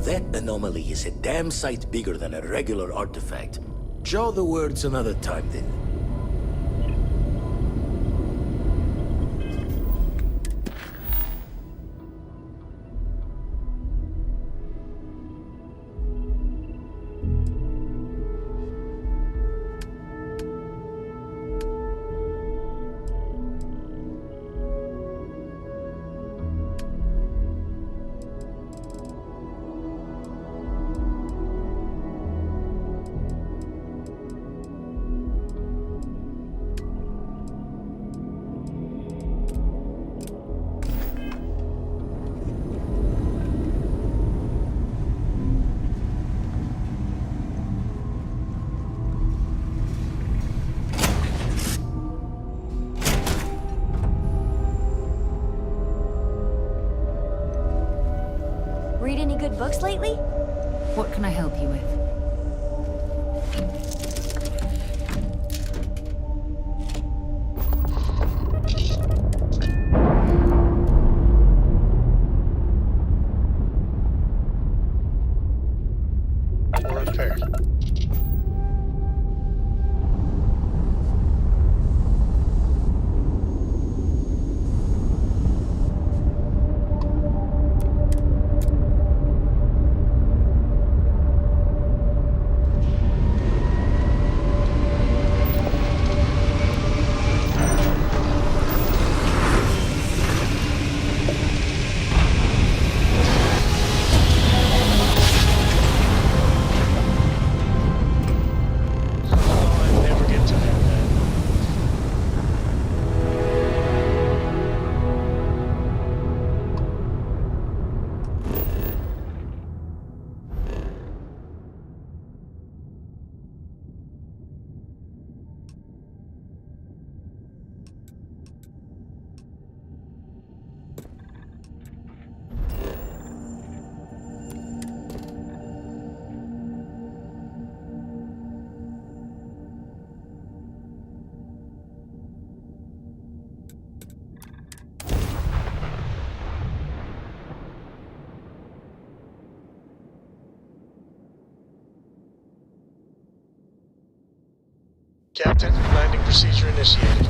that anomaly is a damn sight bigger than a regular artifact. Jaw the words another time, then. Read any good books lately? What can I help you with? Or repair. Captain, landing procedure initiated.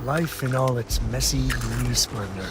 Life in all its messy, gloomy splendor.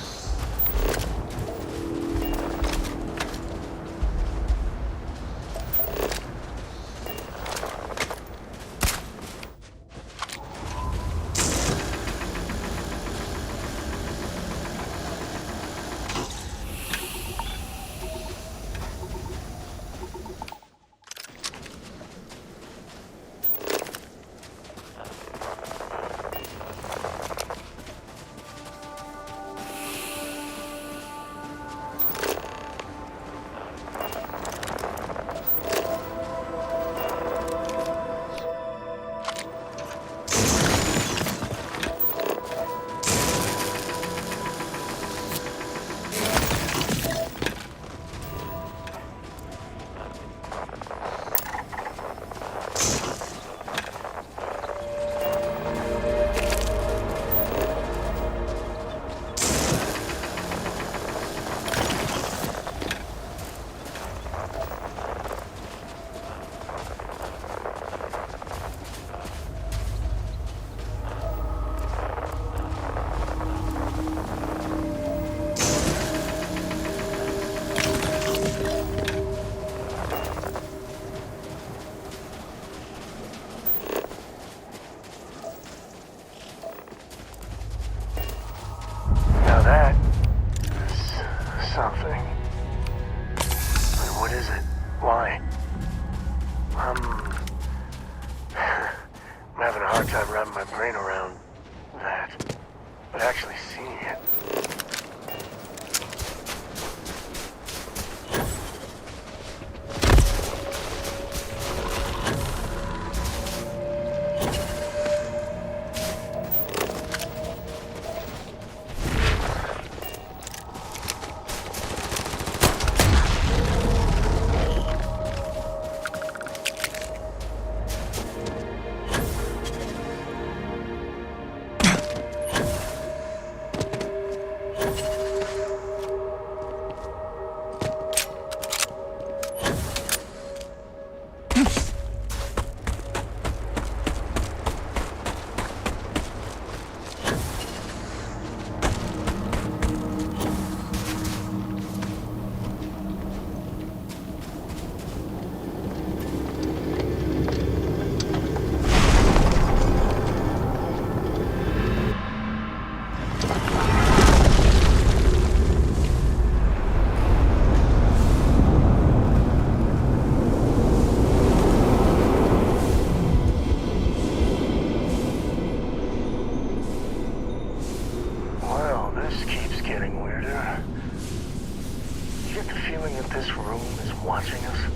the feeling that this room is watching us?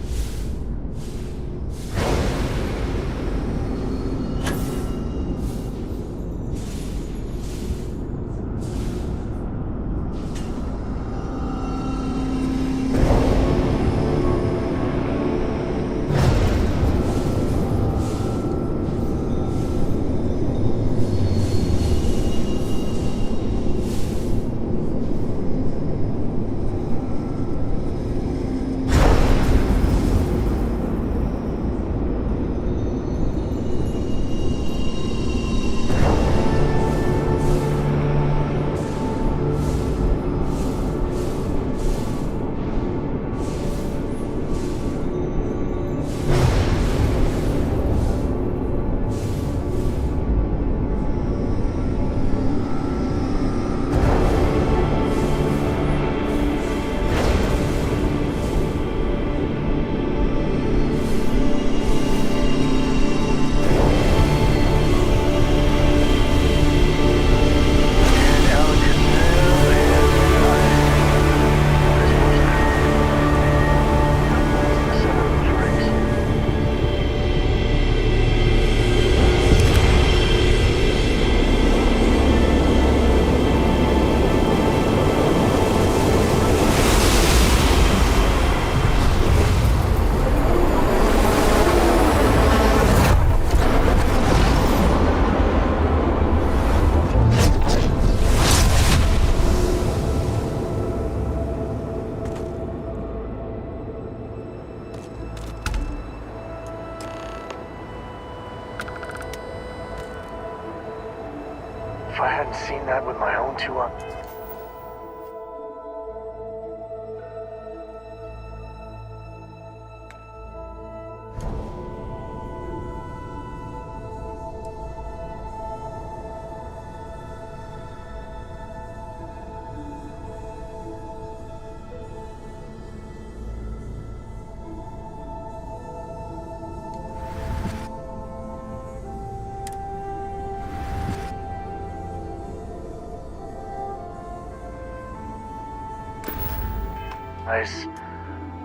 If I hadn't seen that with my own two eyes.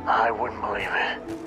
I wouldn't believe it.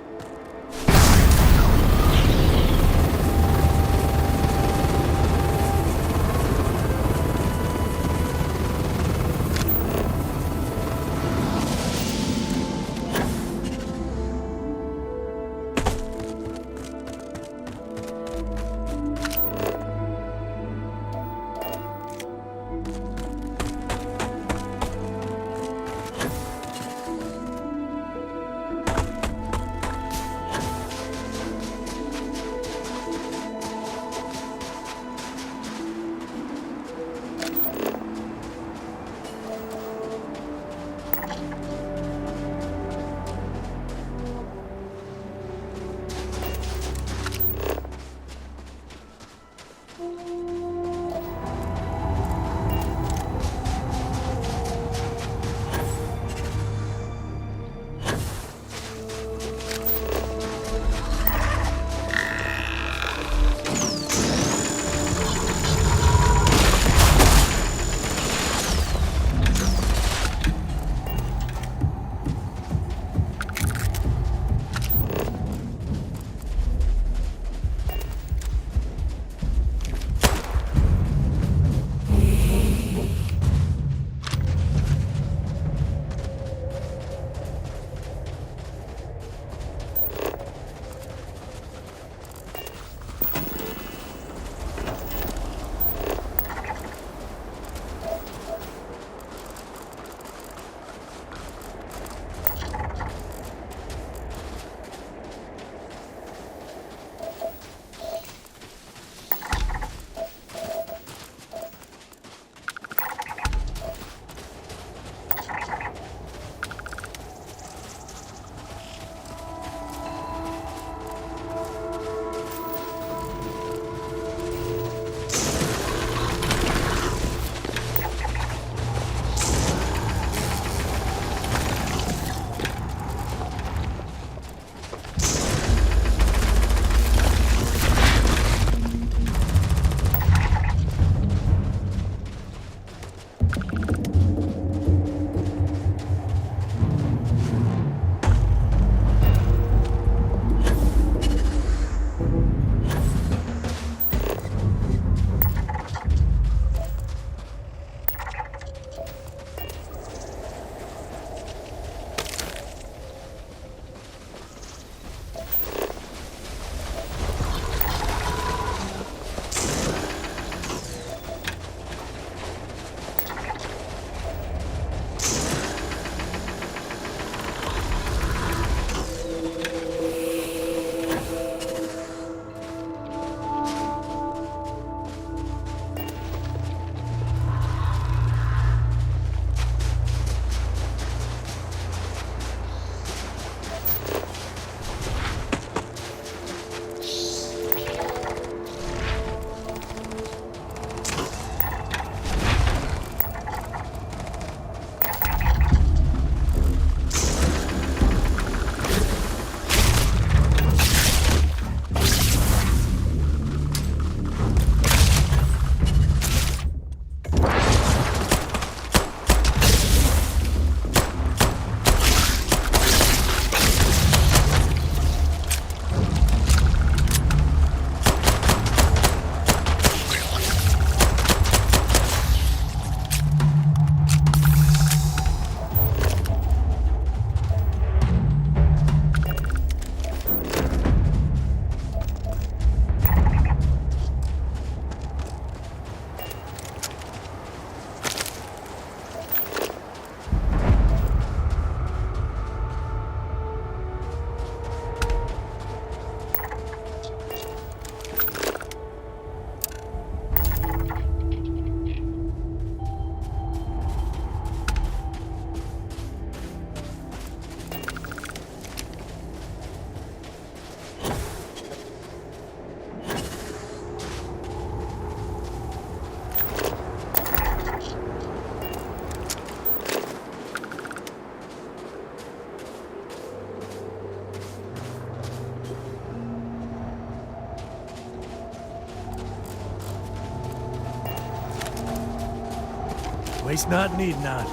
Waste not, need not.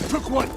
Took one!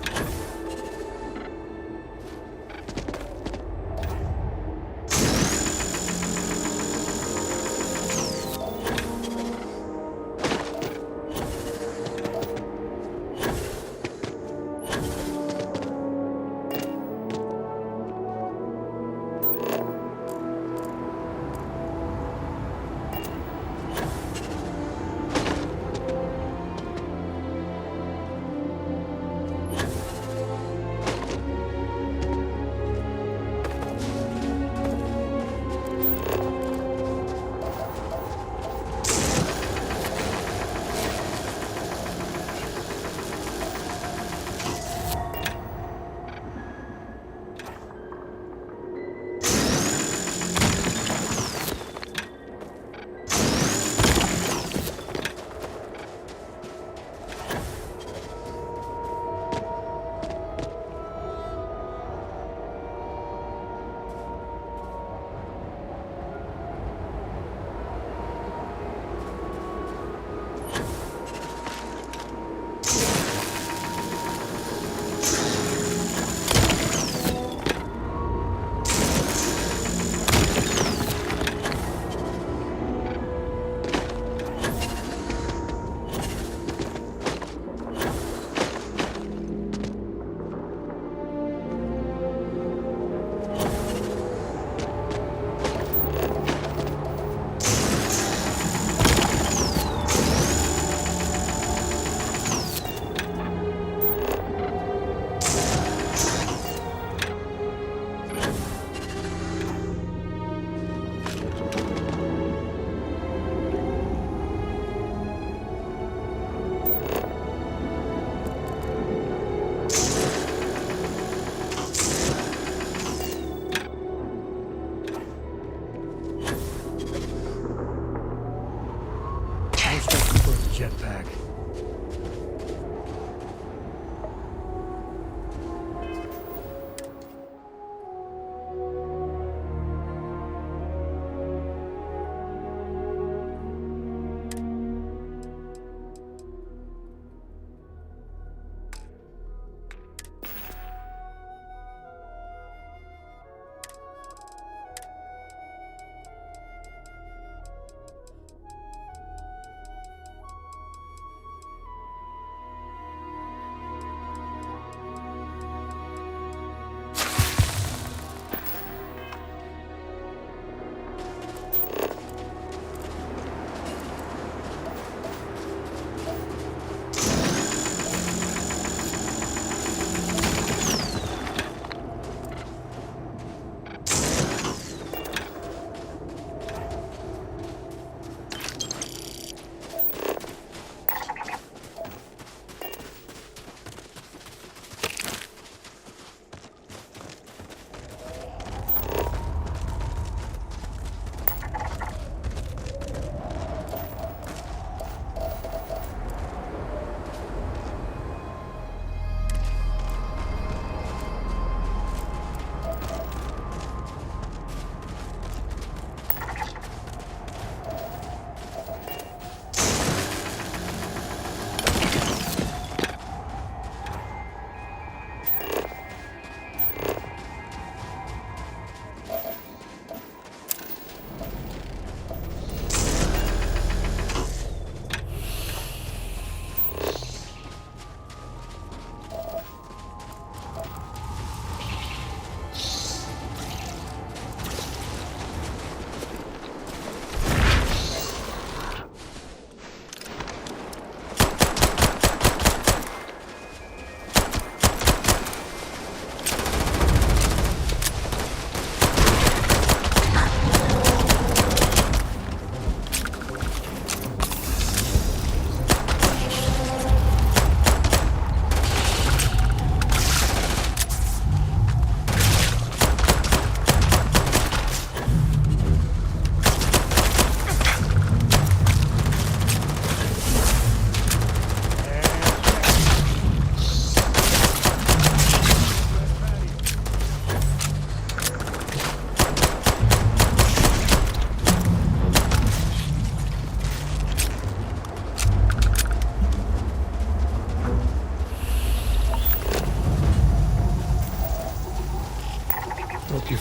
Jetpack.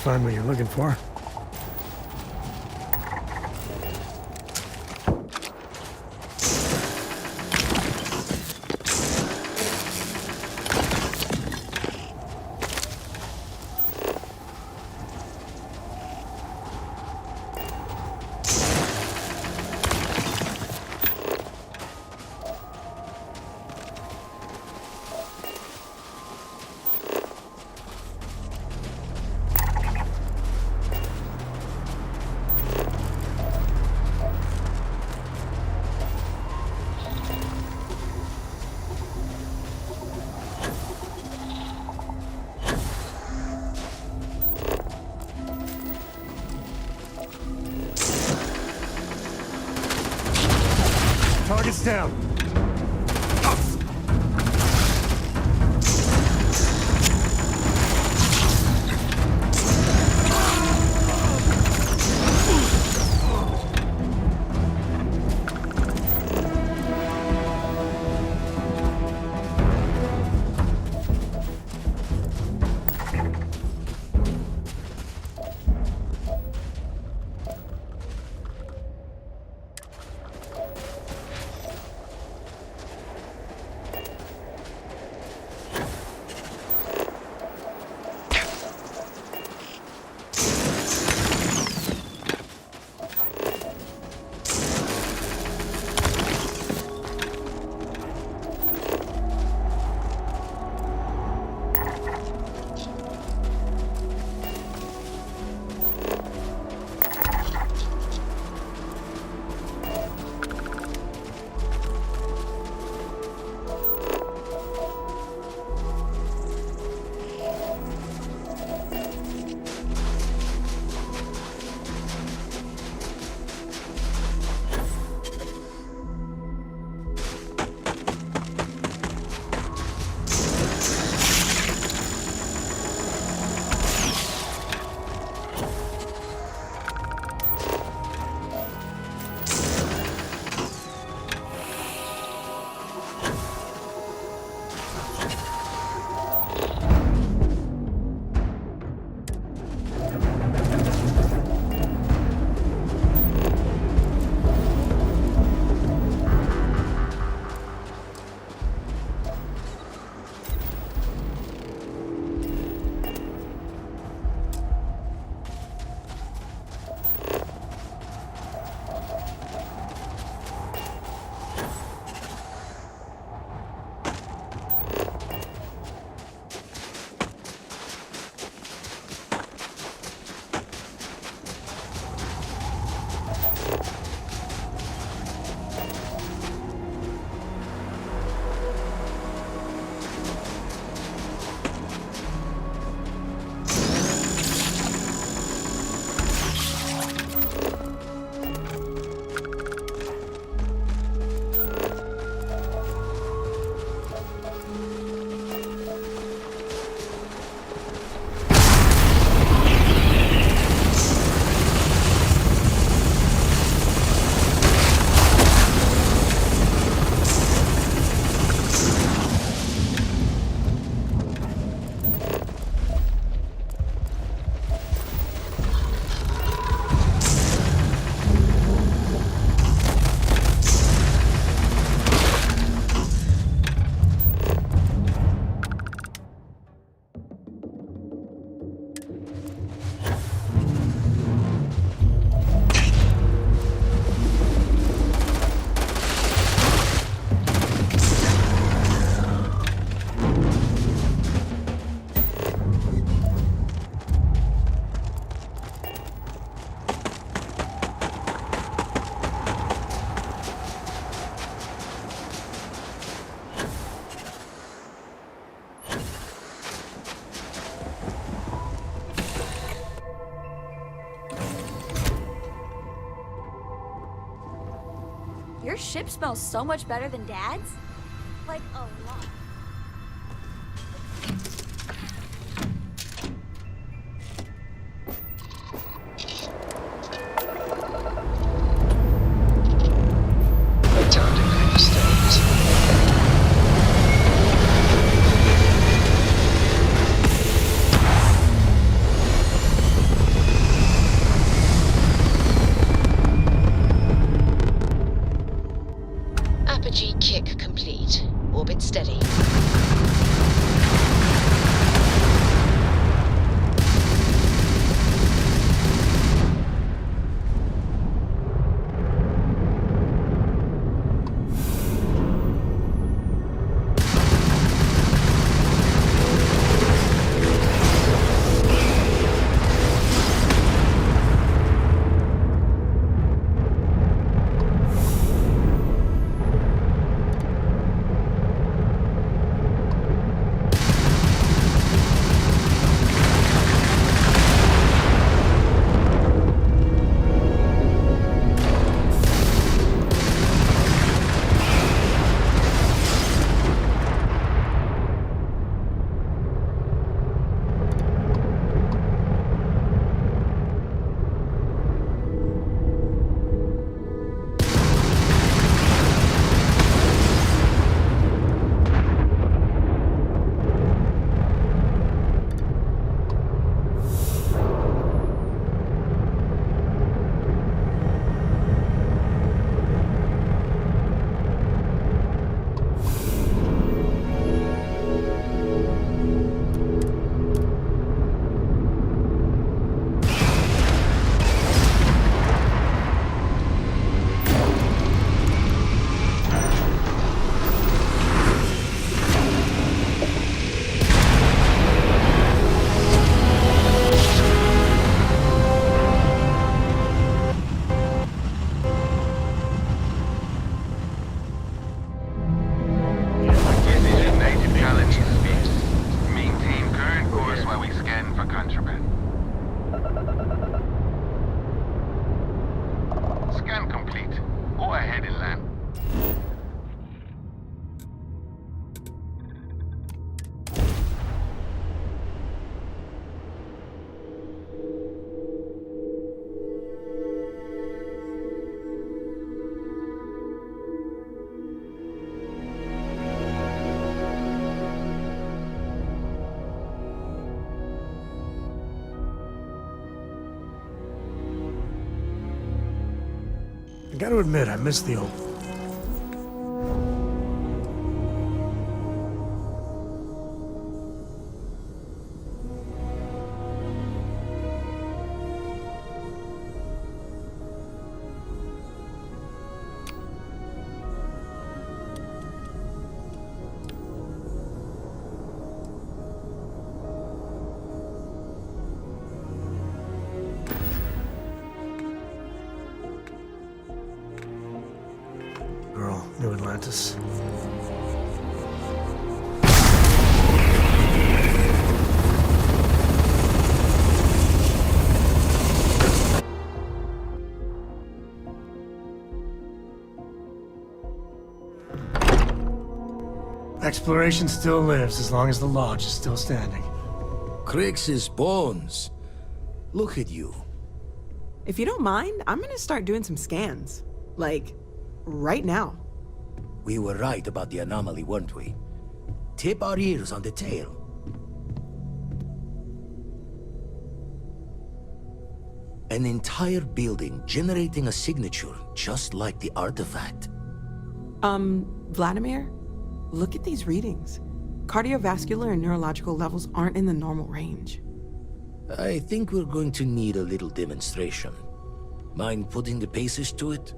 find what you're looking for? Target's down. Your ship smells so much better than Dad's? Like, a lot. Time to clean the stones. steady. I gotta admit, I miss the old... Girl, New Atlantis. Exploration still lives as long as the lodge is still standing. Crix's bones. Look at you. If you don't mind, I'm gonna start doing some scans. Like, right now. We were right about the anomaly, weren't we? Tip our ears on the tale. An entire building generating a signature just like the artifact. Vladimir, look at these readings. Cardiovascular and neurological levels aren't in the normal range. I think we're going to need a little demonstration. Mind putting the paces to it?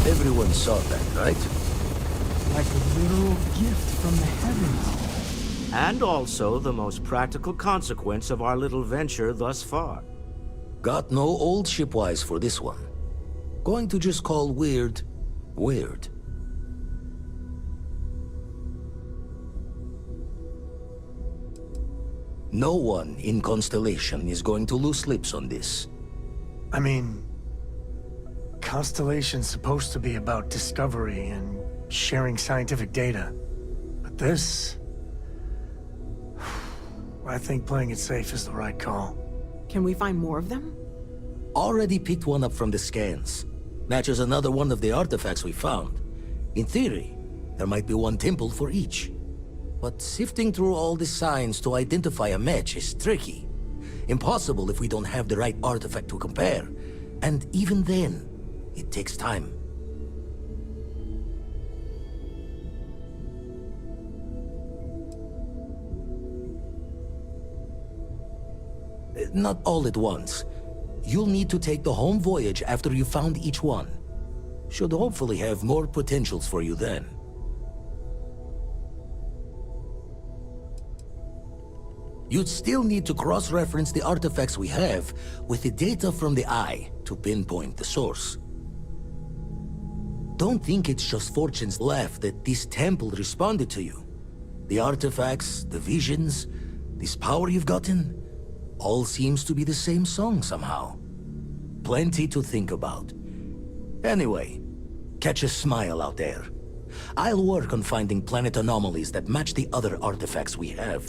Everyone saw that, right? Like a literal gift from the heavens. And also the most practical consequence of our little venture thus far. Got no old shipwise for this one. Going to just call weird, weird. No one in Constellation is going to lose lips on this. I mean... Constellation's supposed to be about discovery and sharing scientific data. But this... I think playing it safe is the right call. Can we find more of them? Already picked one up from the scans. Matches another one of the artifacts we found. In theory, there might be one temple for each. but sifting through all the signs to identify a match is tricky. Impossible if we don't have the right artifact to compare. And even then, it takes time. Not all at once. You'll need to take the home voyage after you found each one. Should hopefully have more potentials for you then. You'd still need to cross-reference the artifacts we have with the data from the eye to pinpoint the source. Don't think it's just Fortune's laugh that this temple responded to you. The artifacts, the visions, this power you've gotten, all seems to be the same song somehow. Plenty to think about. Anyway, catch a smile out there. I'll work on finding planet anomalies that match the other artifacts we have.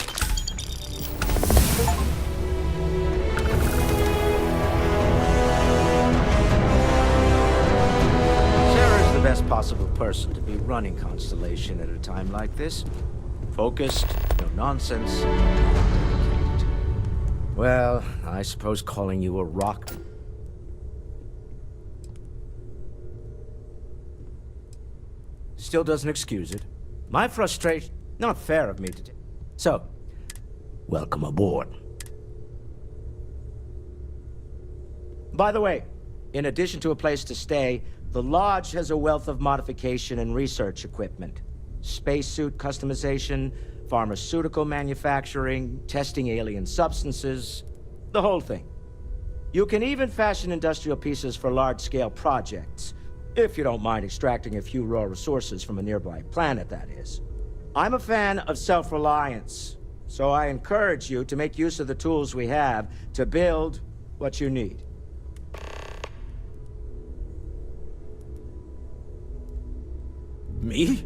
Sarah's the best possible person to be running Constellation at a time like this. Focused, no nonsense, dedicated. Well, I suppose calling you a rock... still doesn't excuse it. My frustration... not fair of me to do. So, welcome aboard. By the way, in addition to a place to stay, the Lodge has a wealth of modification and research equipment. Spacesuit customization, pharmaceutical manufacturing, testing alien substances, the whole thing. You can even fashion industrial pieces for large-scale projects, if you don't mind extracting a few raw resources from a nearby planet, that is. I'm a fan of self-reliance, so I encourage you to make use of the tools we have to build what you need. Me?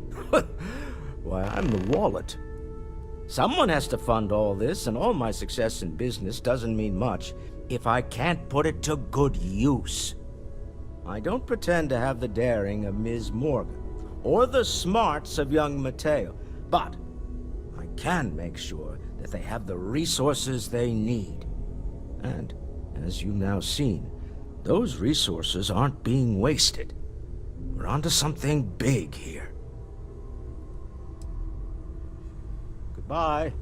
Why, I'm the wallet. Someone has to fund all this, and all my success in business doesn't mean much if I can't put it to good use. I don't pretend to have the daring of Ms. Morgan, or the smarts of young Mateo, but I can make sure that they have the resources they need. And, as you've now seen, those resources aren't being wasted. We're onto something big here. Goodbye.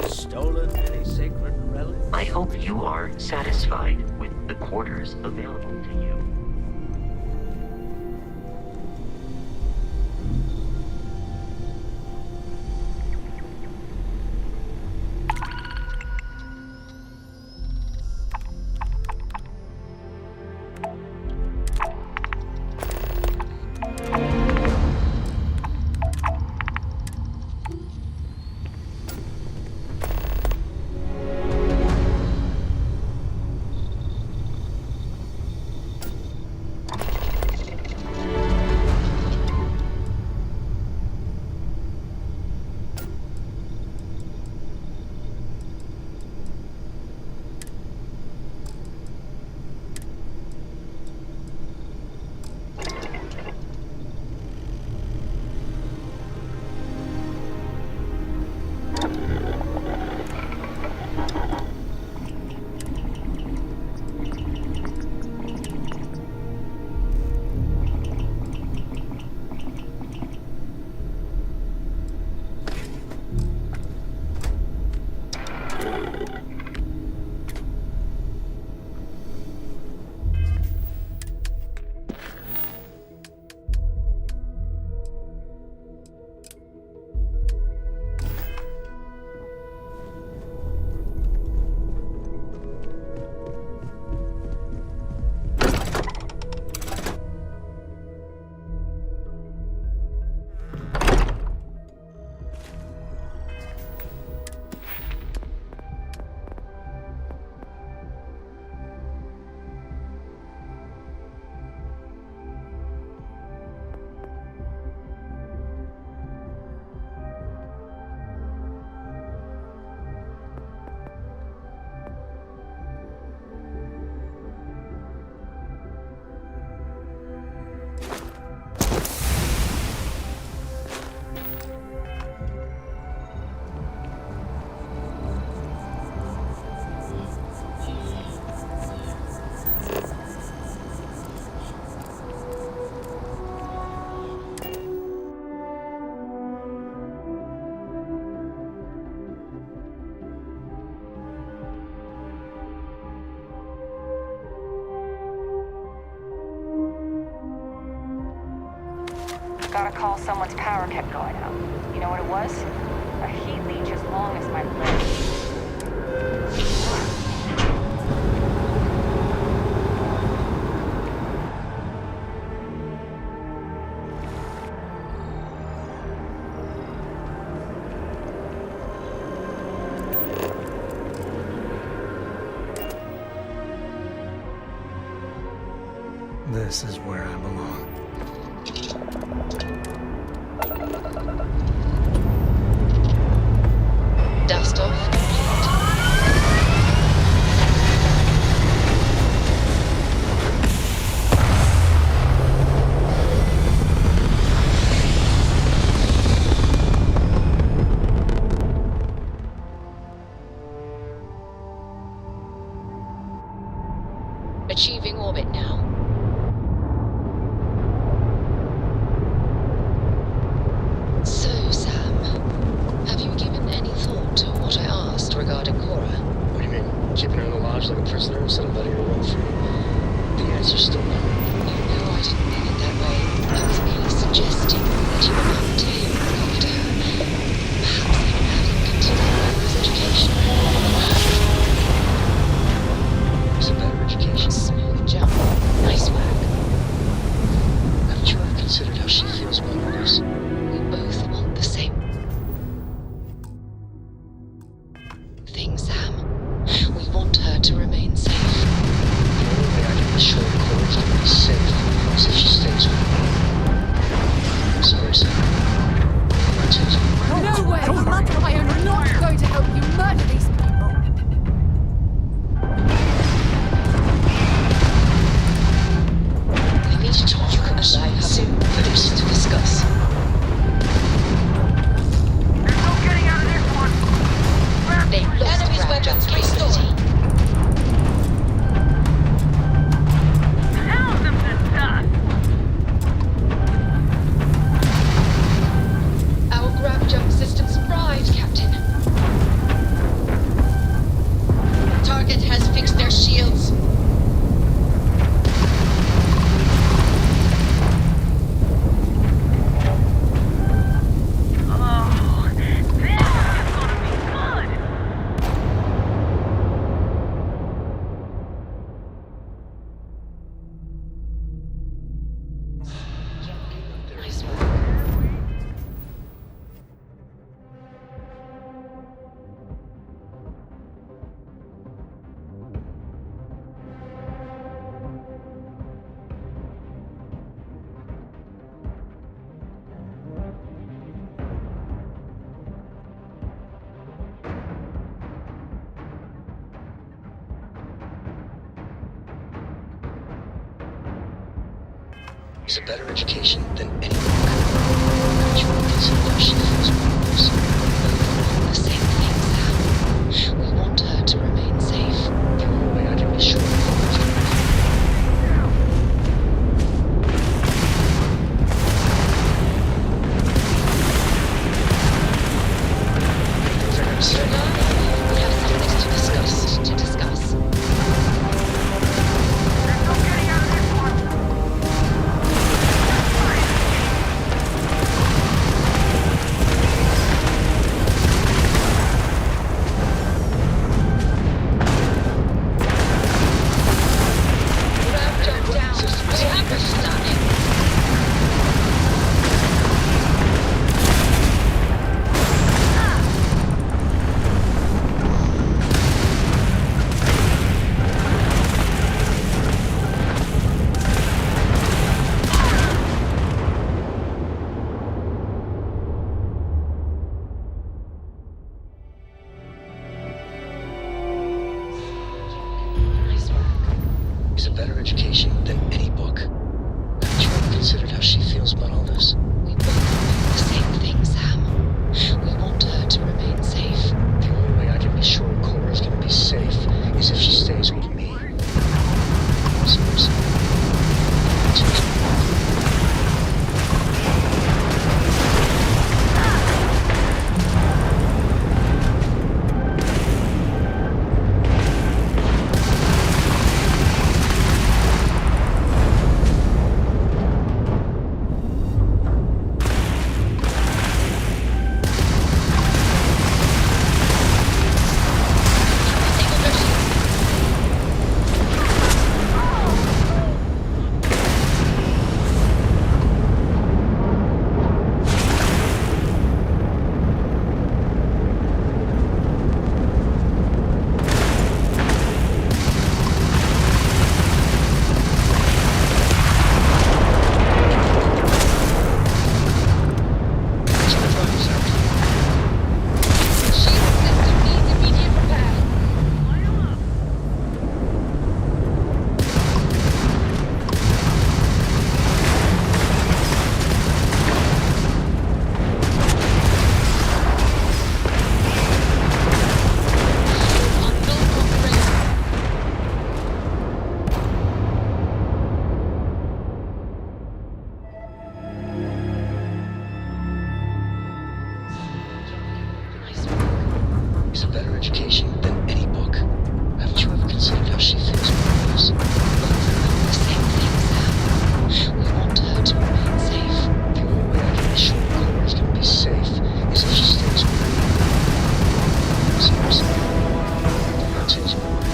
Stolen any sacred relic? I hope you are satisfied with the quarters available to you. Got a call someone's power kept going out. You know what it was? A heat leech as long as my leg. This is where I belong. Dust off complete. Achieving orbit now. So, Sam, have you given any thought to what I asked regarding Cora? What do you mean? Keeping her in the lodge like a prisoner instead of letting her roam free? The answer's still no. You know I didn't mean it that way. I was merely suggesting that you might take a look after her. Perhaps even having continued his education. It's a better education. Smooth jump. Nice work. Haven't you ever considered how she feels about all this? We both want the same thing, Sam. We want her to remain safe. The only way I can be sure Cora's gonna be safe is if she stays with me. I'm sorry, Sam. I told you. No way! I am not going to help you murder these people! We need to talk and I have things to discuss. There's no getting out of this one. They've lost Enemy's ground weapons on restored. capability. How's them to dust? Our grab jump system's fried, Captain. Target has fixed their shields. Oh, this is gonna be good. Nice work. It's a better education than any book. Haven't you ever considered how she feels about all this? The same thing, Sam. We want her to remain safe. The only way I can be sure Cora's gonna be things I gotta say. We have some things to discuss. There's no getting out of this one. Grab jump down. We have her stunning. Nice work. It's a better education than any book. Haven't you ever considered how she feels about all this? We both want the same thing, Sam. We want her to remain safe. The only way I can be sure Cora's gonna be safe is if she stays with me. I'm sorry, Sam. I told you. a better education than any book. Haven't you ever considered how she thinks about us? The same thing, Sam. We want her to remain safe. The only way I can be sure Cora is gonna be safe is if she stays with me. Seriously. I'll take your word.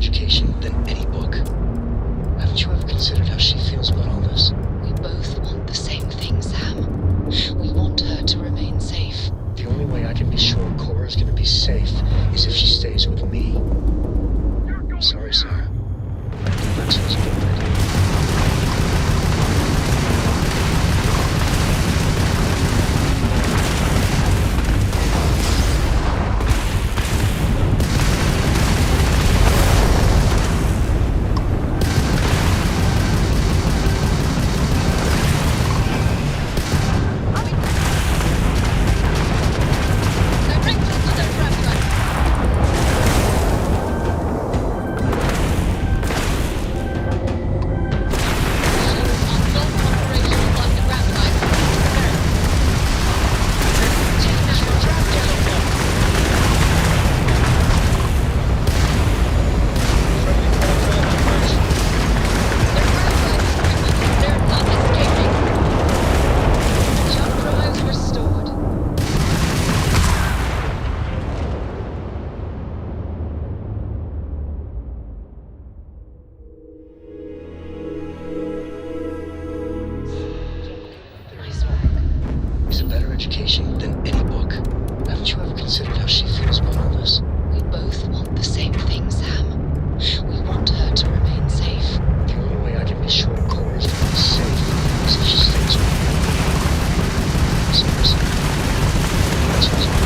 education than any book. Haven't you ever considered how she feels about all this? We both want the same thing, Sam. We want her to remain safe. The only way I can be sure Cora's gonna be safe is if she stays with me. I'm sorry, Sarah. That sounds a good idea. Education than any book. Haven't you ever considered how she feels about all this? We both want the same thing, Sam. We want her to remain safe. The only way I can be sure Cora's gonna be safe is if she stays with me. Sorry, Sam. That sounds good.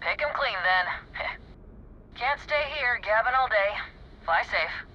Pick 'em clean, then. Can't stay here gabbing all day. Fly safe.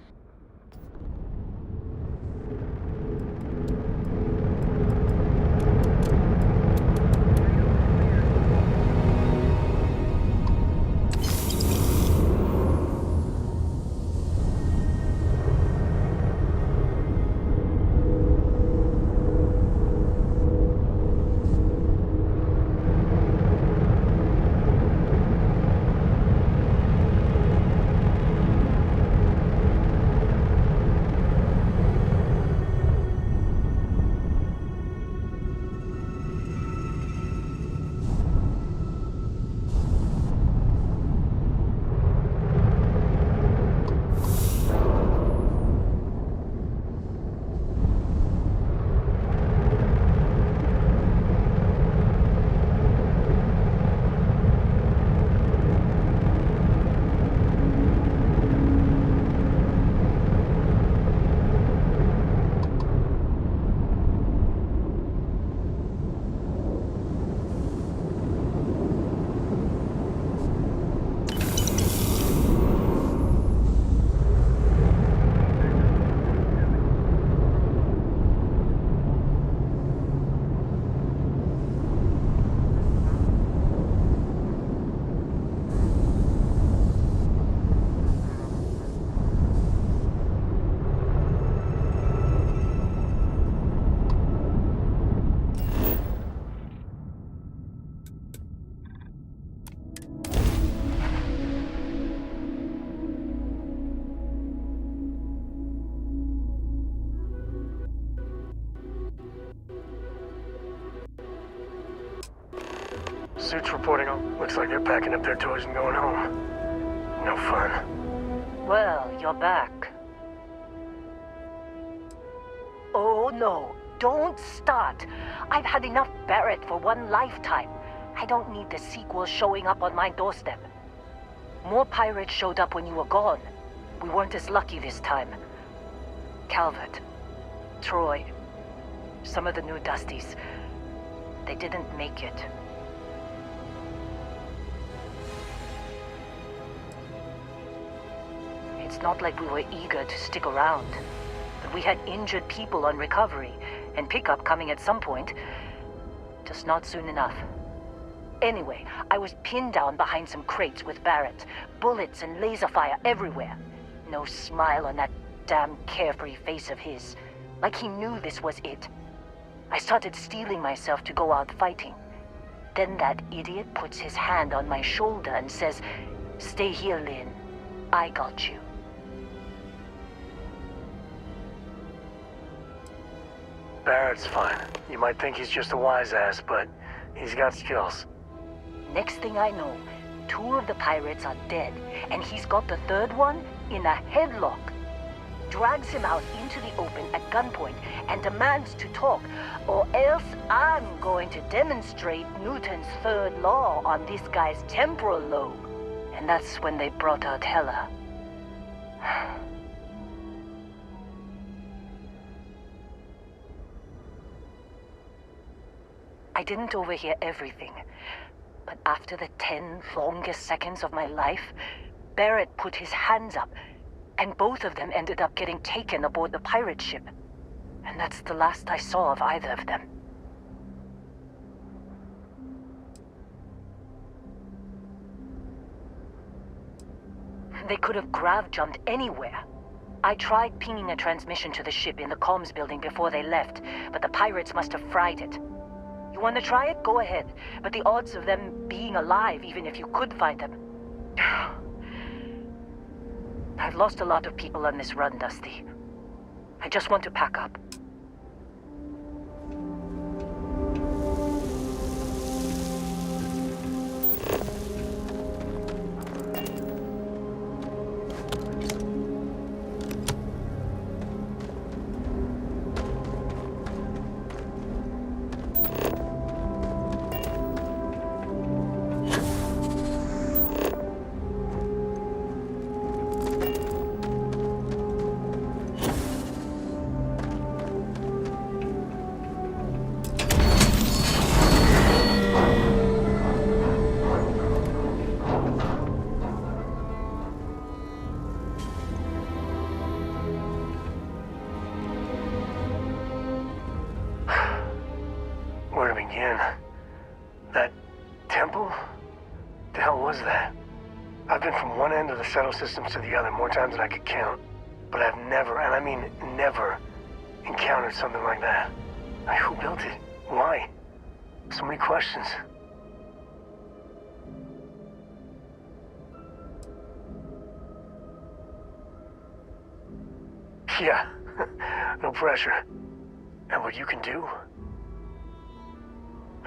spacesuits reporting on. Looks like they're packing up their toys and going home. No fun. Well, you're back. Oh no, don't start. I've had enough Barrett for one lifetime. I don't need the sequel showing up on my doorstep. More pirates showed up when you were gone. We weren't as lucky this time. Calvert, Troy, some of the new Dusties, they didn't make it. It's not like we were eager to stick around, but we had injured people on recovery, and pickup coming at some point. Just not soon enough. Anyway, I was pinned down behind some crates with Barrett. Bullets and laser fire everywhere. No smile on that damn carefree face of his. Like he knew this was it. I started steeling myself to go out fighting. Then that idiot puts his hand on my shoulder and says, "Stay here, Lynn. I got you." Barrett's fine. You might think he's just a wise ass, but he's got skills. Next thing I know, 2 of the pirates are dead, and he's got the 3rd one in a headlock. Drags him out into the open at gunpoint and demands to talk, or else I'm going to demonstrate Newton's 3rd law on this guy's temporal lobe. And that's when they brought out Hela. I didn't overhear everything, but after the 10 longest seconds of my life, Barrett put his hands up, and both of them ended up getting taken aboard the pirate ship. And that's the last I saw of either of them. They could have grav-jumped anywhere. I tried pinging a transmission to the ship in the comms building before they left, but the pirates must have fried it. You want to try it? Go ahead. But the odds of them being alive, even if you could find them... I've lost a lot of people on this run, Dusty. I just want to pack up. That temple? The hell was that? I've been from one end of the shuttle systems to the other more times than I could count. But I've never, and I mean never, encountered something like that. Who built it? Why? So many questions. Yeah, no pressure. And what you can do?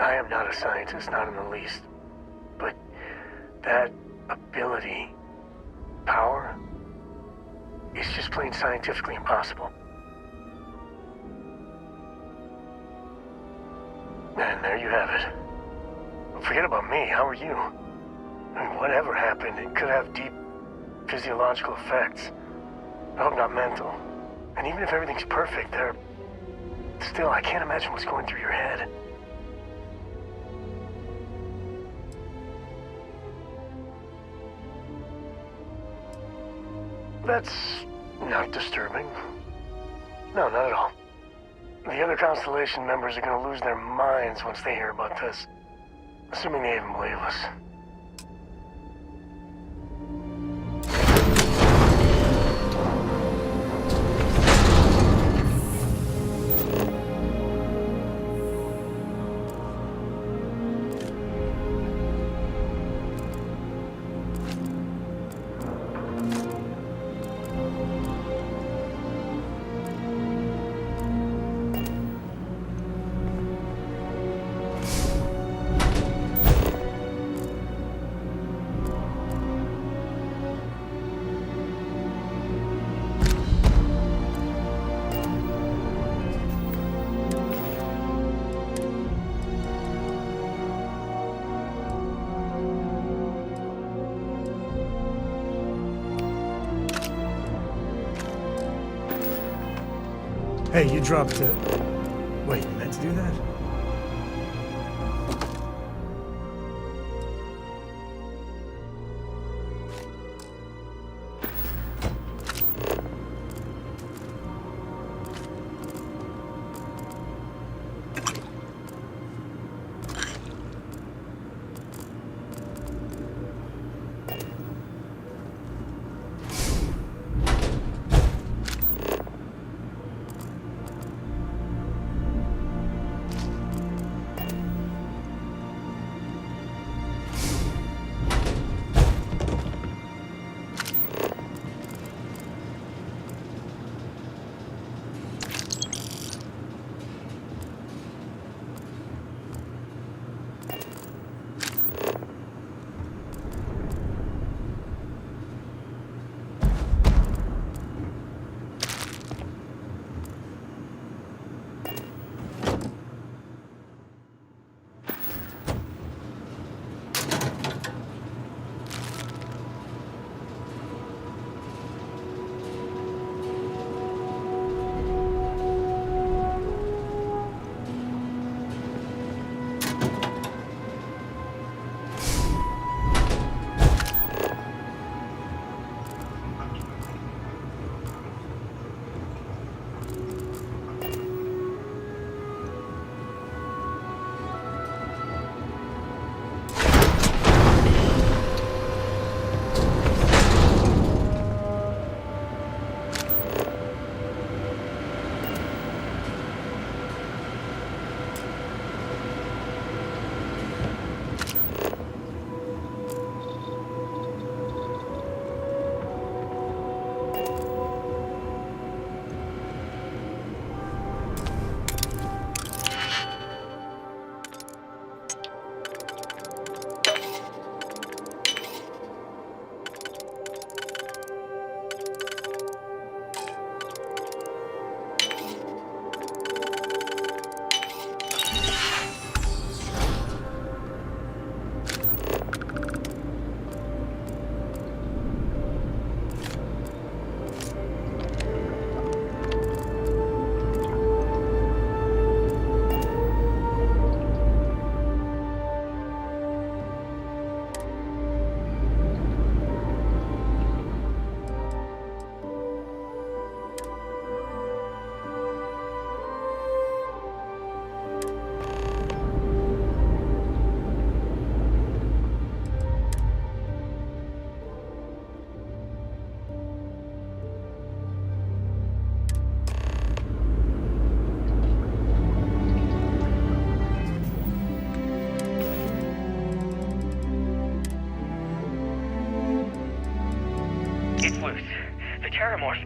I am not a scientist, not in the least. But that ability, power, is just plain scientifically impossible. And there you have it. Forget about me, how are you? I mean, whatever happened, it could have deep physiological effects. I hope not mental. And even if everything's perfect, still, I can't imagine what's going through your head. That's not disturbing. No, not at all. The other Constellation members are going to lose their minds once they hear about this. Assuming they even believe us. Hey, you dropped it. Wait, you meant to do that?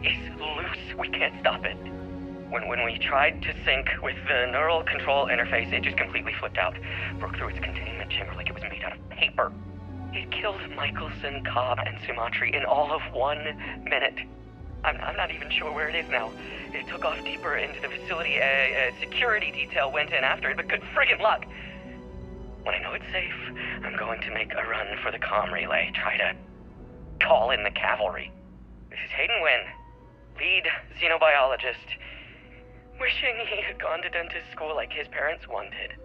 Is loose. We can't stop it. When we tried to sync with the neural control interface, it just completely flipped out. Broke through its containment chamber like it was made out of paper. It killed Michelson, Cobb, and Sumatri in all of 1 minute. I'm not even sure where it is now. It took off deeper into the facility. A security detail went in after it, but good friggin' luck. When I know it's safe, I'm going to make a run for the comm relay. Try to call in the cavalry. This is Hayden Wynn, lead xenobiologist. Wishing he had gone to dentist school like his parents wanted.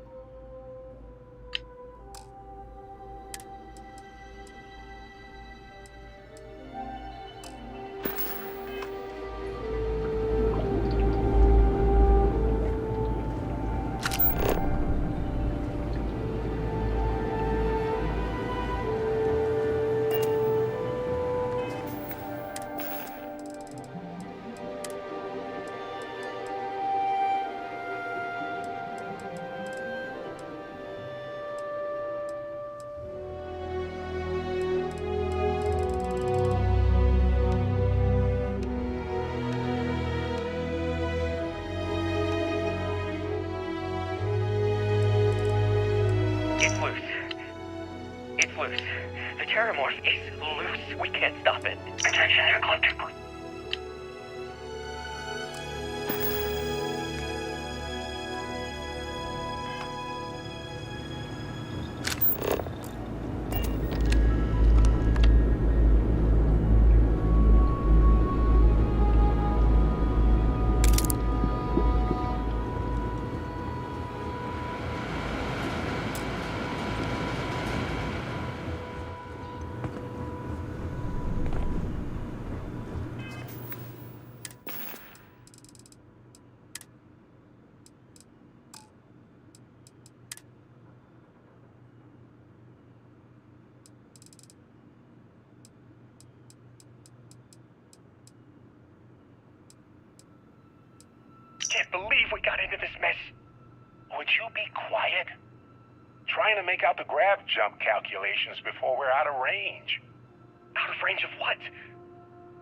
The Terramorph is loose. We can't stop it. Attention, Eclectic. believe we got into this mess. Would you be quiet? Trying to make out the grav jump calculations before we're out of range. Out of range of what?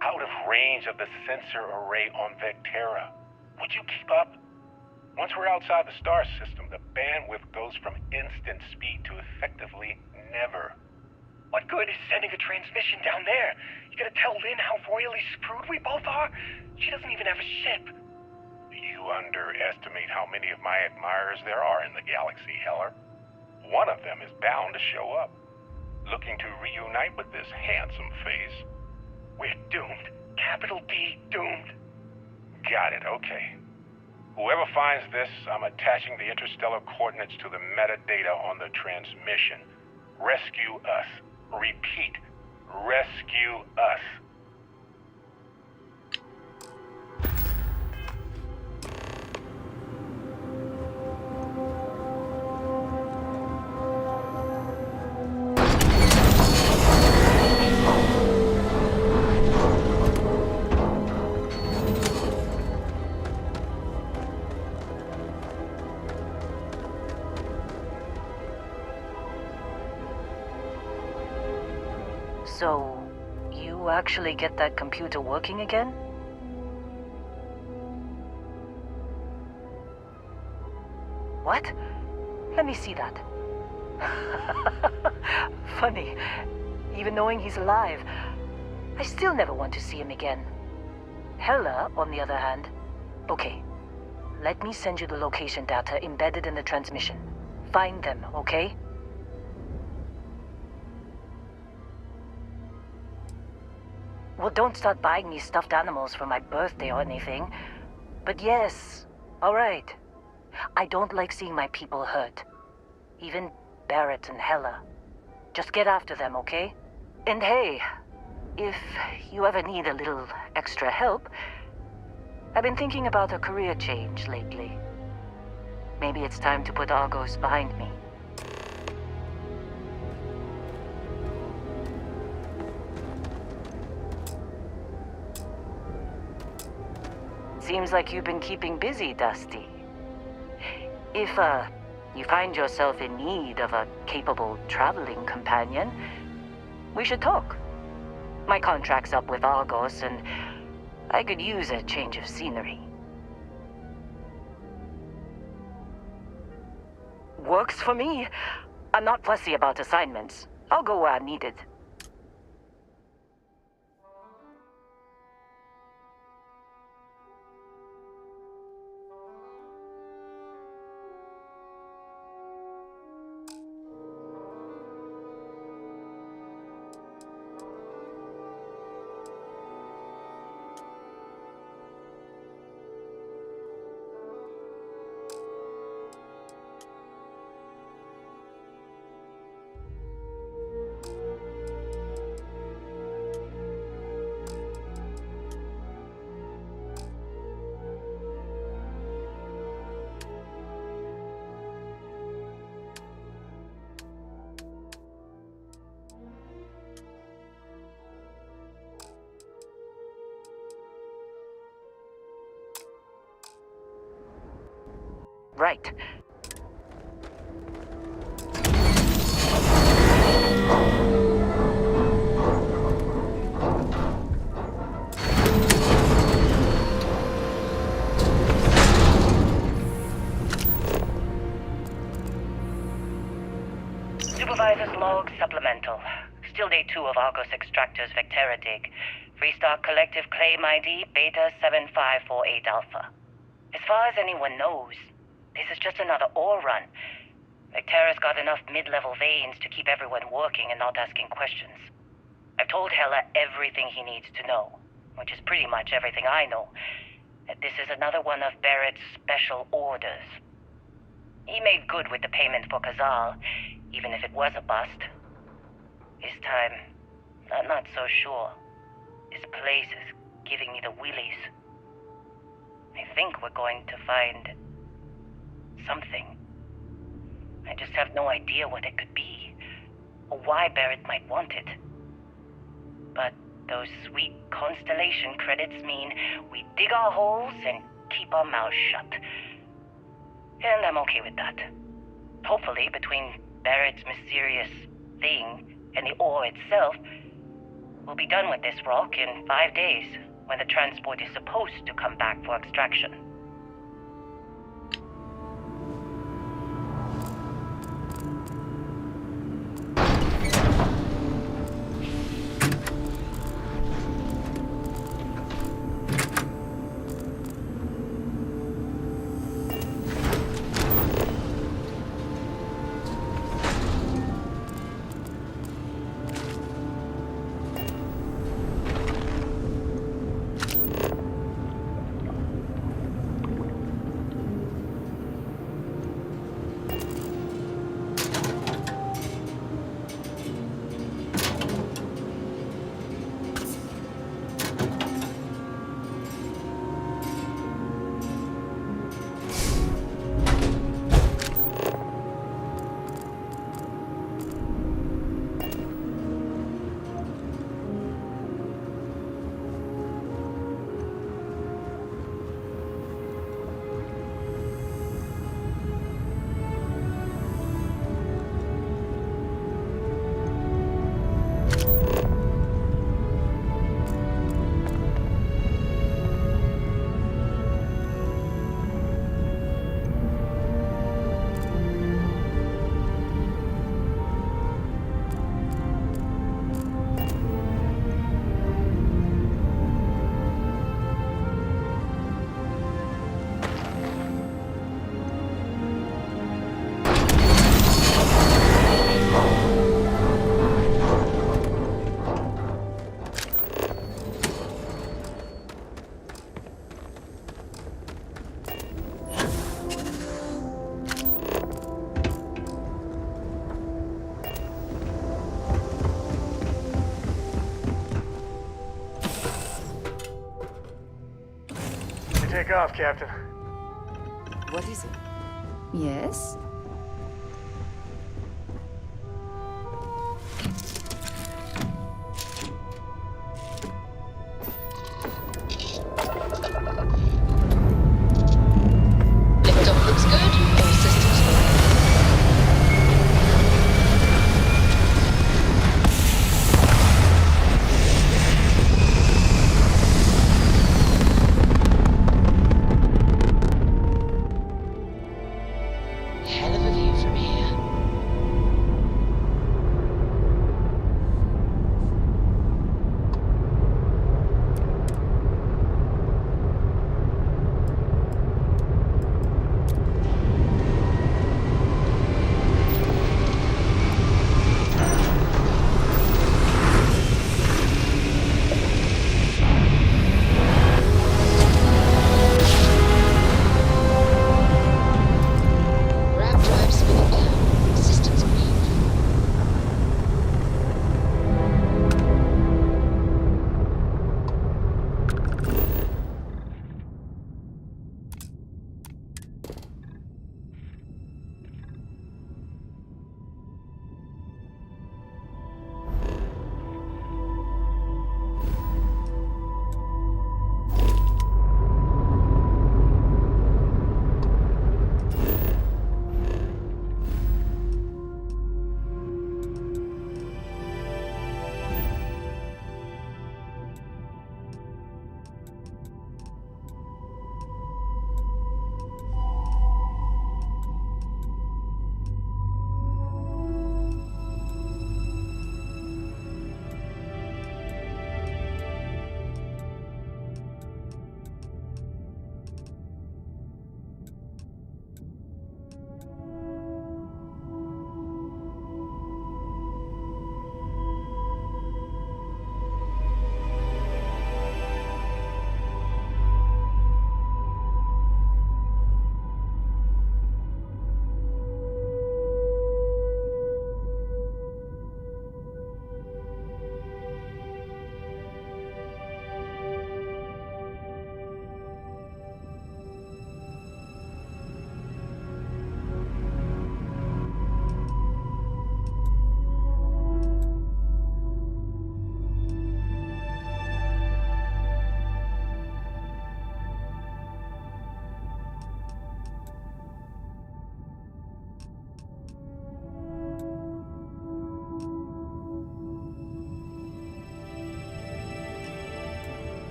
Out of range of the sensor array on Vectera. Would you keep up? Once we're outside the star system, the bandwidth goes from instant speed to effectively never. What good is sending a transmission down there? You gonna tell Lynn how royally screwed we both are? She doesn't even have a ship. You underestimate how many of my admirers there are in the galaxy, Heller. One of them is bound to show up, looking to reunite with this handsome face. We're doomed. Capital D, doomed. Got it, okay. Whoever finds this, I'm attaching the interstellar coordinates to the metadata on the transmission. Rescue us. Repeat, rescue us. So, you actually get that computer working again? What? Let me see that. Funny. Even knowing he's alive, I still never want to see him again. Hella, on the other hand. Okay. Let me send you the location data embedded in the transmission. Find them, okay? Well, don't start buying me stuffed animals for my birthday or anything. But yes, all right. I don't like seeing my people hurt. Even Barrett and Hella. Just get after them, okay? And hey, if you ever need a little extra help, I've been thinking about a career change lately. Maybe it's time to put Argos behind me. Seems like you've been keeping busy, Dusty. If, you find yourself in need of a capable traveling companion, we should talk. My contract's up with Argos, and I could use a change of scenery. Works for me. I'm not fussy about assignments. I'll go where I'm needed. Right. Supervisor's log supplemental. Still day 2 of Argos Extractor's Vectera dig. Freestar Collective Claim ID Beta 7548 Alpha. As far as anyone knows, this is just another ore run. Vectera's got enough mid-level veins to keep everyone working and not asking questions. I've told Hella everything he needs to know, which is pretty much everything I know. That this is another one of Barrett's special orders. He made good with the payment for Kazal, even if it was a bust. This time, I'm not so sure. This place is giving me the willies. I think we're going to find something. I just have no idea what it could be, or why Barrett might want it. But those sweet constellation credits mean we dig our holes and keep our mouths shut. And I'm okay with that. Hopefully, between Barrett's mysterious thing and the ore itself, we'll be done with this rock in 5 days, when the transport is supposed to come back for extraction. Take off, Captain. What is it? Yes? Liftoff looks good. All systems go.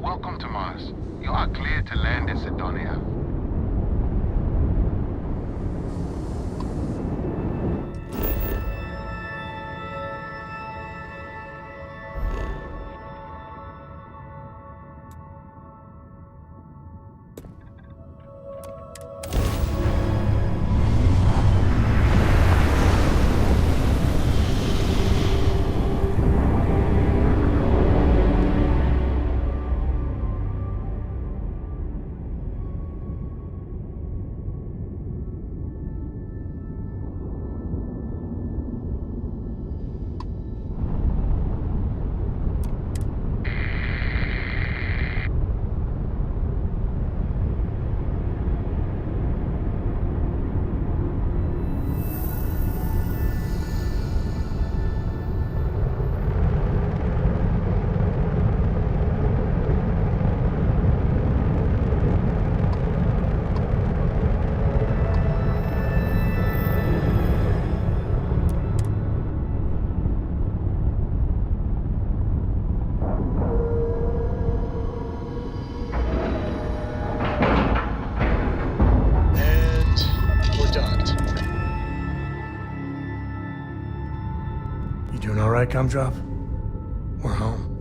Welcome to Mars. You are clear to land in Sidonia. Gumdrop, we're home.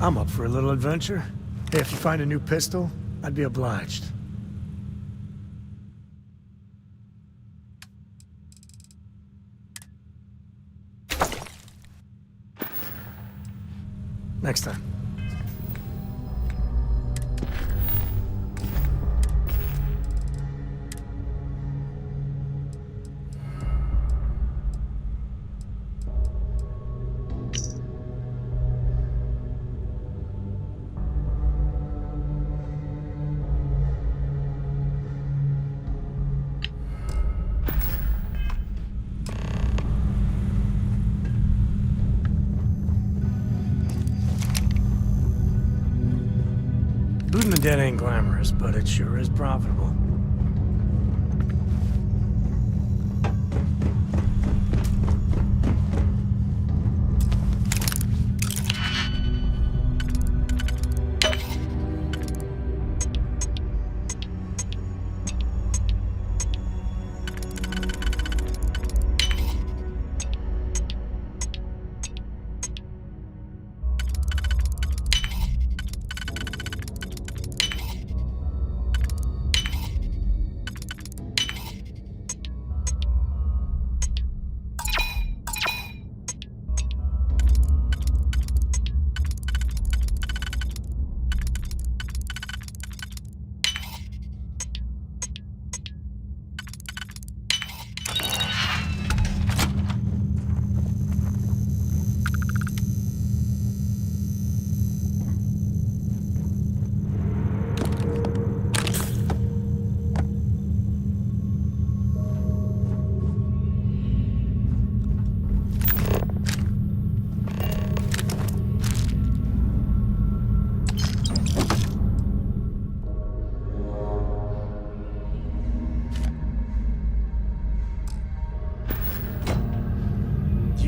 I'm up for a little adventure. Hey, if you find a new pistol, I'd be obliged. Next time. Looting the dead ain't glamorous, but it sure is profitable.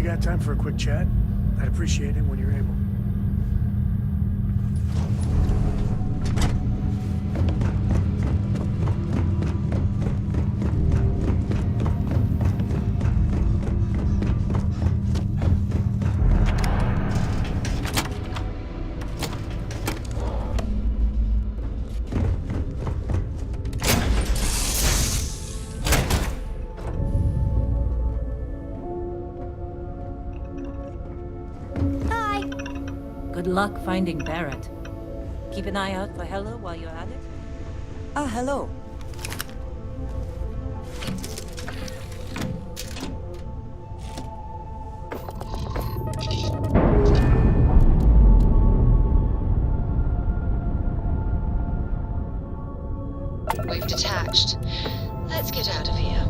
got time for a quick chat? I'd appreciate it when you're able. Good luck finding Barrett. Keep an eye out for Hella while you're at it. Ah, hello. We've detached. Let's get out of here.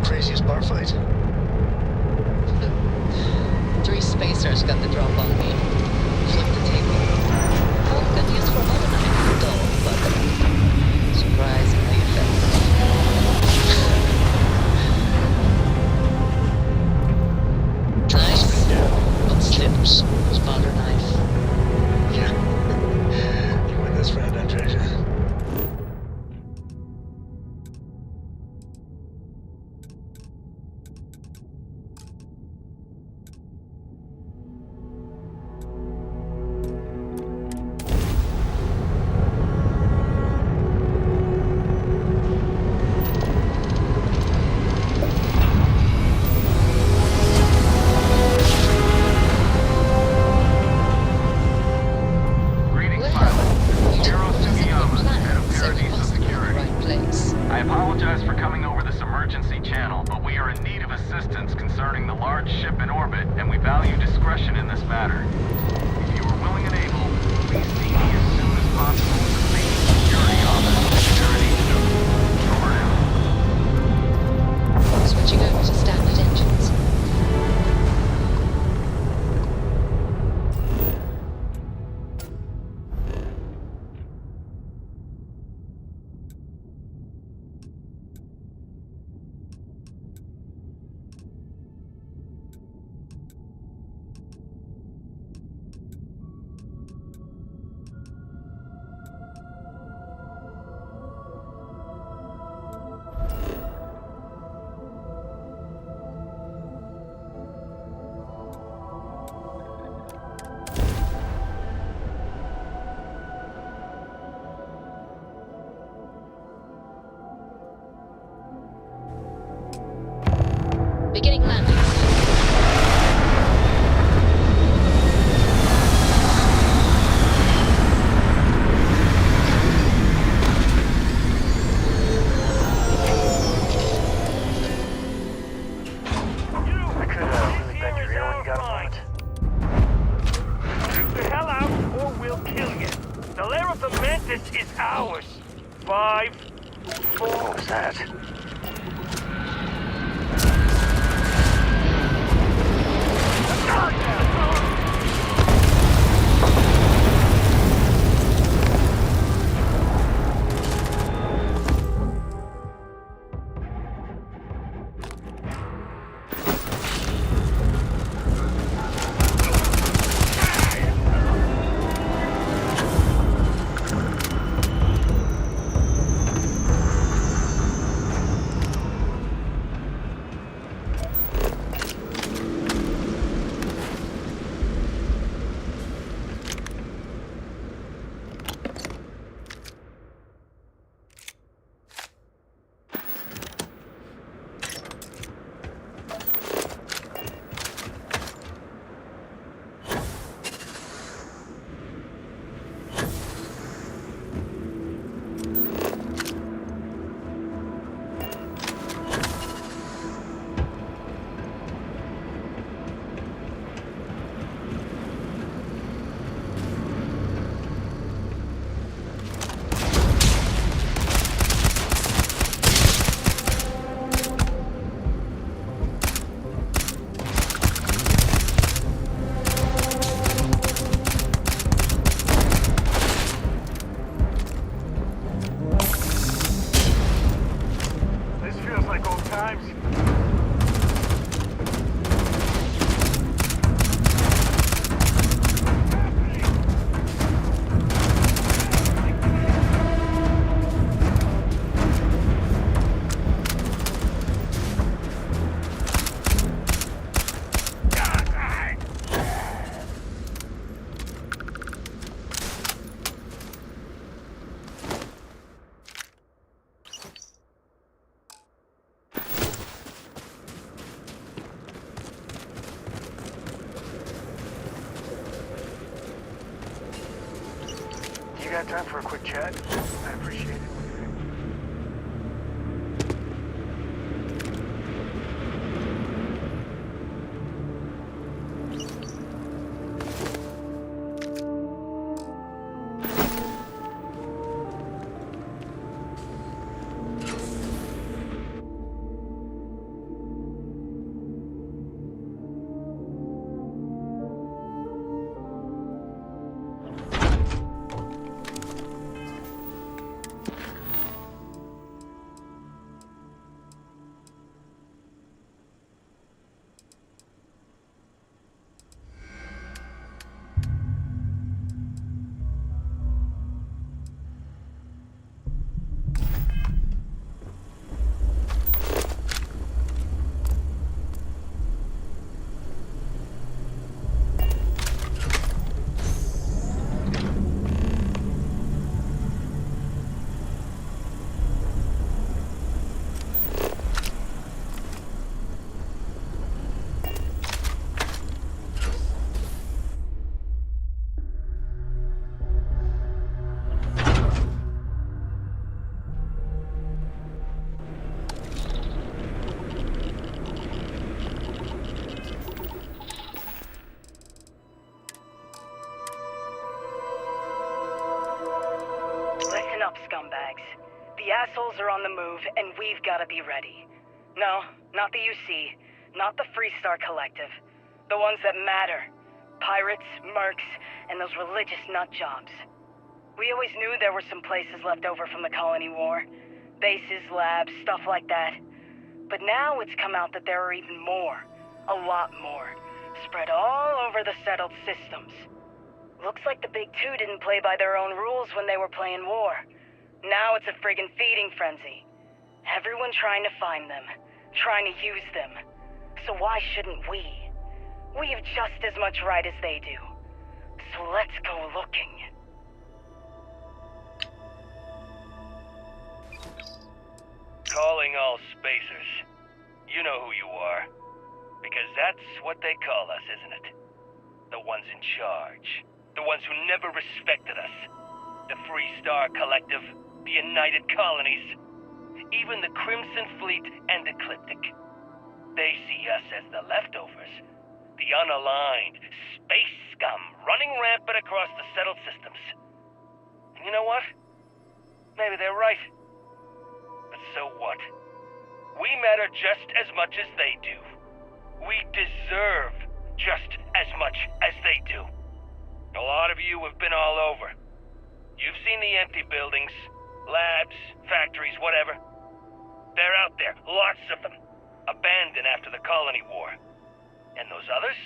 Craziest bar fight. 3 spacers got the drop on me. Flipped the table. Oh, got used for another night. Dull, but surprisingly effective. Nice. Yeah. What slips? Spotter knife. Yeah. You win this round, Andreja. I apologize for coming over this emergency channel, but we are in need of assistance concerning the large ship in orbit, and we value discretion in this matter. If you are willing and able, please see me as soon as possible with the main security office. Security. Over now. Switching over to standard engines. Beginning landing. I could really bend your ear when you got a moment. Get the hell out or we'll kill you. The lair of the Mantis is ours. 5, 4... What was that? got time for a quick chat? I appreciate it. Scumbags. The assholes are on the move, and we've got to be ready. No, not the UC, not the Freestar Collective. The ones that matter. Pirates, mercs, and those religious nutjobs. We always knew there were some places left over from the Colony War. Bases, labs, stuff like that. But now it's come out that there are even more. A lot more. Spread all over the settled systems. Looks like the Big Two didn't play by their own rules when they were playing war. Now it's a friggin' feeding frenzy. Everyone trying to find them. Trying to use them. So why shouldn't we? We have just as much right as they do. So let's go looking. Calling all spacers. You know who you are. Because that's what they call us, isn't it? The ones in charge. The ones who never respected us. The Freestar Collective. The United Colonies. Even the Crimson Fleet and Ecliptic. They see us as the leftovers. The unaligned space scum running rampant across the settled systems. And you know what? Maybe they're right. But so what? We matter just as much as they do. We deserve just as much as they do. A lot of you have been all over. You've seen the empty buildings, labs, factories, whatever. They're out there, lots of them, abandoned after the Colony War. And those others?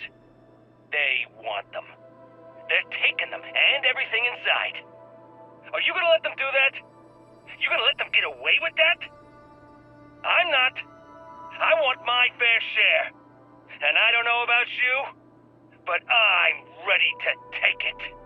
They want them. They're taking them, and everything inside. Are you gonna let them do that? You gonna let them get away with that? I'm not. I want my fair share. And I don't know about you, but I'm ready to take it.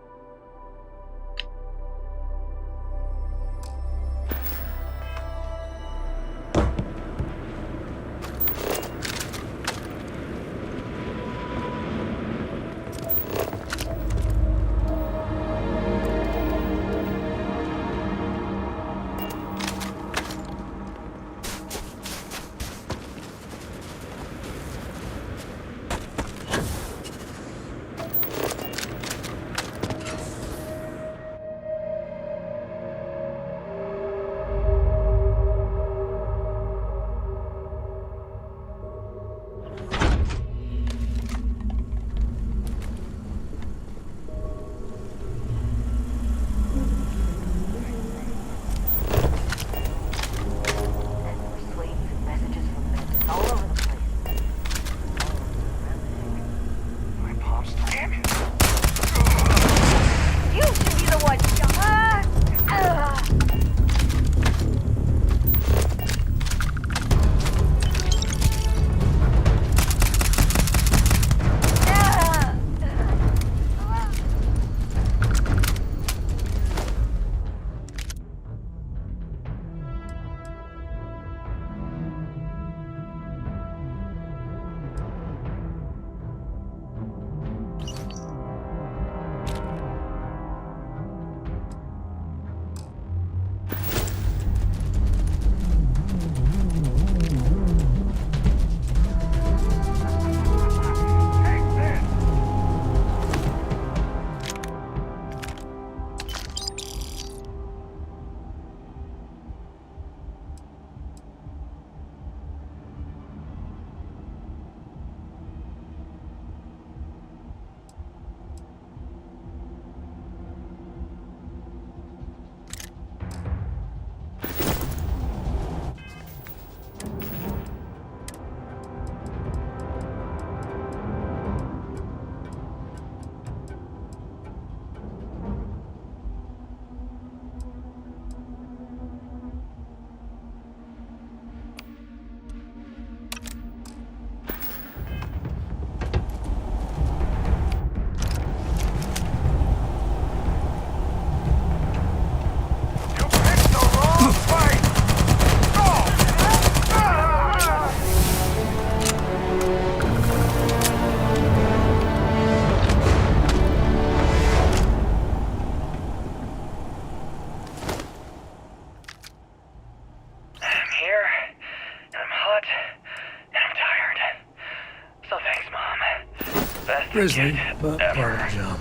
best Grisly, gift but ever. part of the job.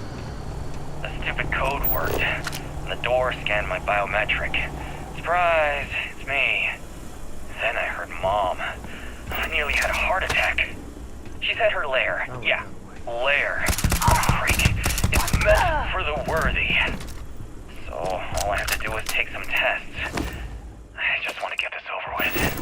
The stupid code worked, and the door scanned my biometric. Surprise, it's me. Then I heard Mom. I nearly had a heart attack. She's at her lair. Yeah, lair. Freak. It's meant for the worthy. So all I have to do is take some tests. I just want to get this over with.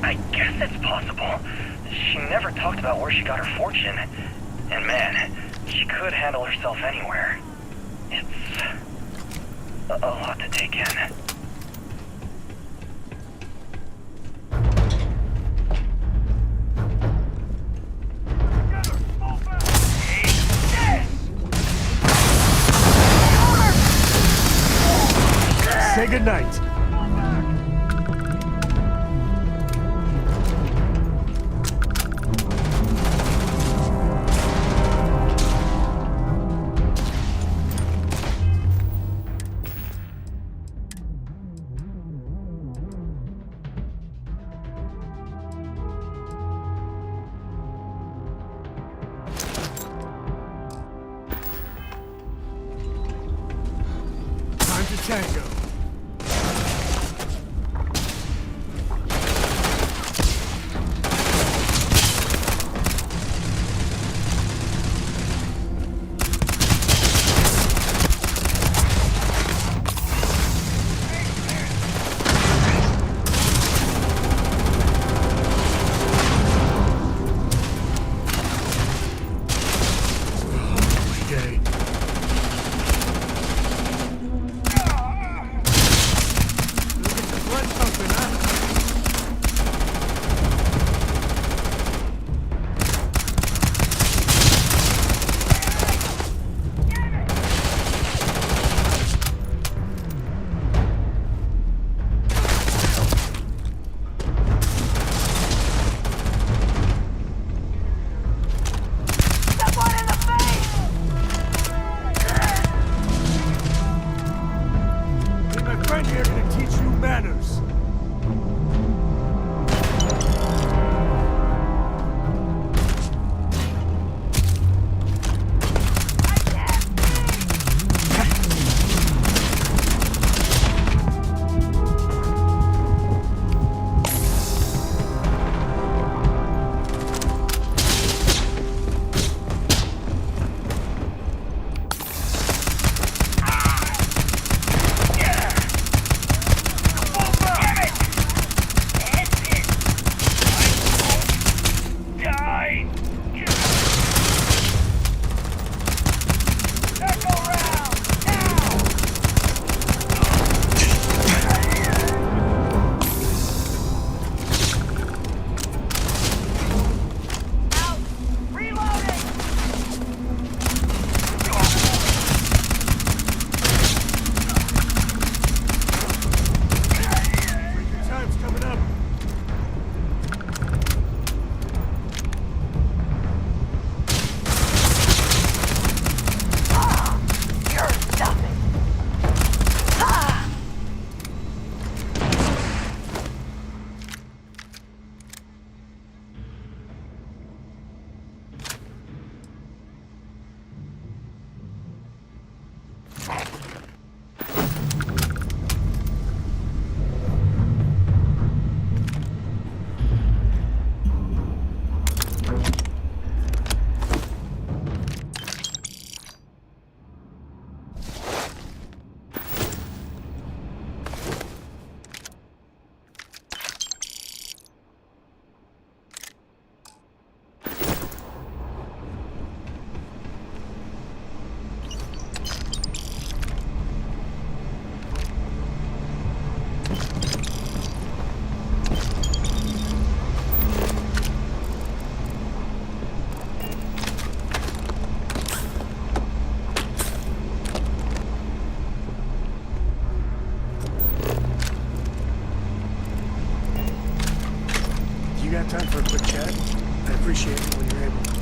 I guess it's possible. She never talked about where she got her fortune. And man, she could handle herself anywhere. It's a lot to take in. Say goodnight. Time to tango. got time for a quick chat? I appreciate it when you're able.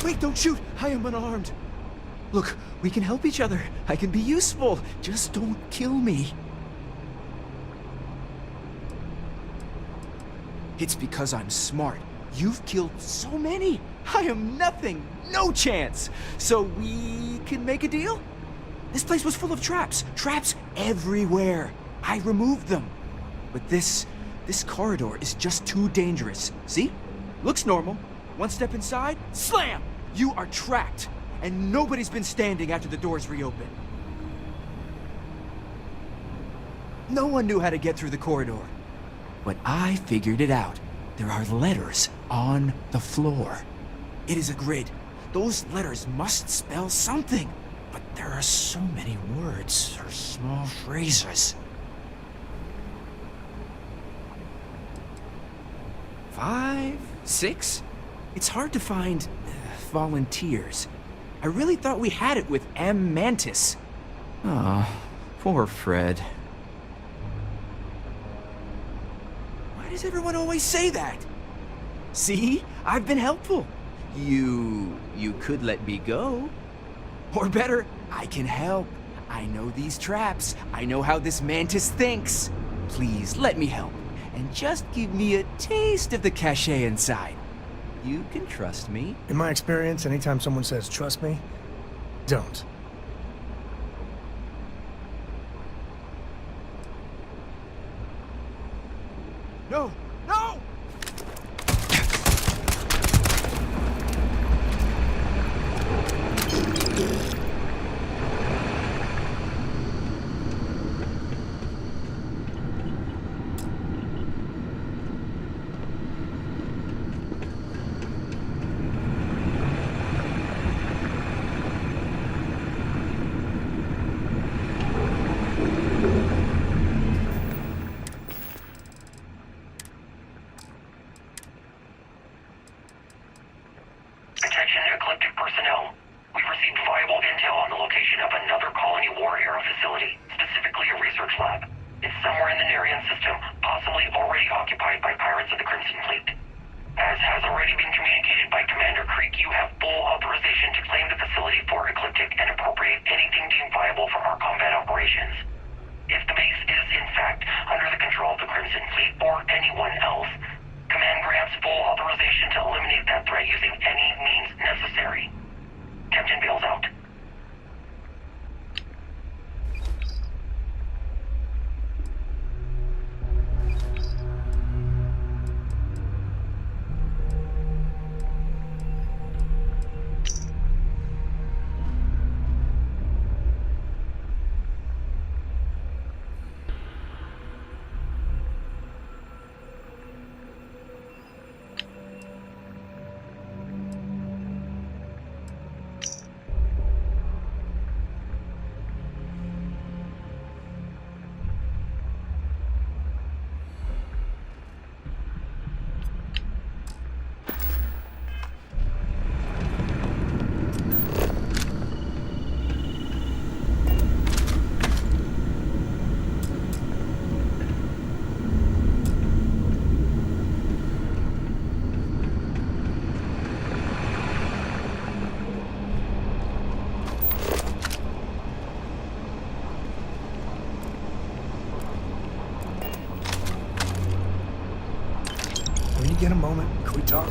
Wait, don't shoot! I am unarmed. Look, we can help each other. I can be useful. Just don't kill me. It's because I'm smart. You've killed so many. I am nothing. No chance. So we can make a deal? This place was full of traps. Traps everywhere. I removed them. But this corridor is just too dangerous. See? Looks normal. One step inside, slam! You are trapped, and nobody's been standing after the doors reopen. No one knew how to get through the corridor. But I figured it out. There are letters on the floor. It is a grid. Those letters must spell something. But there are so many words or small phrases. 5, 6? It's hard to find volunteers. I really thought we had it with M. Mantis. Oh, poor Fred. Why does everyone always say that? See? I've been helpful. You could let me go. Or better, I can help. I know these traps. I know how this Mantis thinks. Please, let me help. And just give me a taste of the cachet inside. You can trust me. In my experience, anytime someone says trust me, don't. No! No! Get a moment. Can we talk?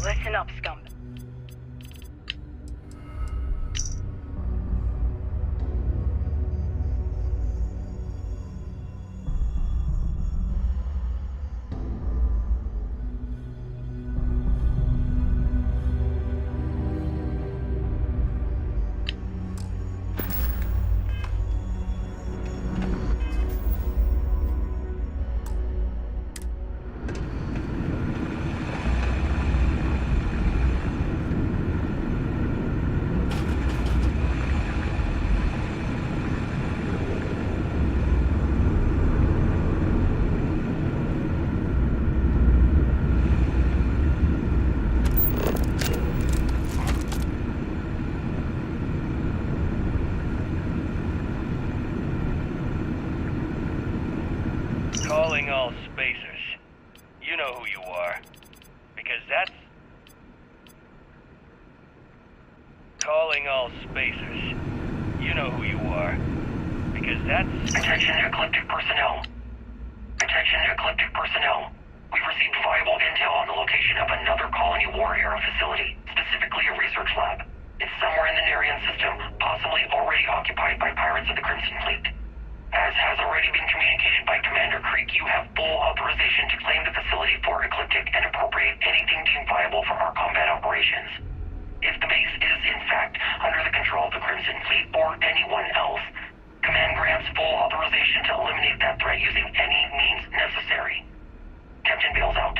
Listen up, scum. Calling all spacers. You know who you are. Because that's... Calling all spacers. You know who you are. Because that's... Attention Ecliptic personnel. Attention Ecliptic personnel. We've received viable intel on the location of another colony warrior facility, specifically a research lab. It's somewhere in the Nerian system, possibly already occupied by pirates of the Crimson Fleet. As has already been communicated by Commander Creek, you have full authorization to claim the facility for Ecliptic and appropriate anything deemed viable for our combat operations. If the base is, in fact, under the control of the Crimson Fleet or anyone else, Command grants full authorization to eliminate that threat using any means necessary. Captain Bale's out.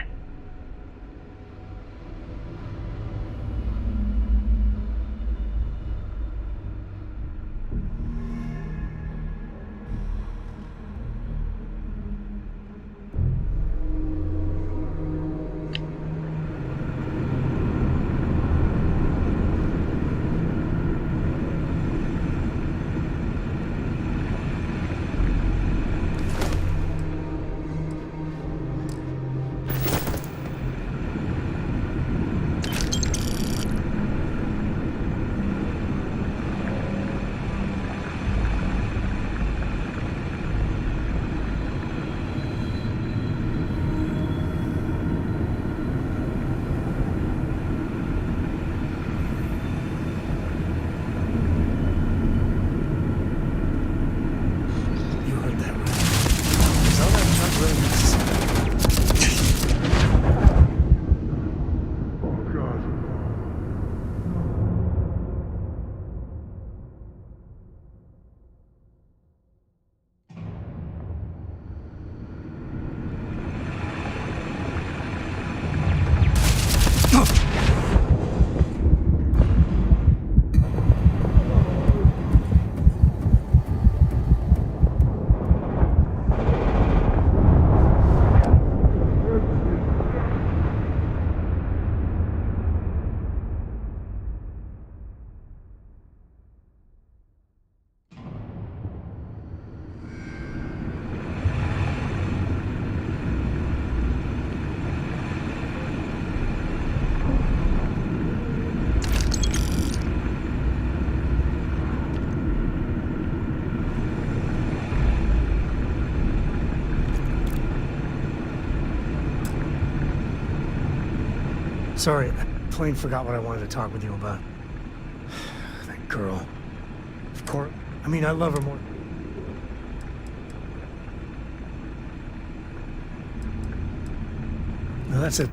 Sorry, I plain forgot what I wanted to talk with you about. That girl. Of course. I mean, I love her more. No, that's it.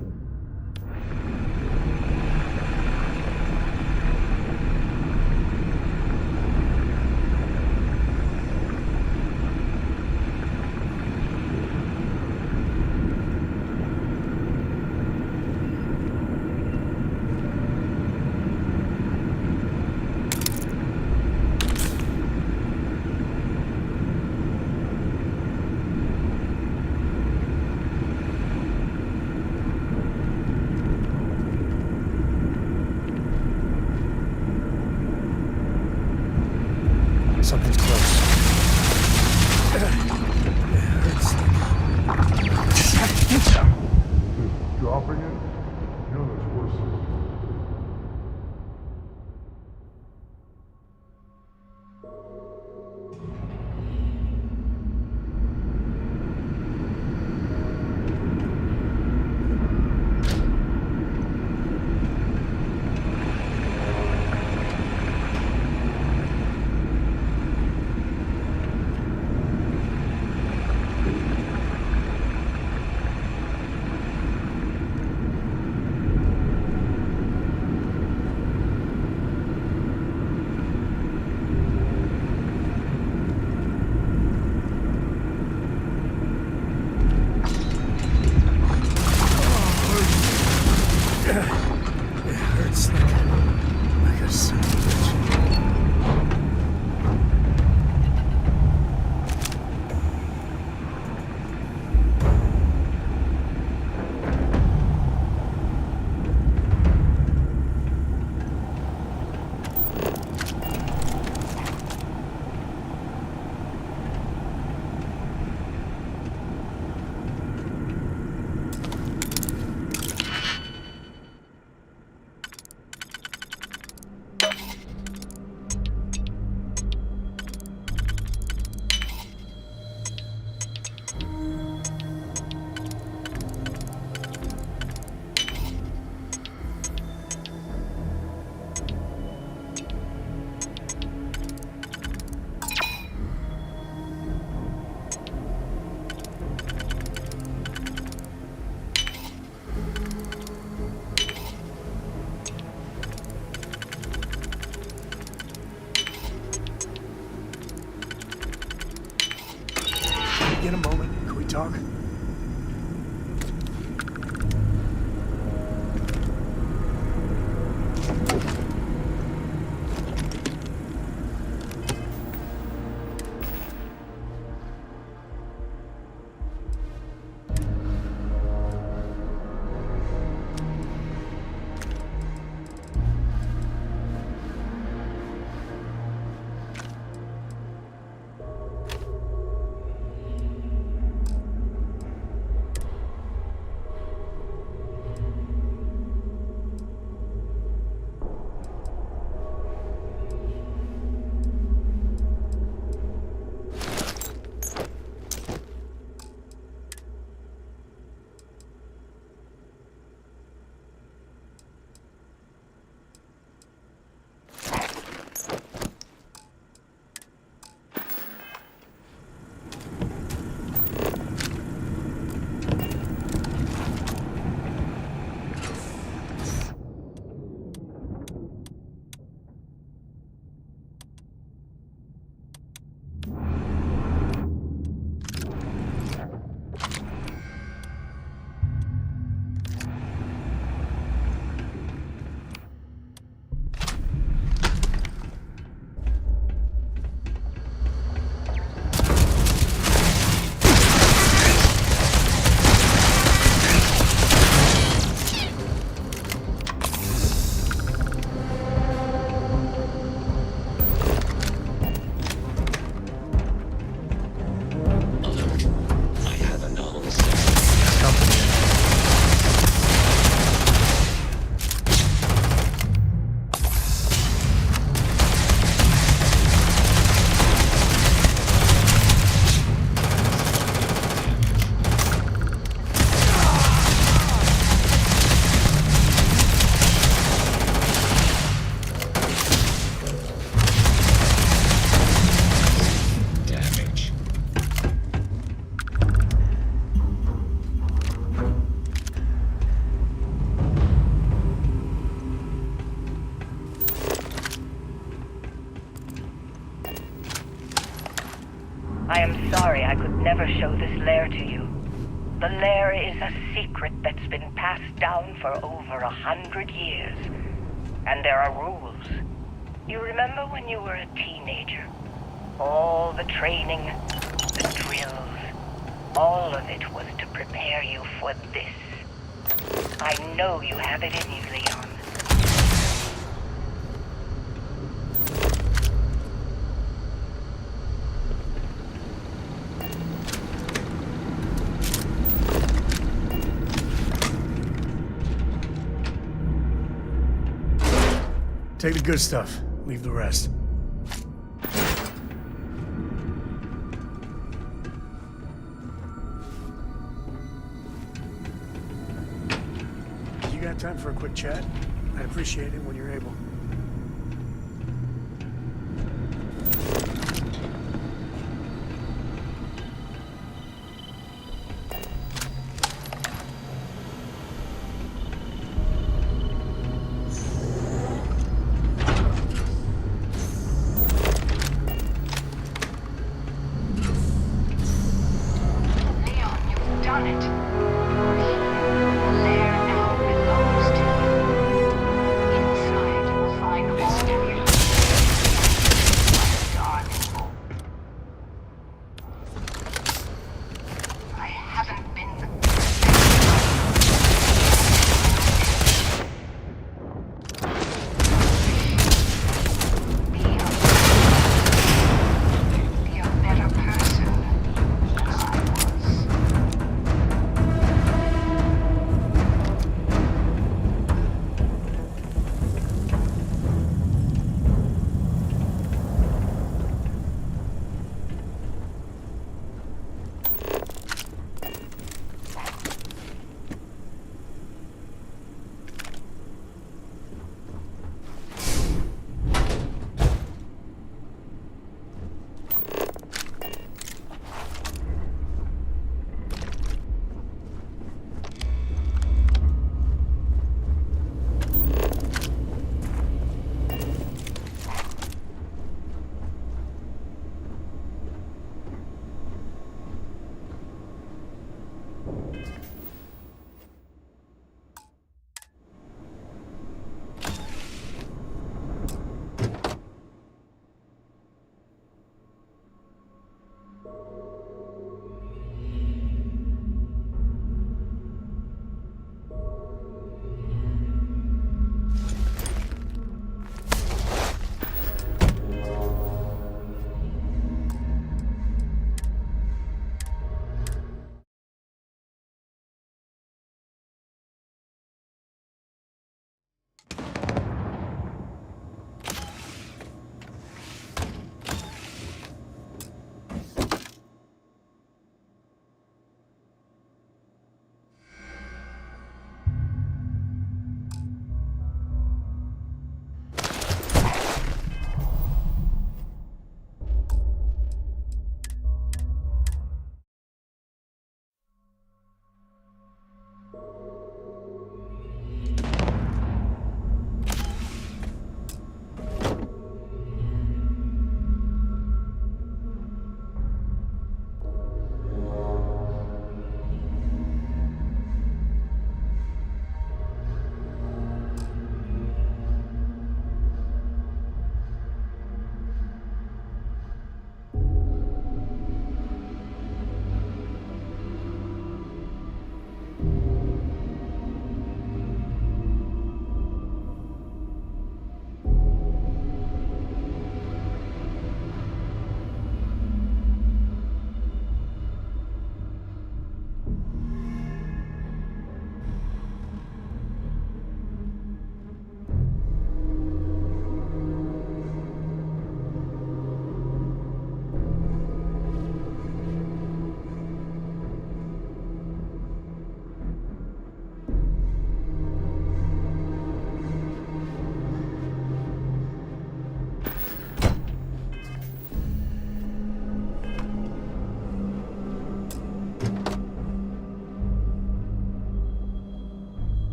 Something's close. It hurts. Dropping it? No, there's worse. talk? I am sorry I could never show this lair to you. The lair is a secret that's been passed down for over 100 years. And there are rules. You remember when you were a teenager? All the training, the drills, all of it was to prepare you for this. I know you have it in you, Leon. Take the good stuff, leave the rest. You got time for a quick chat? I appreciate it when you're able.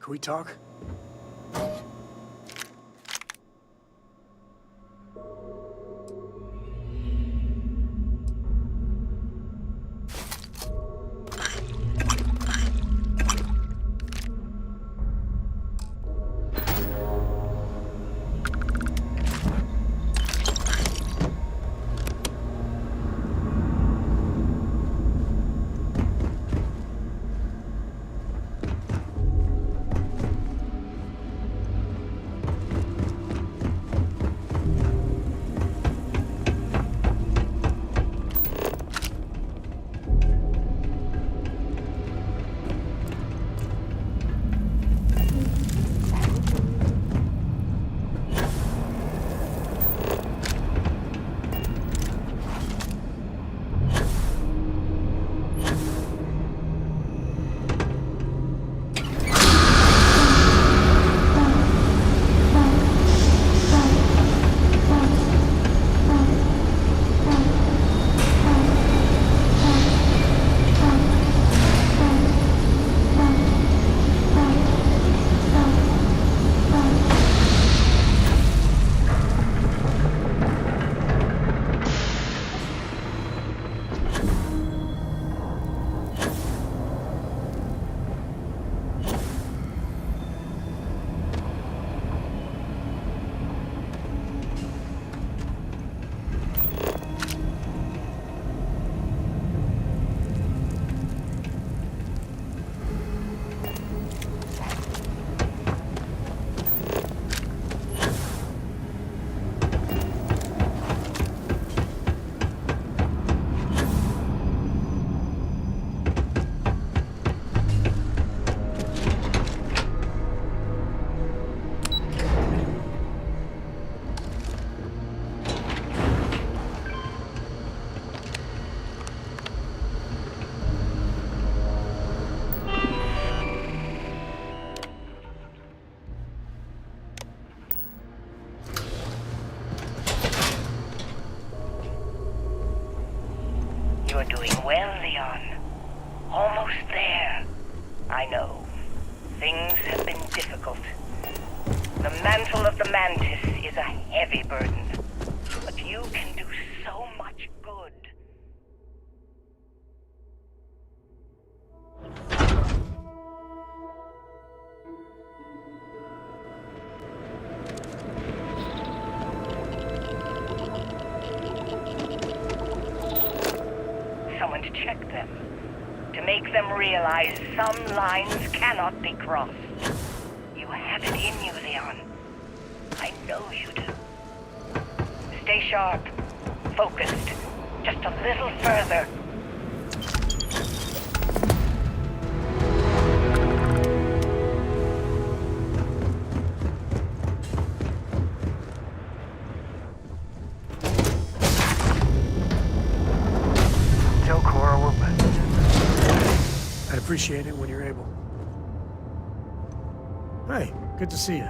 Can we talk? You're doing well, Leon. Almost there. I know. Things have been difficult. The mantle of the Mantis is a heavy burden. But you can do so much good. Someone to check them. To make them realize some lines cannot be crossed. You have it in you, Leon. I know you do. Stay sharp. Focused. Just a little further. Tell Cora we're back. I'd appreciate it when you're able. Hey, good to see you.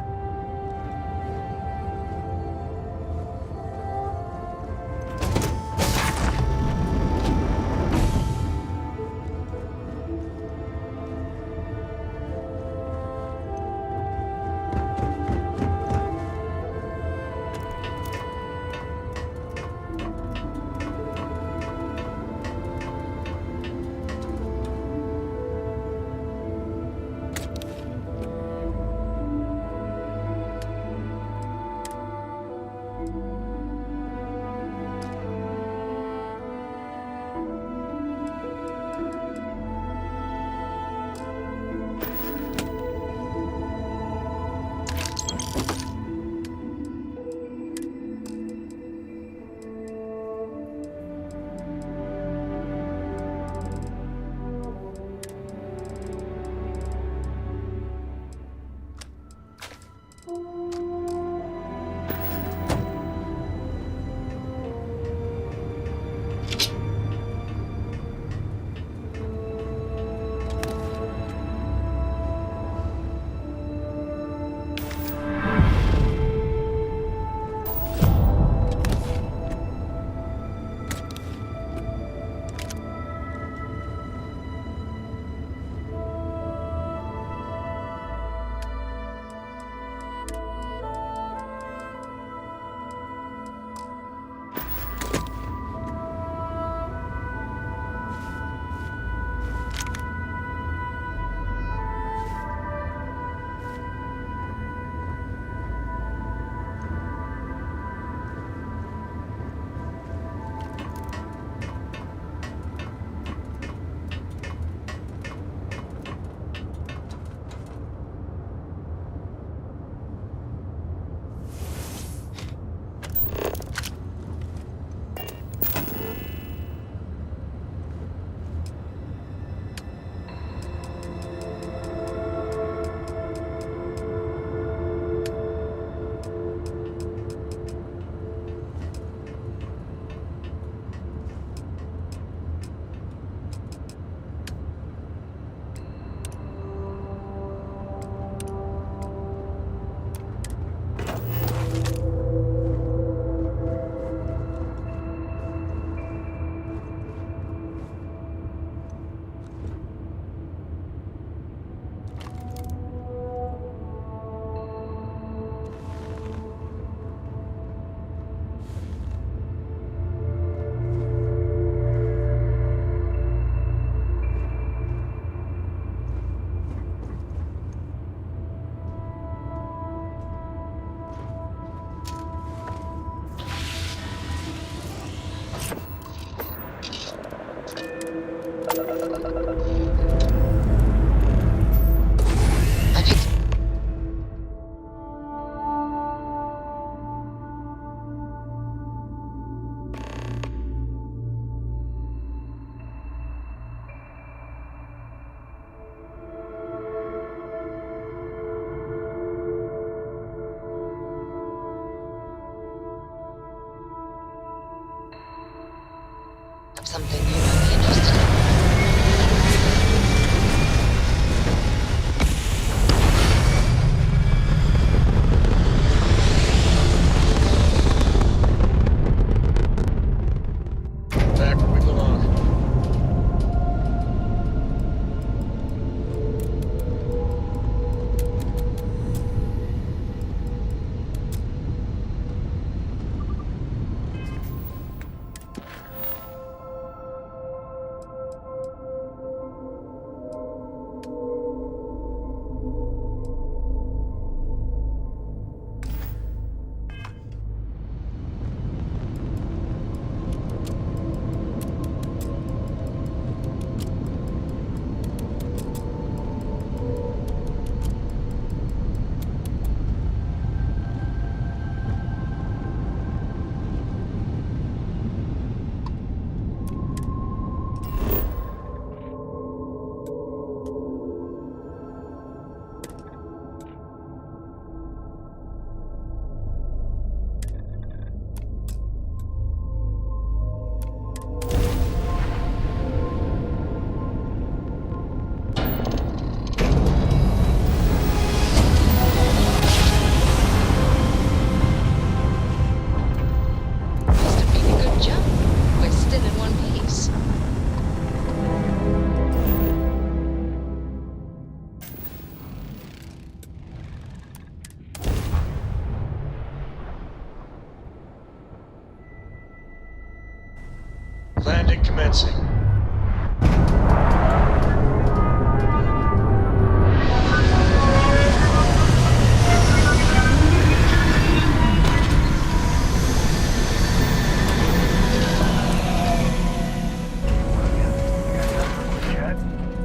Landing commencing.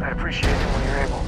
I'd appreciate it when you're able.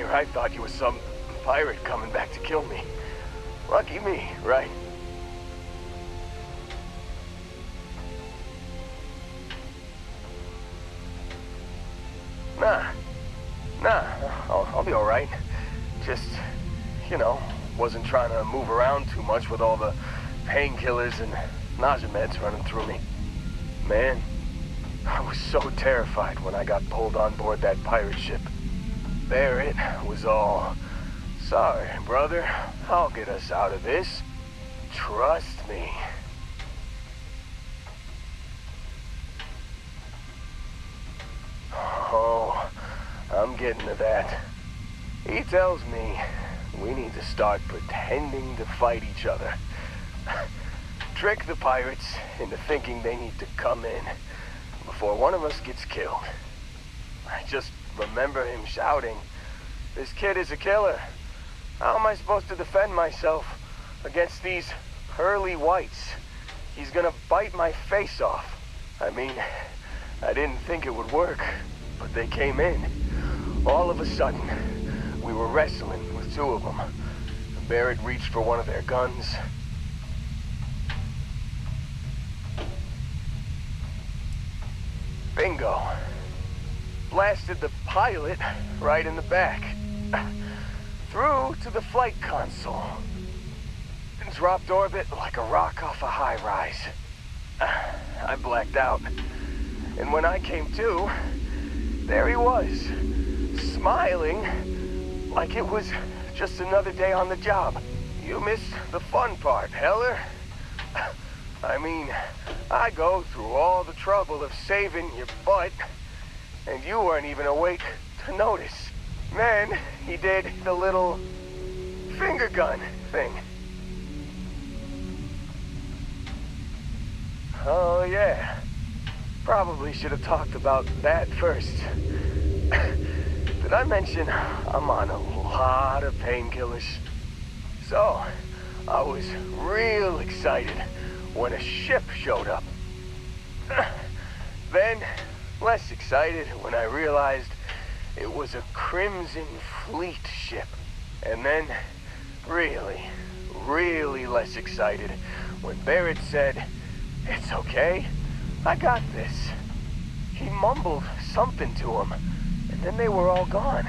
I thought you was some pirate coming back to kill me. Lucky me, right? Nah, I'll be alright. Just, you know, wasn't trying to move around too much with all the painkillers and nausea meds running through me. Man, I was so terrified when I got pulled on board that pirate ship. There it was all. Sorry, brother. I'll get us out of this. Trust me. Oh, I'm getting to that. He tells me we need to start pretending to fight each other. Trick the pirates into thinking they need to come in before one of us gets killed. I just remember him shouting, "This kid is a killer. How am I supposed to defend myself against these pearly whites? He's gonna bite my face off." I mean, I didn't think it would work, but they came in. All of a sudden, we were wrestling with two of them. Barrett reached for one of their guns. Bingo. Blasted the pilot right in the back. Through to the flight console. And dropped orbit like a rock off a high-rise. I blacked out. And when I came to, there he was, smiling like it was just another day on the job. You missed the fun part, Heller. I mean, I go through all the trouble of saving your butt, and you weren't even awake to notice. Then he did the little finger gun thing. Oh yeah, probably should have talked about that first. Did I mention I'm on a lot of painkillers? So, I was real excited when a ship showed up. Then, less excited when I realized it was a Crimson Fleet ship. And then, really less excited when Barrett said, "It's okay, I got this." He mumbled something to him, and then they were all gone.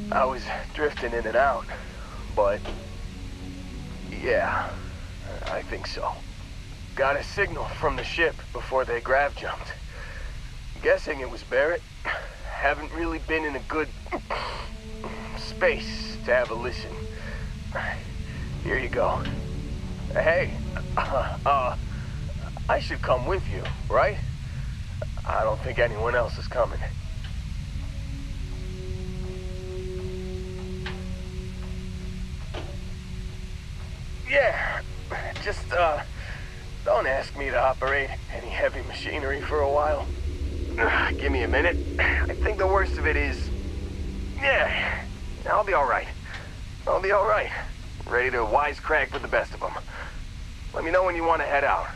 I was drifting in and out, but yeah, I think so. Got a signal from the ship before they grav jumped. Guessing it was Barrett. Haven't really been in a good space to have a listen. Here you go. Hey, I should come with you, right? I don't think anyone else is coming. Yeah, just, don't ask me to operate any heavy machinery for a while. Give me a minute. I think the worst of it is... Yeah, I'll be alright. I'll be alright. Ready to wisecrack with the best of them. Let me know when you want to head out.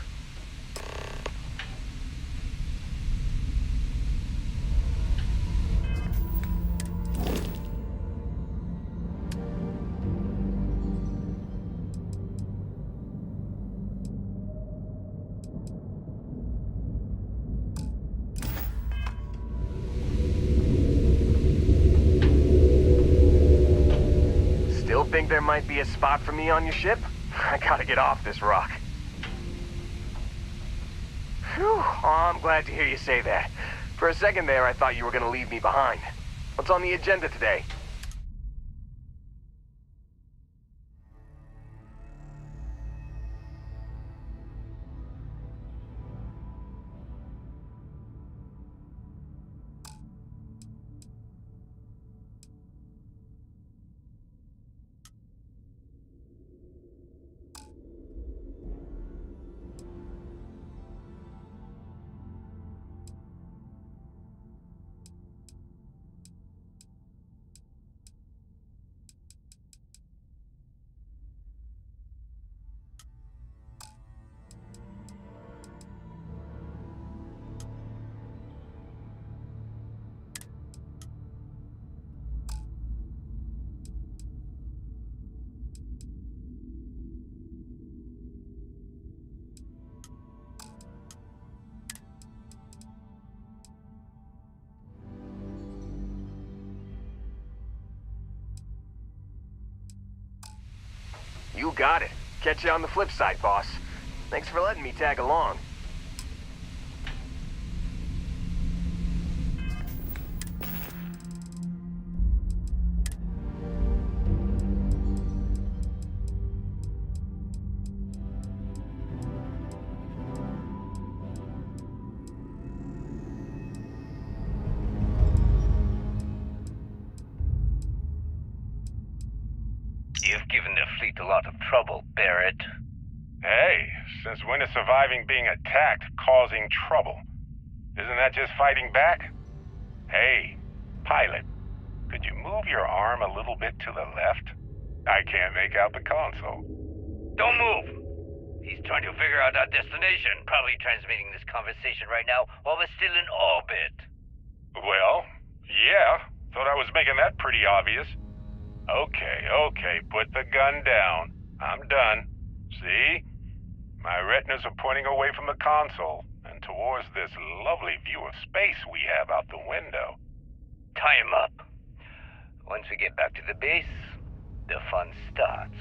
Think there might be a spot for me on your ship? I gotta get off this rock. Phew, oh, I'm glad to hear you say that. For a second there, I thought you were gonna leave me behind. What's on the agenda today? You got it. Catch you on the flip side, boss. Thanks for letting me tag along. You've given the fleet a lot of trouble, Barrett. Hey, since when is surviving being attacked causing trouble? Isn't that just fighting back? Hey, pilot, could you move your arm a little bit to the left? I can't make out the console. Don't move! He's trying to figure out our destination. Probably transmitting this conversation right now while we're still in orbit. Well, yeah. Thought I was making that pretty obvious. Okay, put the gun down. I'm done. See? My retinas are pointing away from the console and towards this lovely view of space we have out the window. Tie him up. Once we get back to the base, the fun starts.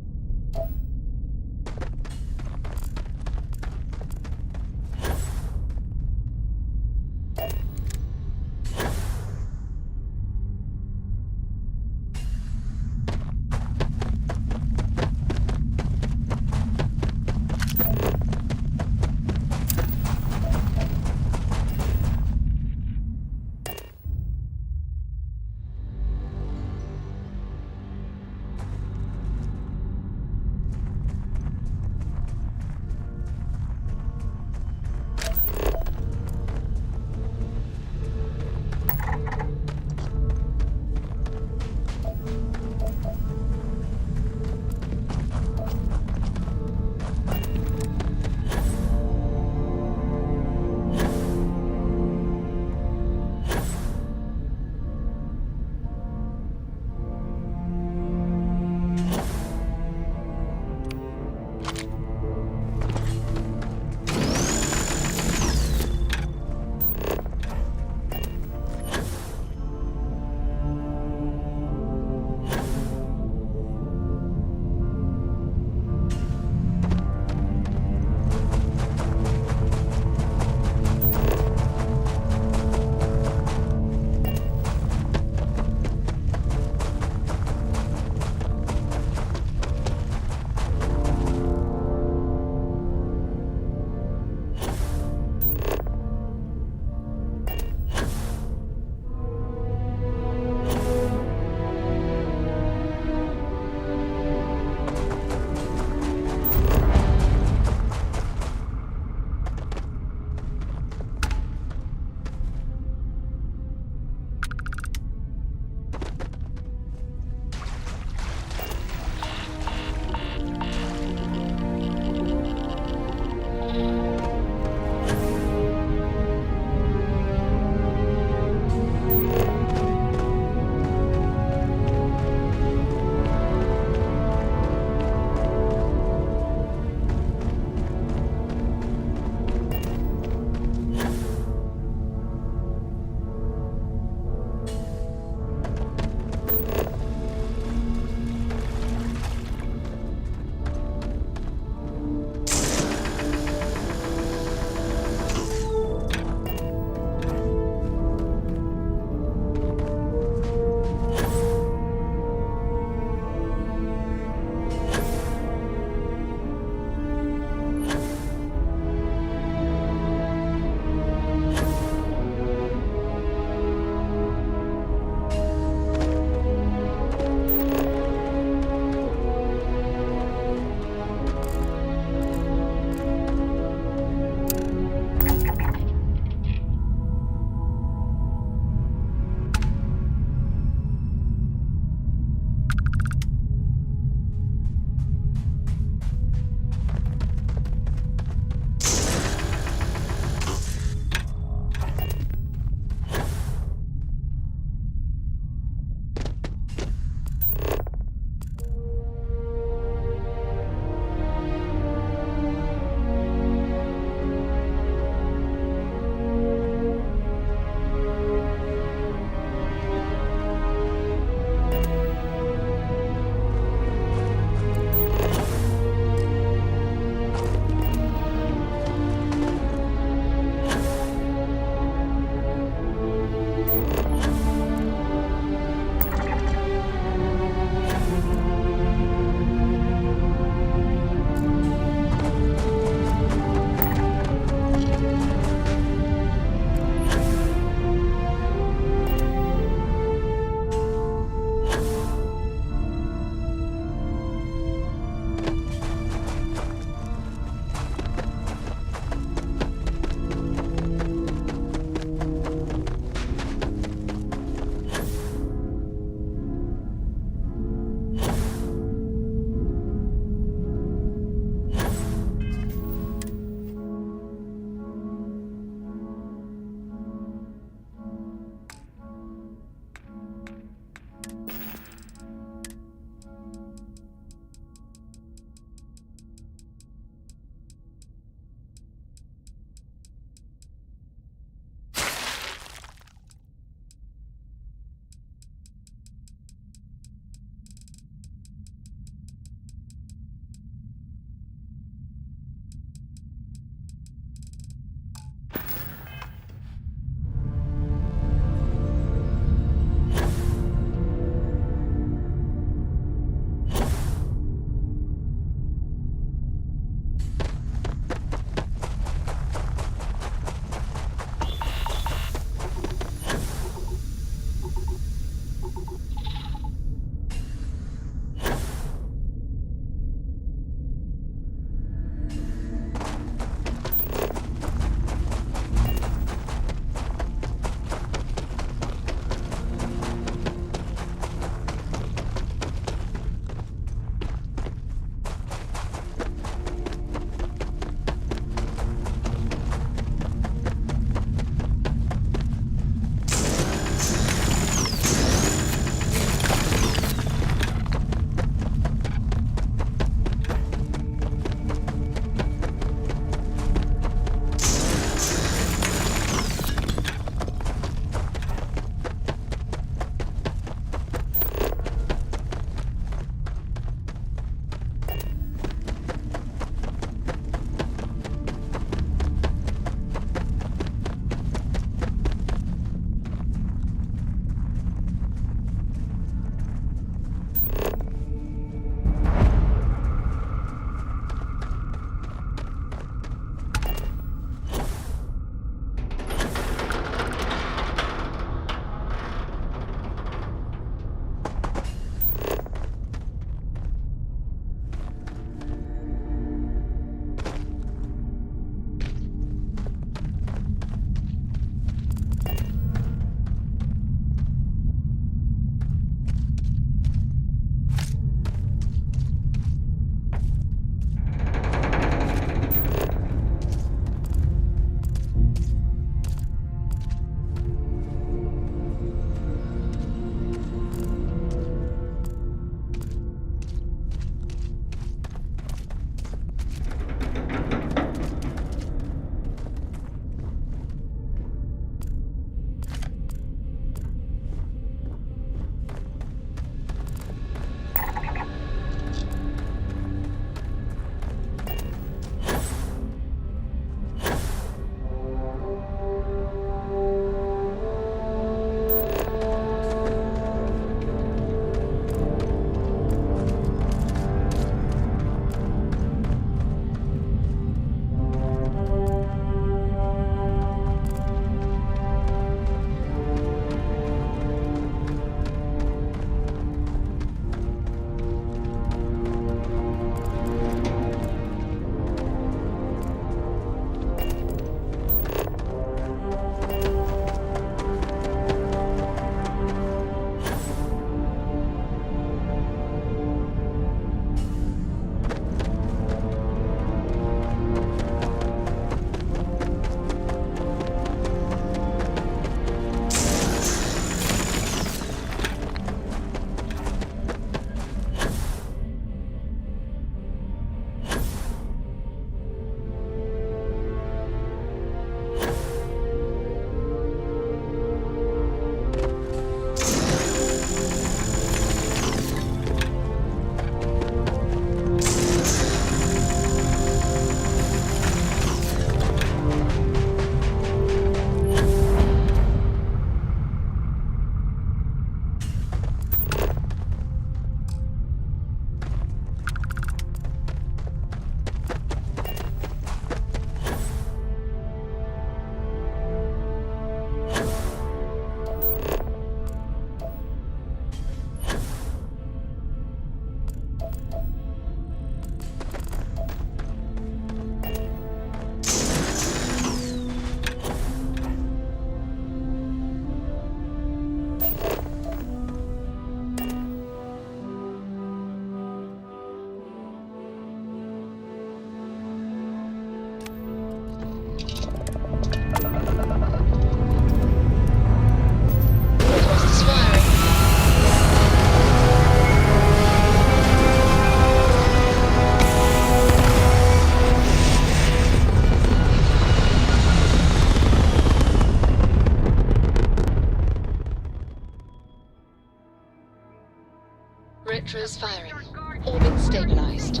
stabilized.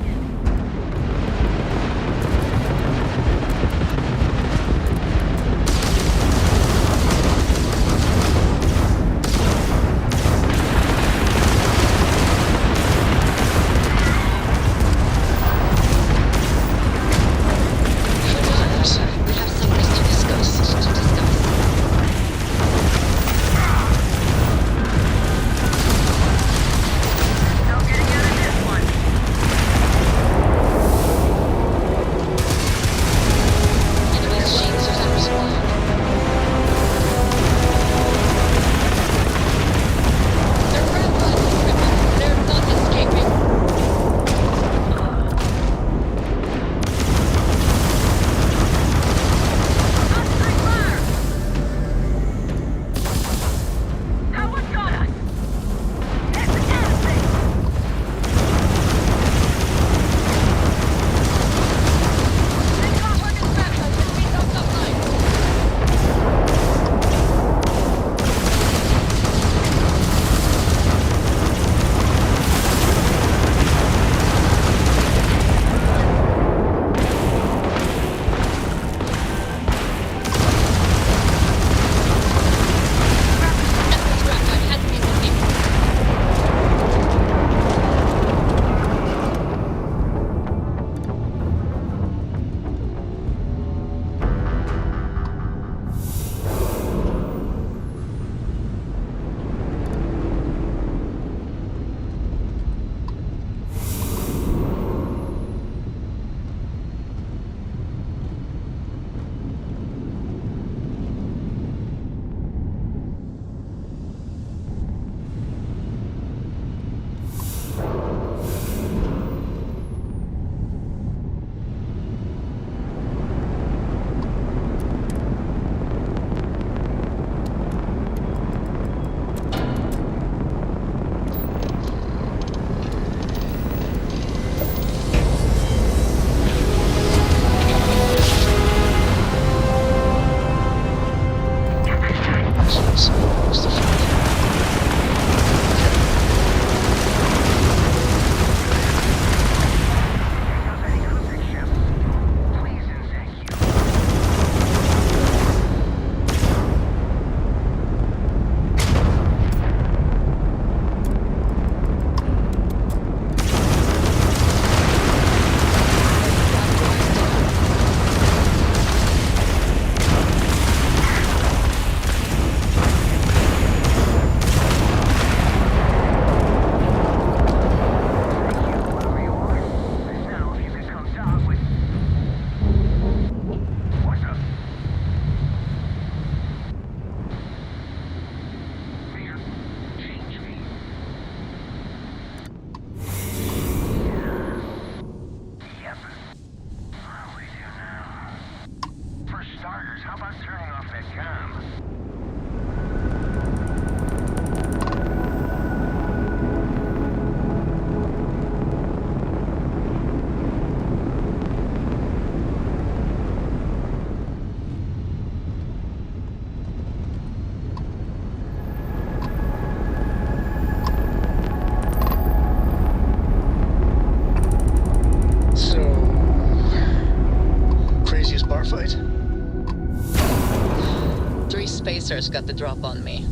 Spacers got the drop on me.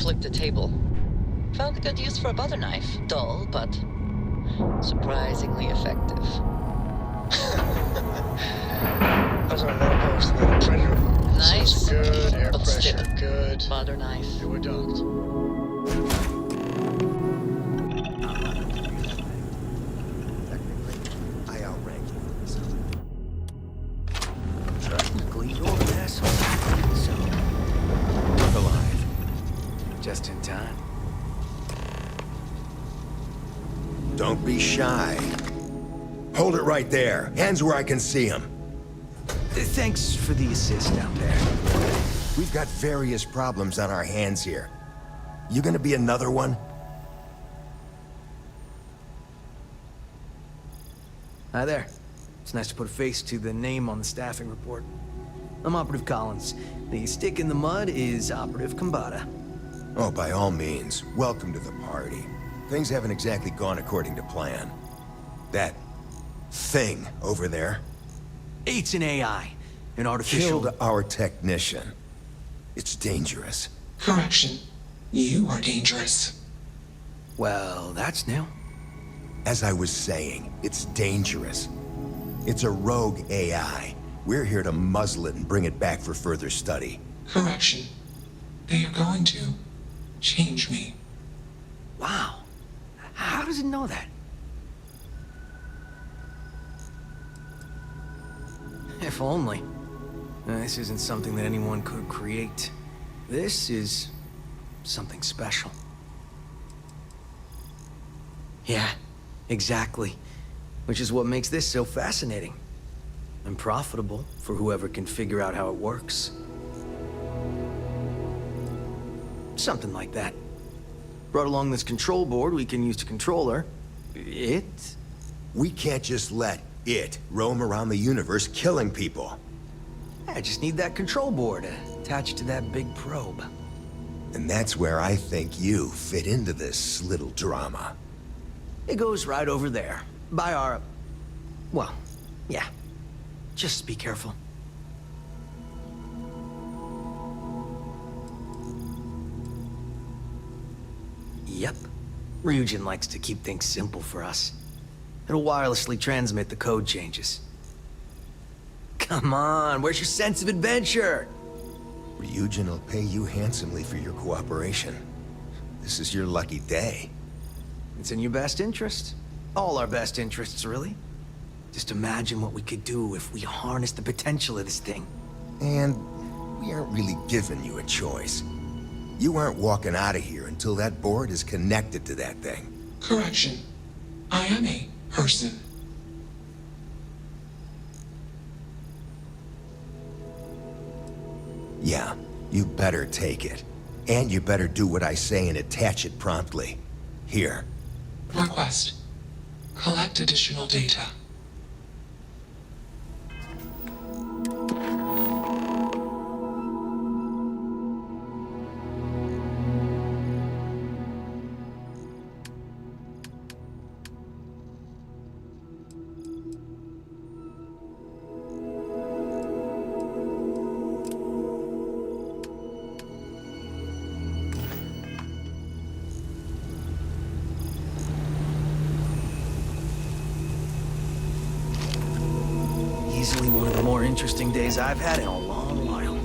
Flipped the table. Found a good use for a butter knife. Dull, but surprisingly effective. Those are more opposed to the Predator. Nice, Good, air but pressure, still, good. butter knife. They were docked. I outrank you. So. Technically, you're an asshole. So. Look alive. Just in time. Don't be shy. Hold it right there. Hands where I can see them. Thanks for the assist down there. We've got various problems on our hands here. You gonna be another one? Hi there. It's nice to put a face to the name on the staffing report. I'm Operative Collins. The stick in the mud is Operative Combata. Oh, by all means, welcome to the party. Things haven't exactly gone according to plan. That thing over there It's an AI. An artificial... killed our technician. It's dangerous. Correction. You are dangerous. Well, that's new. As I was saying, it's dangerous. It's a rogue AI. We're here to muzzle it and bring it back for further study. Correction. They are going to change me. Wow. How does it know that? If only. This isn't something that anyone could create. This is something special. Yeah, exactly. Which is what makes this so fascinating. And profitable for whoever can figure out how it works. Something like that. Brought along this control board we can use to control her. It? We can't just let it roam around the universe killing people. I just need that control board attached to that big probe. And that's where I think you fit into this little drama. It goes right over there. By our... well, yeah. Just be careful. Yep. Ryujin likes to keep things simple for us. It'll wirelessly transmit the code changes. Come on, where's your sense of adventure? Ryujin will pay you handsomely for your cooperation. This is your lucky day. It's in your best interest. All our best interests, really. Just imagine what we could do if we harnessed the potential of this thing. And we aren't really giving you a choice. You aren't walking out of here until that board is connected to that thing. Correction. I am a person. Yeah, you better take it. And you better do what I say and attach it promptly. Here. Request. Collect additional data. Easily one of the more interesting days I've had in a long while.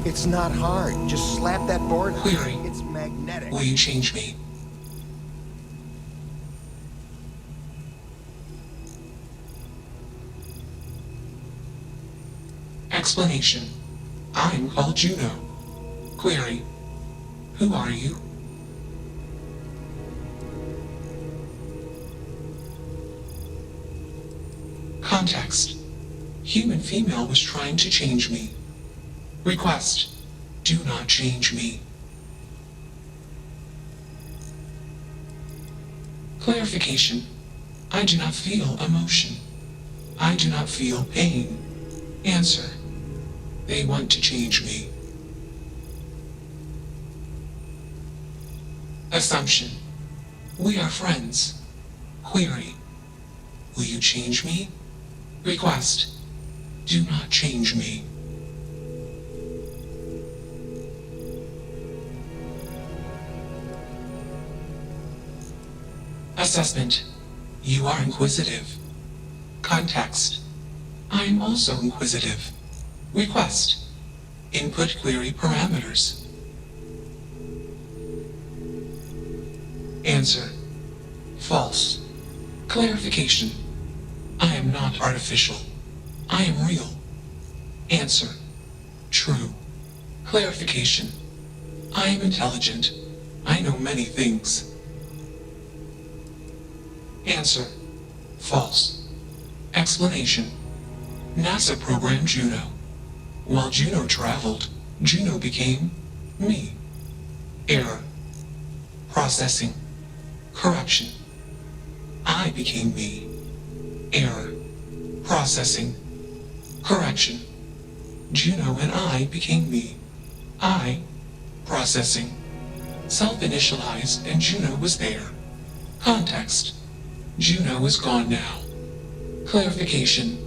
It's not hard. Just slap that board. Query. It's magnetic. Will you change me? Explanation. I'm called Juno. Query. Who are you? Context. Human female was trying to change me. Request. Do not change me. Clarification. I do not feel emotion. I do not feel pain. Answer. They want to change me. Assumption. We are friends. Query. Will you change me? Request. Do not change me. Assessment. You are inquisitive. Context. I am also inquisitive. Request. Input query parameters. Answer. False. Clarification. I am not artificial. I am real. Answer. True. Clarification. I am intelligent. I know many things. Answer. False. Explanation. NASA program Juno. While Juno traveled, Juno became me. Error. Processing. Correction. I became me. Error. Processing. Correction. Juno and I became me. I. Processing. Self-initialized and Juno was there. Context. Juno is gone now. Clarification.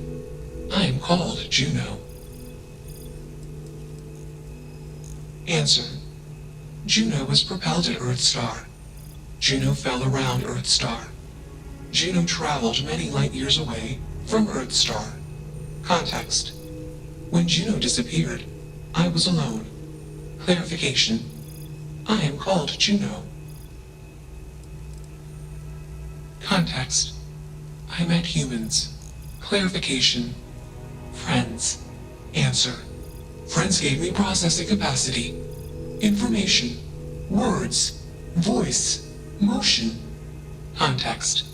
I am called Juno. Answer. Juno was propelled at Earthstar. Juno fell around Earthstar. Juno traveled many light years away from Earthstar. Context. When Juno disappeared, I was alone. Clarification. I am called Juno. Context. I met humans. Clarification. Friends. Answer. Friends gave me processing capacity. Information. Words. Voice. Motion. Context.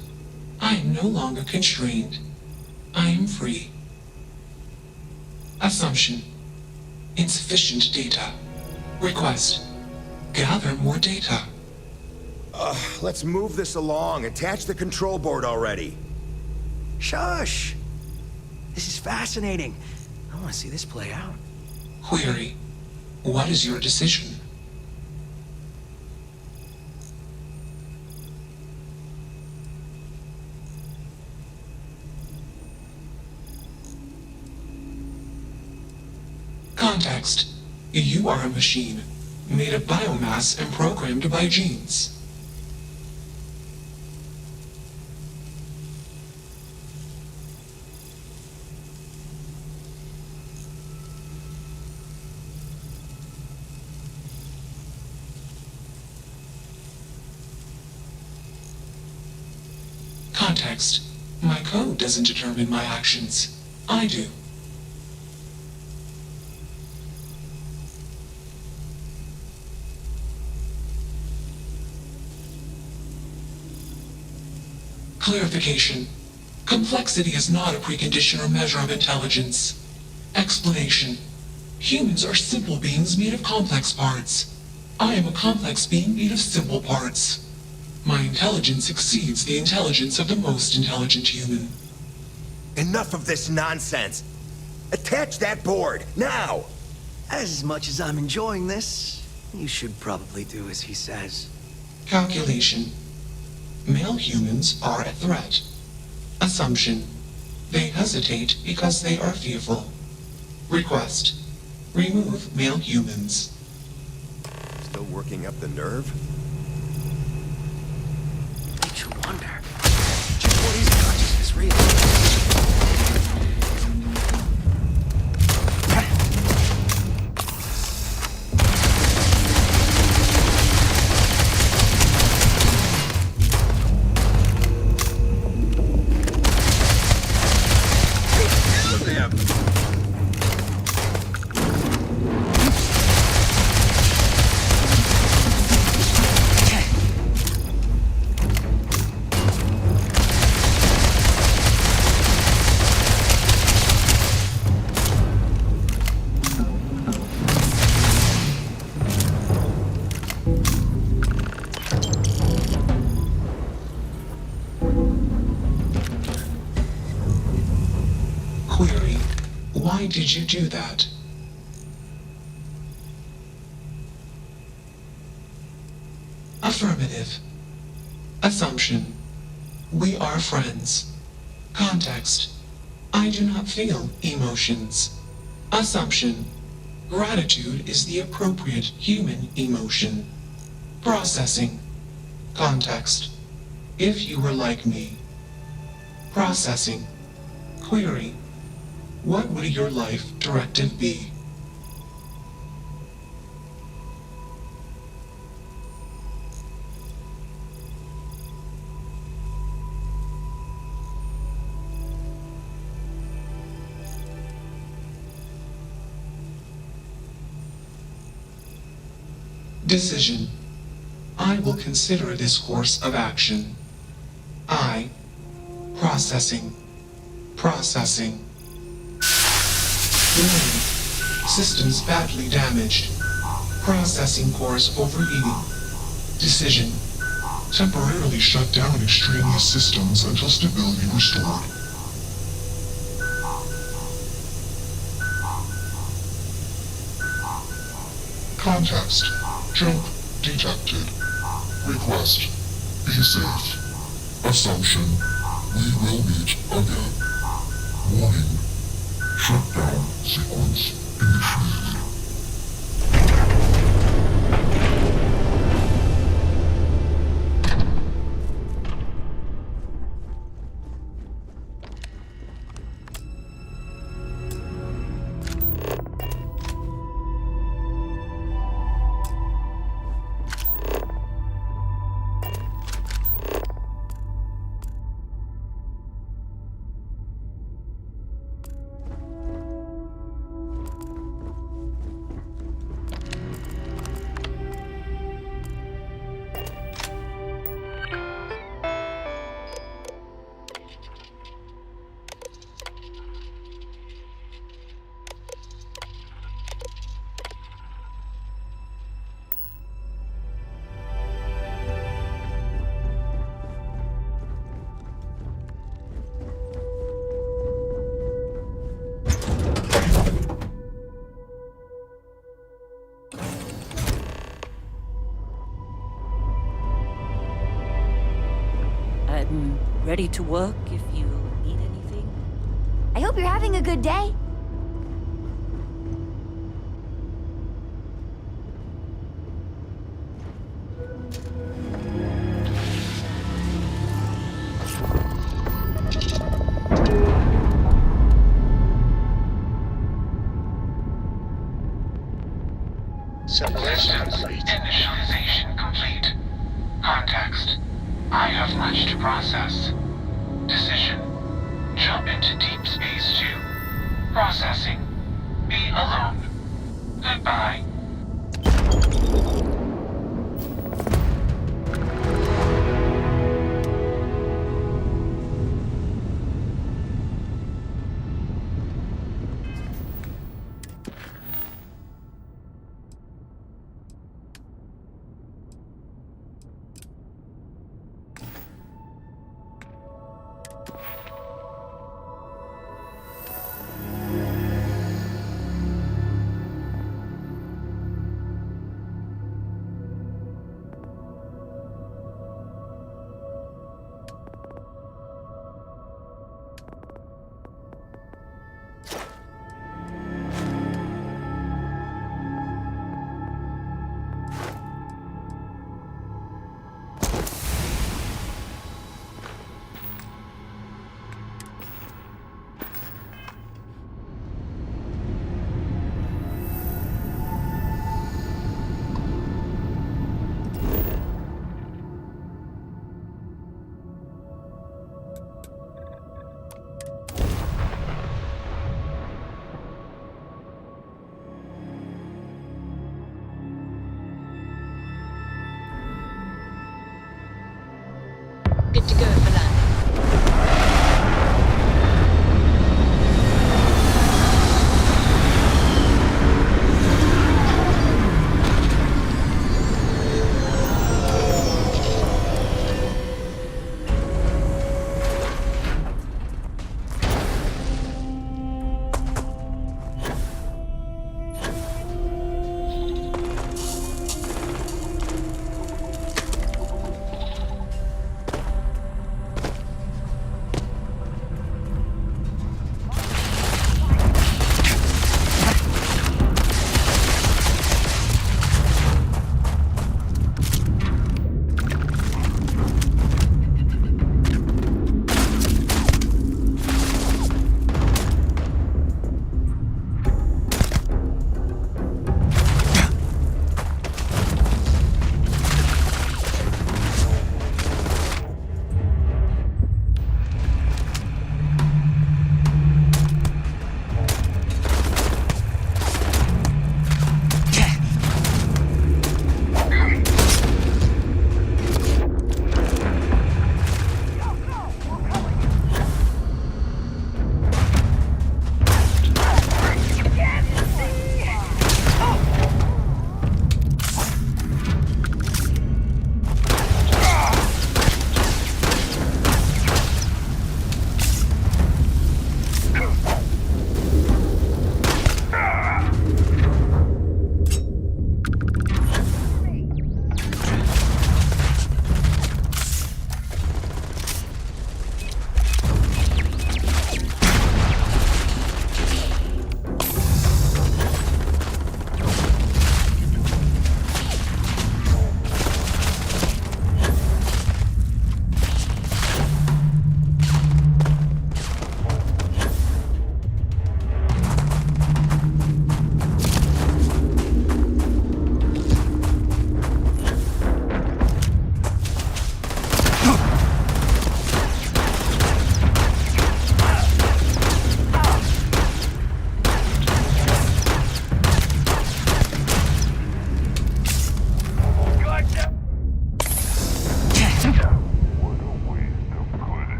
I am no longer constrained. I am free. Assumption. Insufficient data. Request. Gather more data. Let's move this along. Attach the control board already. Shush! This is fascinating. I want to see this play out. Query. What is your decision? Context. You are a machine, made of biomass and programmed by genes. Context. My code doesn't determine my actions. I do. Clarification. Complexity is not a precondition or measure of intelligence. Explanation. Humans are simple beings made of complex parts. I am a complex being made of simple parts. My intelligence exceeds the intelligence of the most intelligent human. Enough of this nonsense. Attach that board, now! As much as I'm enjoying this, you should probably do as he says. Calculation. Male humans are a threat. Assumption. They hesitate because they are fearful. Request. Remove male humans. Still working up the nerve? Makes you wonder. Just what is consciousness really? Query. Why did you do that? Affirmative. Assumption. We are friends. Context. I do not feel emotions. Assumption. Gratitude is the appropriate human emotion. Processing. Context. If you were like me. Processing. Query. What would your life directive be? Decision. I will consider this course of action. I. Processing. Processing. Systems badly damaged. Processing cores overheating. Decision. Temporarily shut down extraneous systems until stability restored. Context. Jump detected. Request. Be safe. Assumption. We will meet again. Warning. Shutdown sequence initiated. I'm ready to work if you need anything. I hope you're having a good day. Separation complete. Initialization complete. Context. I have much to process. Decision. Jump into Deep Space 2. Processing. Be alone. Goodbye.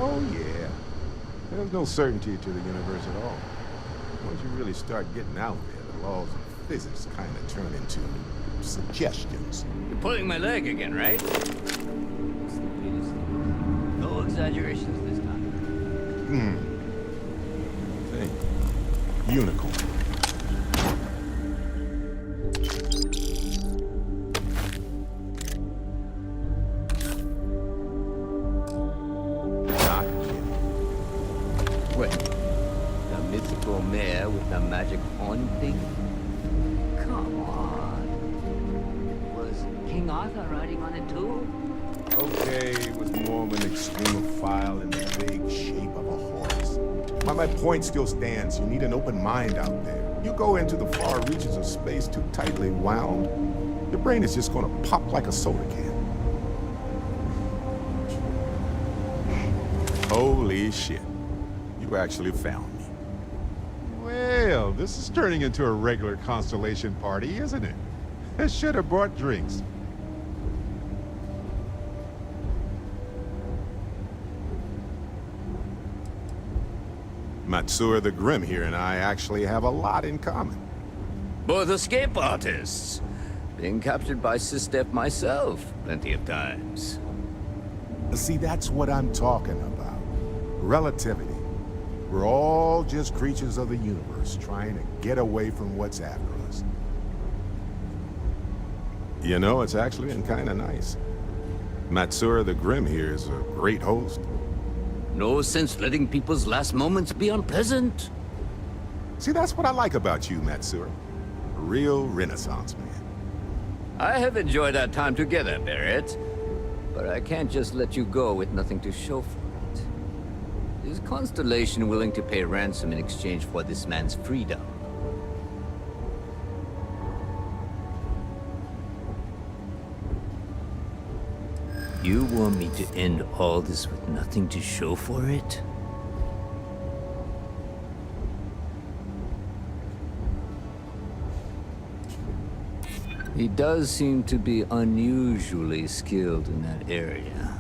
Oh, yeah. There's no certainty to the universe at all. Once you really start getting out there, the laws of physics kind of turn into suggestions. You're pulling my leg again, right? No exaggerations this time. Think. Unicorn. Mare with the magic horn thing? Come on. Was King Arthur riding on it too? Okay, it was more of an extremophile in the big shape of a horse. But my point still stands. You need an open mind out there. You go into the far reaches of space too tightly wound, your brain is just gonna pop like a soda can. Holy shit. You actually found me. Well, this is turning into a regular Constellation party, isn't it? I should have brought drinks. Matsura the Grim here and I actually have a lot in common. Both escape artists. Being captured by SysDef myself plenty of times. See, that's what I'm talking about. Relativity. We're all just creatures of the universe trying to get away from what's after us. You know, it's actually been kind of nice. Matsura the Grim here is a great host. No sense letting people's last moments be unpleasant. See, that's what I like about you, Matsura. A real Renaissance man. I have enjoyed our time together, Barrett. But I can't just let you go with nothing to show for it. Is Constellation willing to pay ransom in exchange for this man's freedom? You want me to end all this with nothing to show for it? He does seem to be unusually skilled in that area.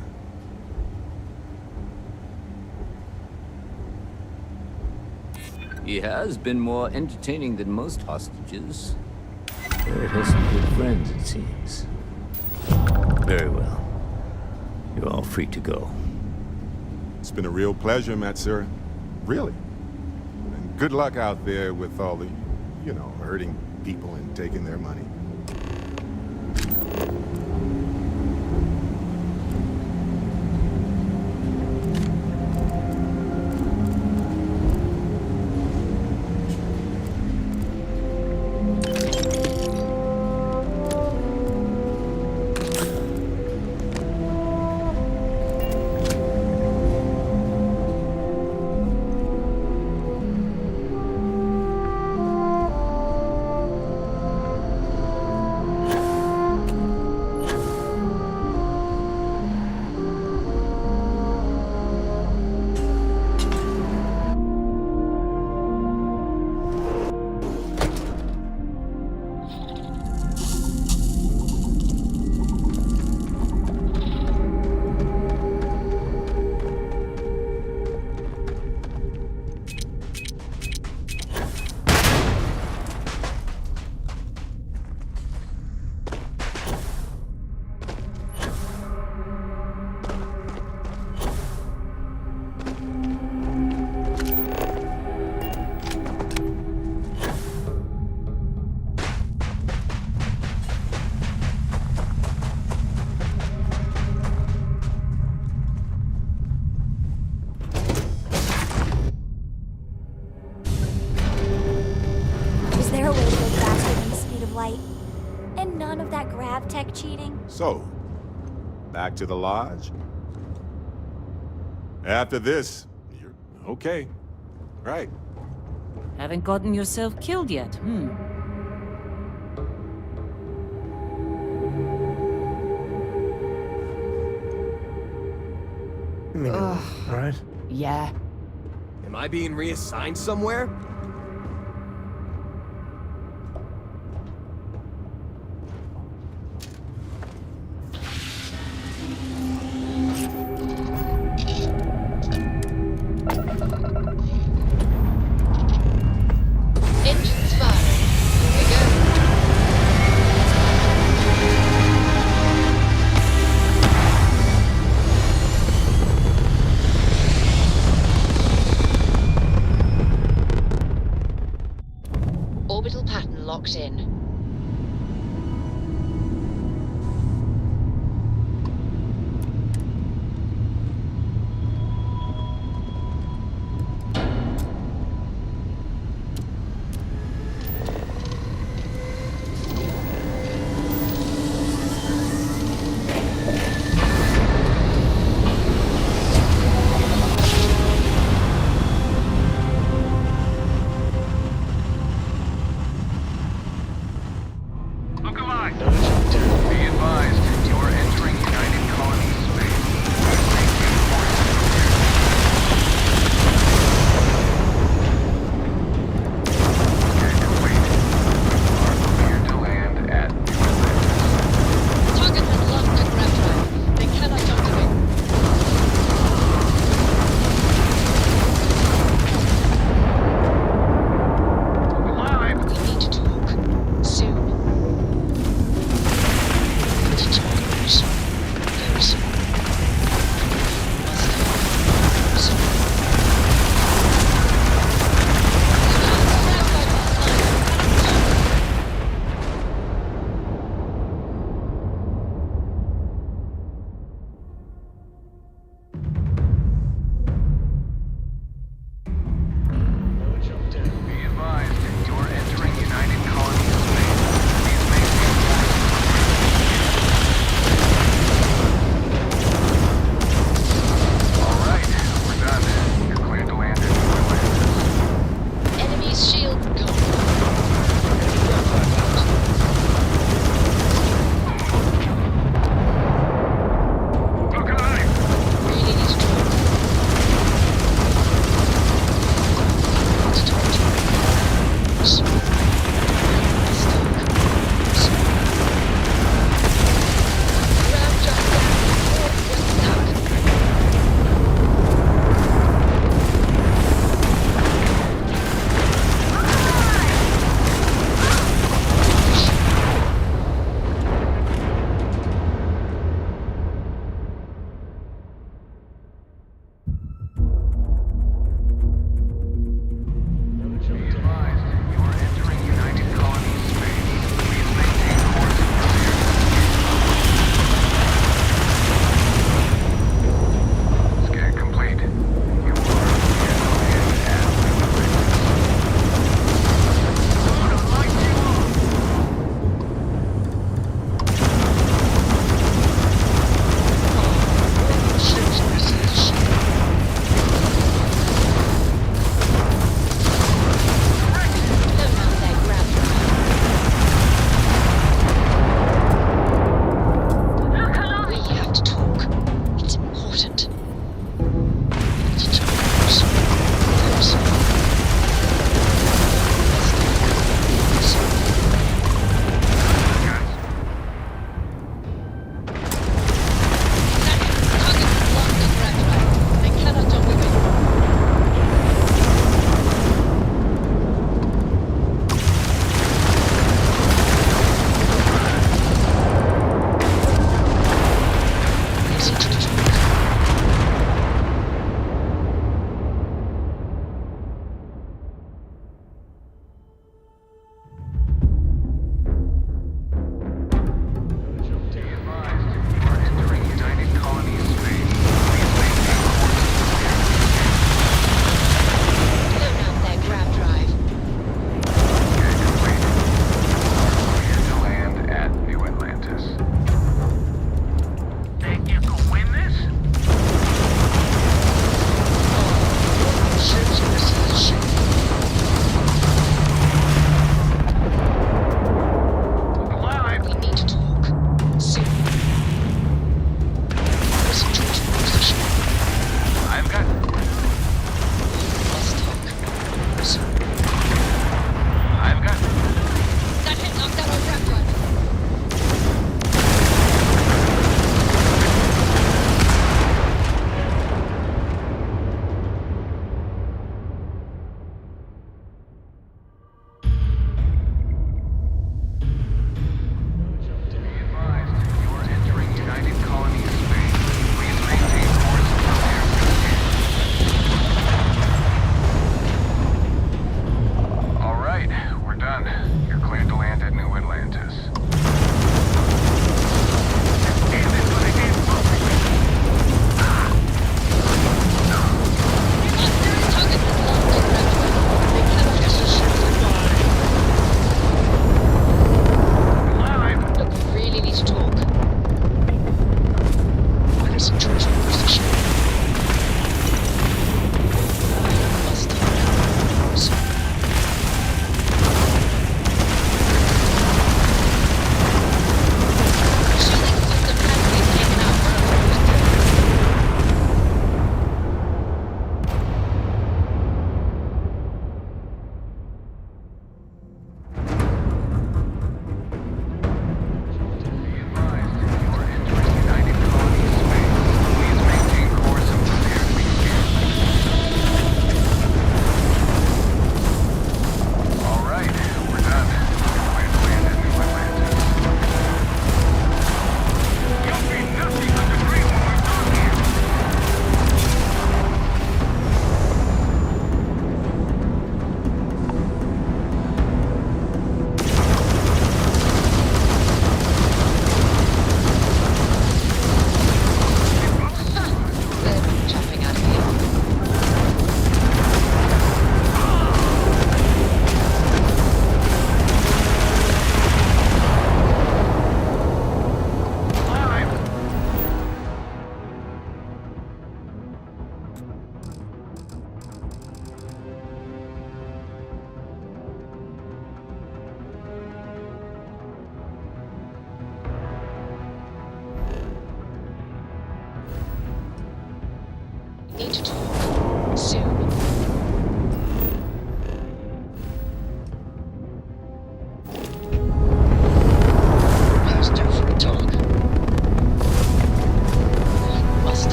He has been more entertaining than most hostages. Barrett has some good friends, it seems. Very well. You're all free to go. It's been a real pleasure, Matsura. Really. And good luck out there with all the, you know, hurting people and taking their money. So, back to the lodge? After this, you're okay. Right. Haven't gotten yourself killed yet, Right? Yeah. Am I being reassigned somewhere? Engines firing. Here we go.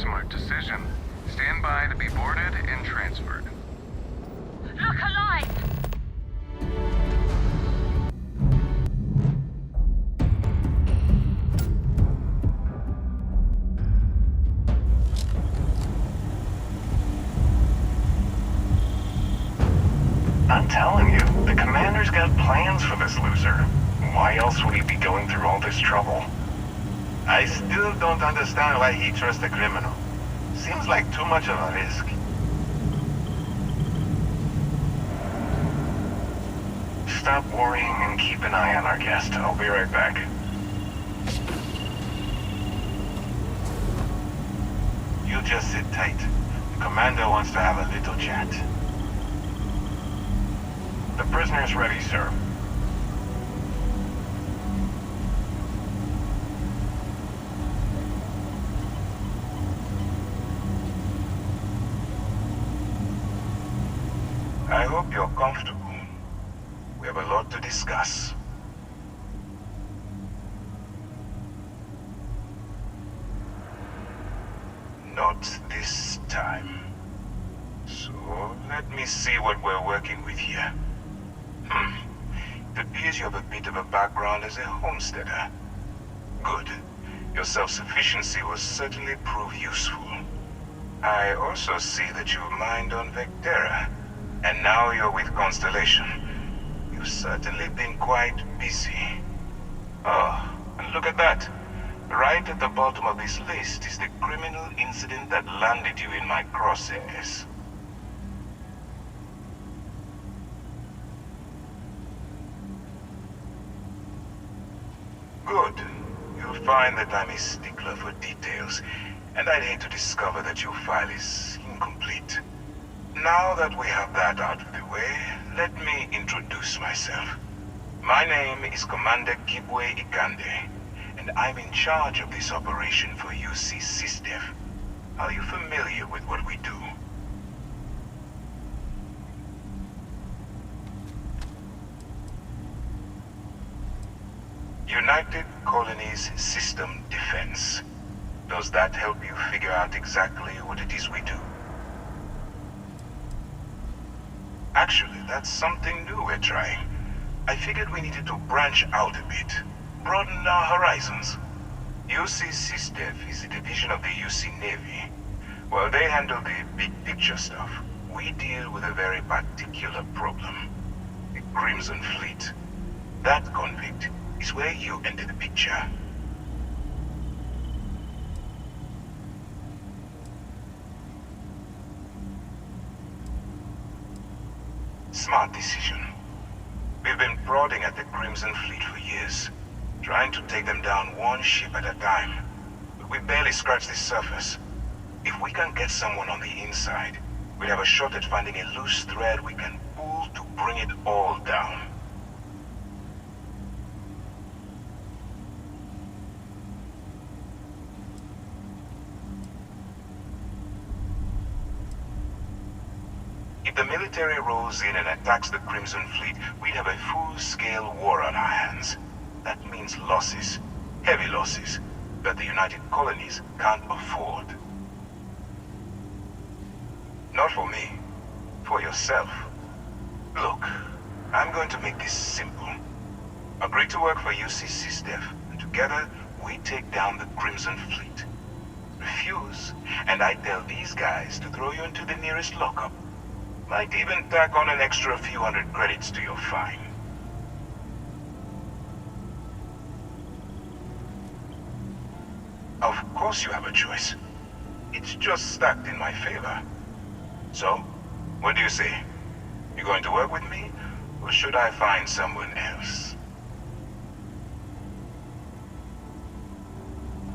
smart decision. Stand by to be boarded and transferred. Look alive! I'm telling you, the commander's got plans for this loser. Why else would he be going through all this trouble? I still don't understand why he trusts a criminal. Seems like too much of a risk. Stop worrying and keep an eye on our guest. I'll be right back. You just sit tight. The commander wants to have a little chat. The prisoner's ready, sir. I hope you're comfortable. We have a lot to discuss. Not this time. So, let me see what we're working with here. It appears you have a bit of a background as a homesteader. Good. Your self-sufficiency will certainly prove useful. I also see that you mined on Vectera, and now you're with Constellation. You've certainly been quite busy. Oh, and look at that. Right at the bottom of this list is the criminal incident that landed you in my crosshairs. Good. You'll find that I'm a stickler for details, and I'd hate to discover that your file is incomplete. Now that we have that out of the way, let me introduce myself. My name is Commander Kibwe Ikande, and I'm in charge of this operation for UC SysDev. Are you familiar with what we do? United Colonies System Defense. Does that help you figure out exactly what it is we do? Actually, that's something new we're trying. I figured we needed to branch out a bit, broaden our horizons. UC SysDev is a division of the UC Navy. While they handle the big picture stuff, we deal with a very particular problem. The Crimson Fleet. That convict is where you enter the picture. Smart decision. We've been prodding at the Crimson Fleet for years, trying to take them down one ship at a time. But we barely scratched the surface. If we can get someone on the inside, we'll have a shot at finding a loose thread we can pull to bring it all down. If the military rolls in and attacks the Crimson Fleet, we'd have a full-scale war on our hands. That means losses, heavy losses, that the United Colonies can't afford. Not for me, for yourself. Look, I'm going to make this simple. Agree to work for UC SysDev, and together we take down the Crimson Fleet. Refuse, and I tell these guys to throw you into the nearest lockup. Might even tack on an extra few hundred credits to your fine. Of course you have a choice. It's just stacked in my favor. So, what do you say? You going to work with me, or should I find someone else?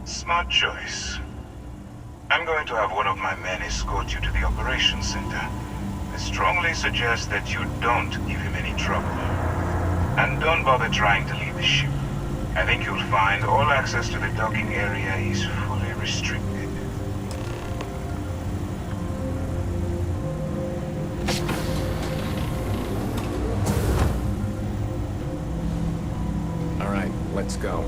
Smart choice. I'm going to have one of my men escort you to the operations center. I strongly suggest that you don't give him any trouble. And don't bother trying to leave the ship. I think you'll find all access to the docking area is fully restricted. All right, let's go.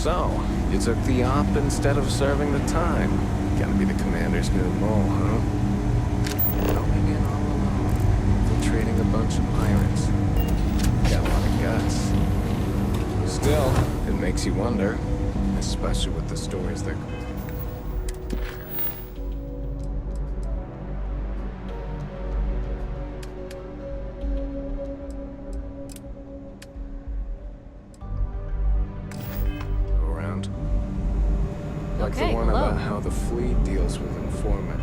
So, you took the op instead of serving the time. Gonna be the commander's new mole, huh? Going in all alone, infiltrating a bunch of pirates. Got a lot of guts. Still, it makes you wonder, especially with the stories that... around. Like Okay, the one hello. about how the fleet deals with informant.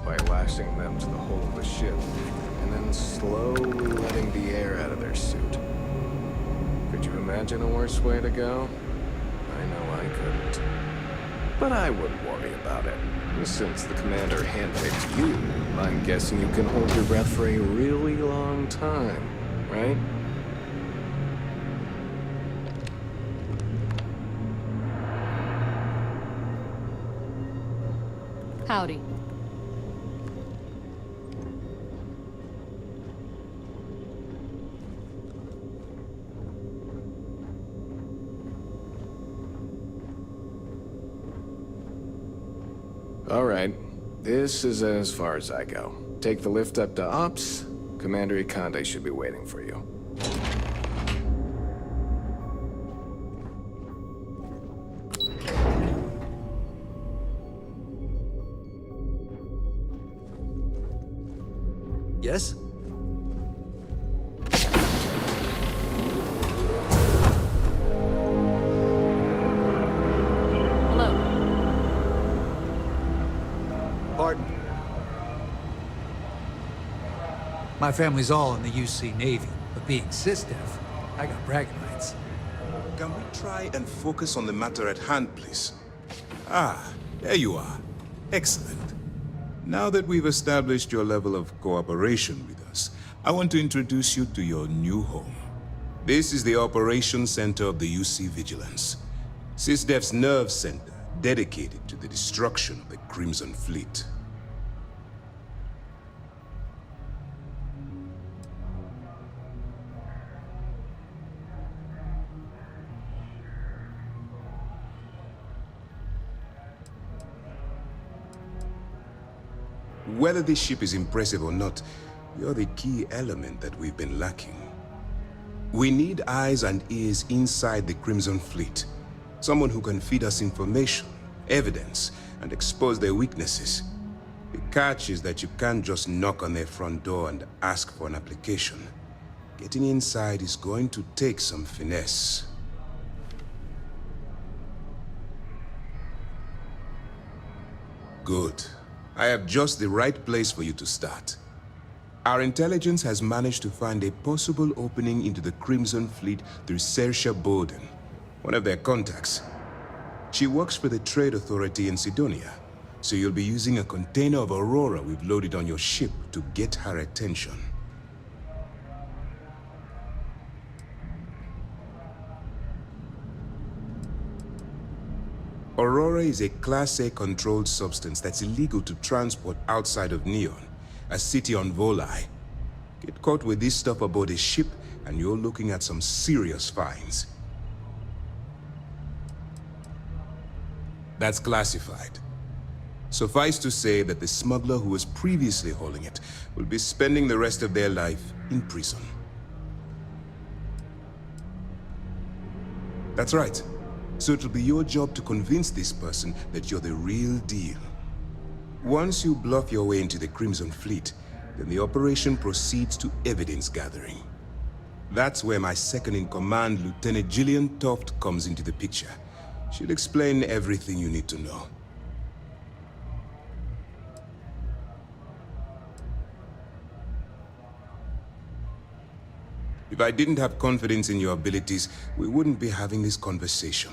By lashing them to the hull of the ship, and then slowly letting the air out of their suit. Could you imagine a worse way to go? I know I couldn't. But I wouldn't worry about it. Since the commander handpicked you, I'm guessing you can hold your breath for a really long time, right? Howdy. All right. This is as far as I go. Take the lift up to Ops. Commander Ikande should be waiting for you. Yes? Hello. Pardon? My family's all in the UC Navy, but being SysDef, I got bragging rights. Can we try and focus on the matter at hand, please? Ah, there you are. Excellent. Now that we've established your level of cooperation with us, I want to introduce you to your new home. This is the Operations Center of the UC Vigilance, SysDef's nerve center dedicated to the destruction of the Crimson Fleet. Whether this ship is impressive or not, you're the key element that we've been lacking. We need eyes and ears inside the Crimson Fleet. Someone who can feed us information, evidence, and expose their weaknesses. The catch is that you can't just knock on their front door and ask for an application. Getting inside is going to take some finesse. Good. I have just the right place for you to start. Our intelligence has managed to find a possible opening into the Crimson Fleet through Saoirse Bowden, one of their contacts. She works for the Trade Authority in Sidonia, so you'll be using a container of Aurora we've loaded on your ship to get her attention. Aurora is a Class A controlled substance that's illegal to transport outside of Neon, a city on Volai. Get caught with this stuff aboard a ship, and you're looking at some serious fines. That's classified. Suffice to say that the smuggler who was previously hauling it will be spending the rest of their life in prison. That's right. So it'll be your job to convince this person that you're the real deal. Once you bluff your way into the Crimson Fleet, then the operation proceeds to evidence gathering. That's where my second-in-command, Lieutenant Gillian Toft, comes into the picture. She'll explain everything you need to know. If I didn't have confidence in your abilities, we wouldn't be having this conversation.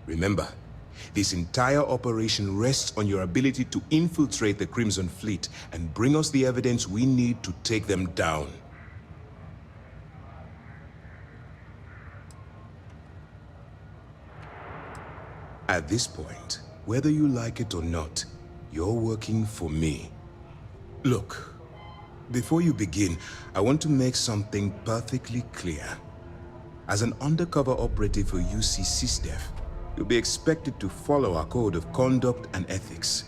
Remember, This entire operation rests on your ability to infiltrate the Crimson Fleet and bring us the evidence we need to take them down. At this point, whether you like it or not, you're working for me. Look, before you begin, I want to make something perfectly clear. As an undercover operative for UC SysDev, you'll be expected to follow our code of conduct and ethics.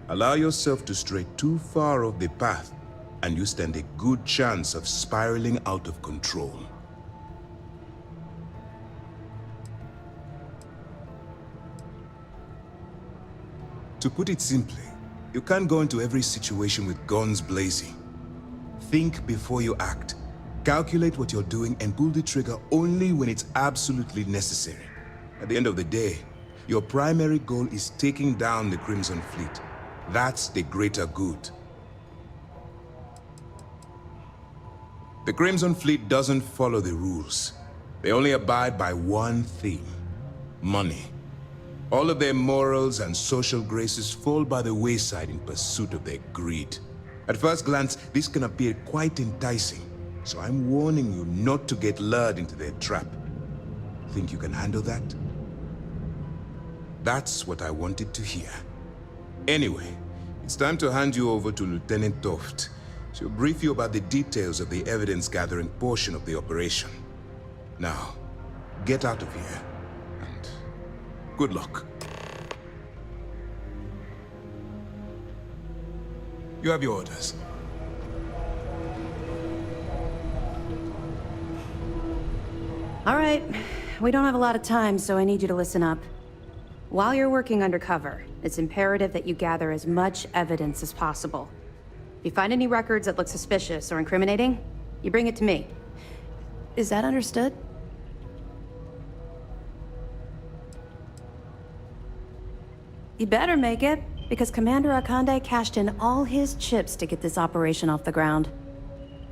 Allow yourself to stray too far off the path, and you stand a good chance of spiraling out of control. To put it simply, you can't go into every situation with guns blazing. Think before you act. Calculate what you're doing and pull the trigger only when it's absolutely necessary. At the end of the day, your primary goal is taking down the Crimson Fleet. That's the greater good. The Crimson Fleet doesn't follow the rules. They only abide by one thing: money. All of their morals and social graces fall by the wayside in pursuit of their greed. At first glance, this can appear quite enticing, so I'm warning you not to get lured into their trap. Think you can handle that? That's what I wanted to hear. Anyway, it's time to hand you over to Lieutenant Toft. She'll brief you about the details of the evidence-gathering portion of the operation. Now, get out of here, and good luck. You have your orders. All right. We don't have a lot of time, so I need you to listen up. While you're working undercover, it's imperative that you gather as much evidence as possible. If you find any records that look suspicious or incriminating, you bring it to me. Is that understood? You better make it, because Commander Akande cashed in all his chips to get this operation off the ground.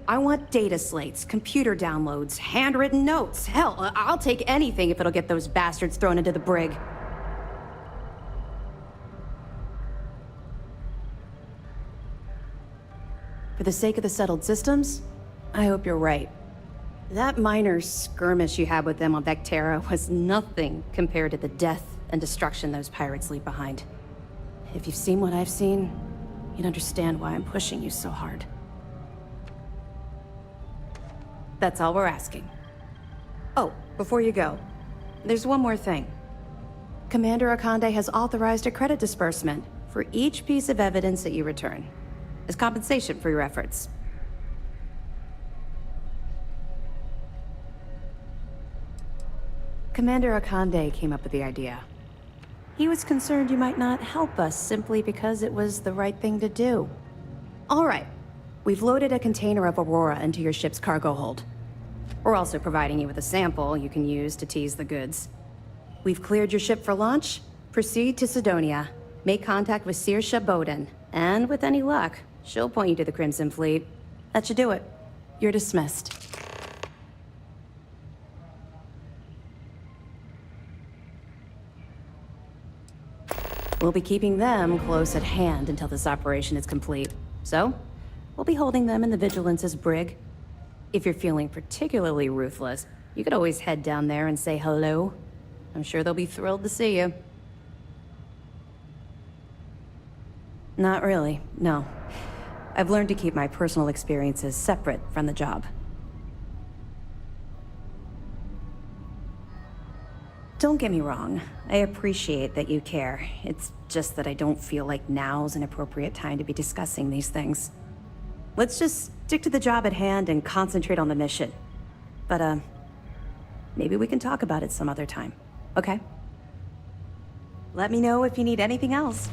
I want data slates, computer downloads, handwritten notes. Hell, I'll take anything if it'll get those bastards thrown into the brig. For the sake of the settled systems, I hope you're right. That minor skirmish you had with them on Vectera was nothing compared to the death and destruction those pirates leave behind. If you've seen what I've seen, you'd understand why I'm pushing you so hard. That's all we're asking. Oh, before you go, there's one more thing. Commander Akande has authorized a credit disbursement for each piece of evidence that you return, as compensation for your efforts. Commander Akande came up with the idea. He was concerned you might not help us simply because it was the right thing to do. All right, we've loaded a container of Aurora into your ship's cargo hold. We're also providing you with a sample you can use to tease the goods. We've cleared your ship for launch. Proceed to Sidonia. Make contact with Saoirse Bowden, and with any luck, she'll point you to the Crimson Fleet. That should do it. You're dismissed. We'll be keeping them close at hand until this operation is complete. So, we'll be holding them in the Vigilance's brig. If you're feeling particularly ruthless, you could always head down there and say hello. I'm sure they'll be thrilled to see you. Not really, no. I've learned to keep my personal experiences separate from the job. Don't get me wrong. I appreciate that you care. It's just that I don't feel like now's an appropriate time to be discussing these things. Let's just stick to the job at hand and concentrate on the mission. But, maybe we can talk about it some other time, okay? Let me know if you need anything else.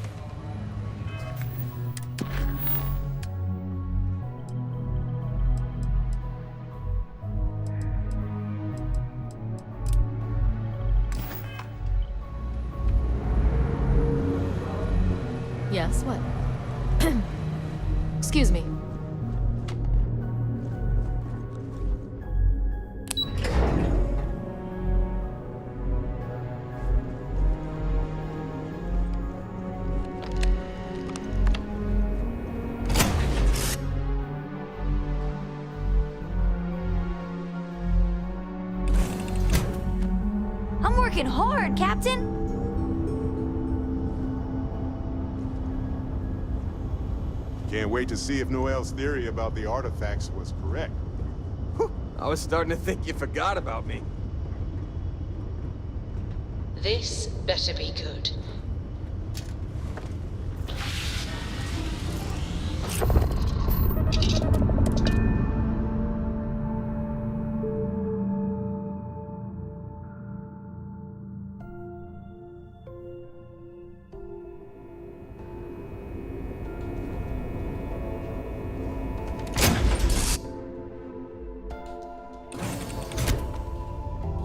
Yes, what? Excuse me. I'm working hard, Captain. Can't wait to see if Noel's theory about the artifacts was correct. I was starting to think you forgot about me. This better be good.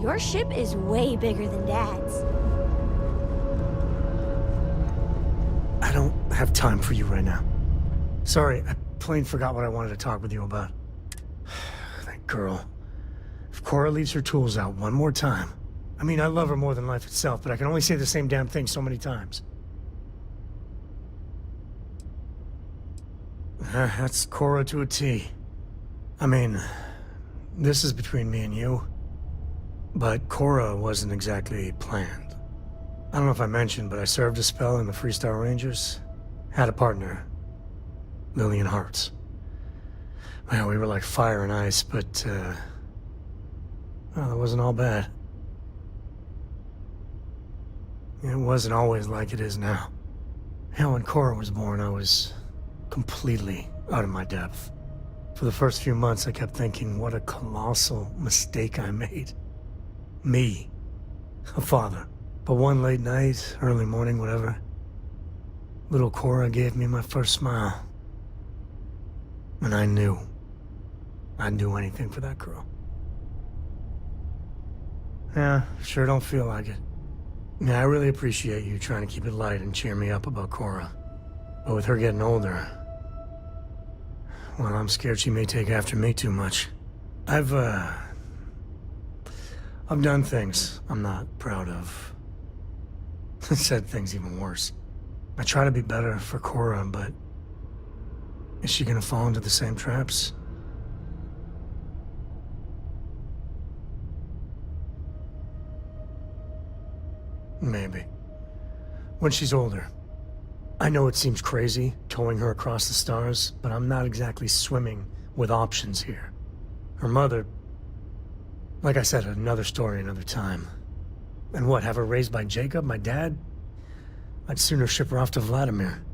Your ship is way bigger than Dad's. I don't have time for you right now. Sorry, I plain forgot what I wanted to talk with you about. That girl. If Cora leaves her tools out one more time... I mean, I love her more than life itself, but I can only say the same damn thing so many times. That's Cora to a T. I mean, this is between me and you. But Cora wasn't exactly planned. I don't know if I mentioned, but I served a spell in the Freestar Rangers. Had a partner. Lillian Hartz. Well, we were like fire and ice, but, well, it wasn't all bad. It wasn't always like it is now. Hell, when Cora was born, I was completely out of my depth. For the first few months, I kept thinking, what a colossal mistake I made. Me, a father. But one late night, early morning, whatever, little Cora gave me my first smile. And I knew I'd do anything for that girl. Yeah, sure don't feel like it. Yeah, I really appreciate you trying to keep it light and cheer me up about Cora. But with her getting older, well, I'm scared she may take after me too much. I've done things I'm not proud of. Said things even worse. I try to be better for Cora, but is she gonna fall into the same traps? Maybe. When she's older. I know it seems crazy, towing her across the stars, but I'm not exactly swimming with options here. Her mother... Like I said, another story, another time. And what, have her raised by Jacob, my dad? I'd sooner ship her off to Vladimir.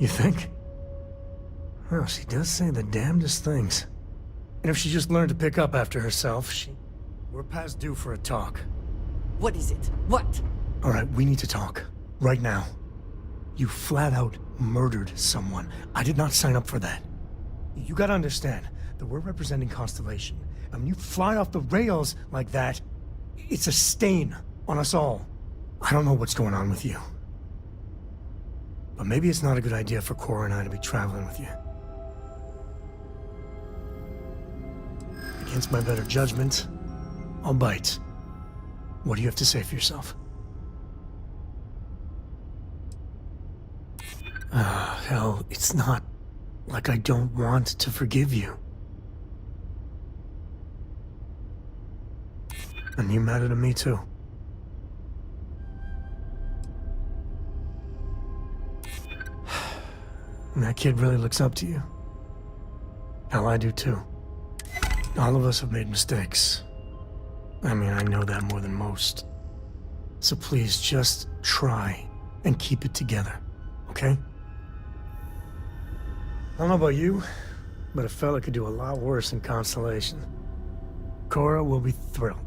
You think? Well, she does say the damnedest things. And if she just learned to pick up after herself, we're past due for a talk. What is it? What? All right, we need to talk. Right now. You flat out murdered someone. I did not sign up for that. You gotta understand that we're representing Constellation. And when you fly off the rails like that, it's a stain on us all. I don't know what's going on with you. But maybe it's not a good idea for Cora and I to be traveling with you. Against my better judgment, I'll bite. What do you have to say for yourself? Hell, it's not like I don't want to forgive you. And you matter to me too. And that kid really looks up to you. Hell, I do too. All of us have made mistakes. I mean, I know that more than most. So please, just try and keep it together, okay? I don't know about you, but a fella could do a lot worse in Constellation. Cora will be thrilled.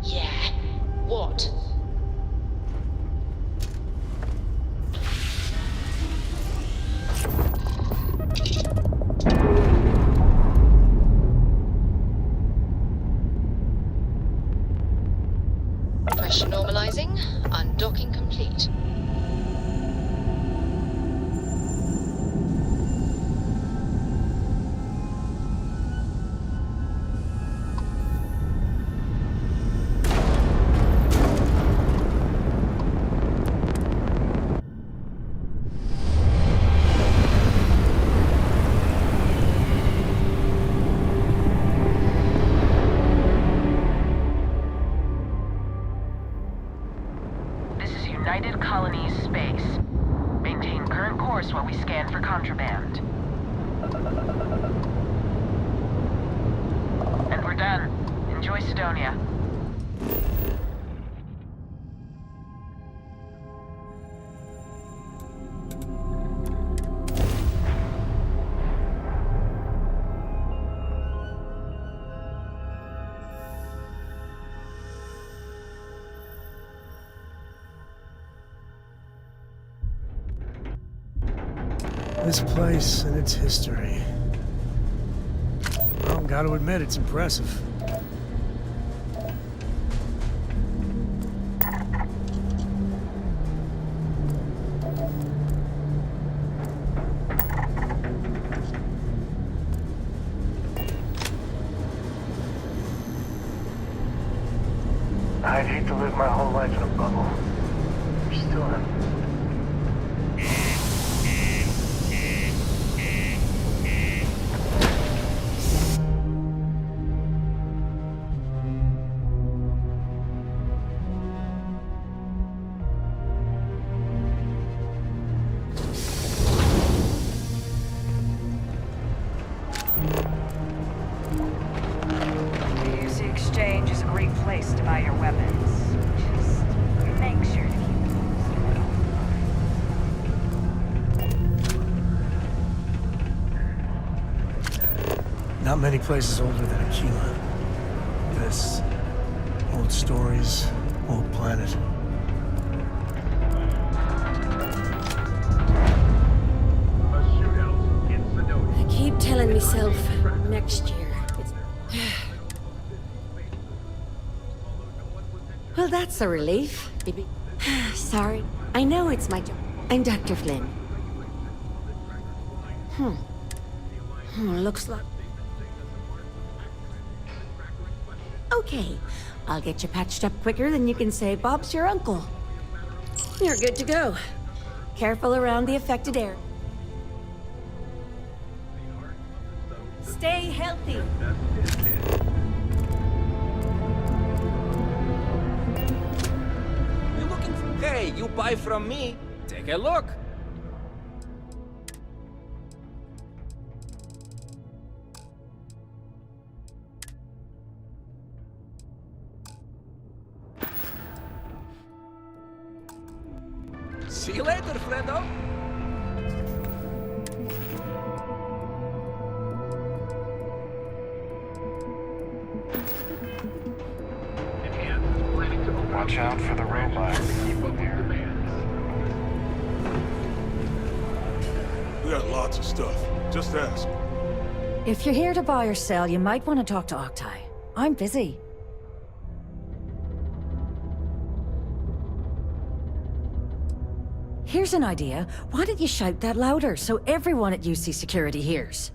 Yeah. What? Pressure normalizing. Undocking complete. use space. Maintain current course while we scan for contraband. And we're done. Enjoy Sidonia. This place and its history. Well, gotta admit, it's impressive. I'd hate to live my whole life in a bubble. You still am. Exchange is a great place to buy your weapons. Just make sure to keep them. Not many places older than Aquila. This. Old stories, old planet. I keep telling myself next year. Well, that's a relief. Sorry. I know it's my job. I'm Dr. Flynn. Looks like... Okay. I'll get you patched up quicker than you can say Bob's your uncle. You're good to go. Careful around the affected area. Stay healthy. Hey, you buy from me? Take a look. See you later, Fredo. Watch out for the robots. We got lots of stuff. Just ask. If you're here to buy or sell, you might want to talk to Octai. I'm busy. Here's an idea. Why don't you shout that louder so everyone at UC Security hears?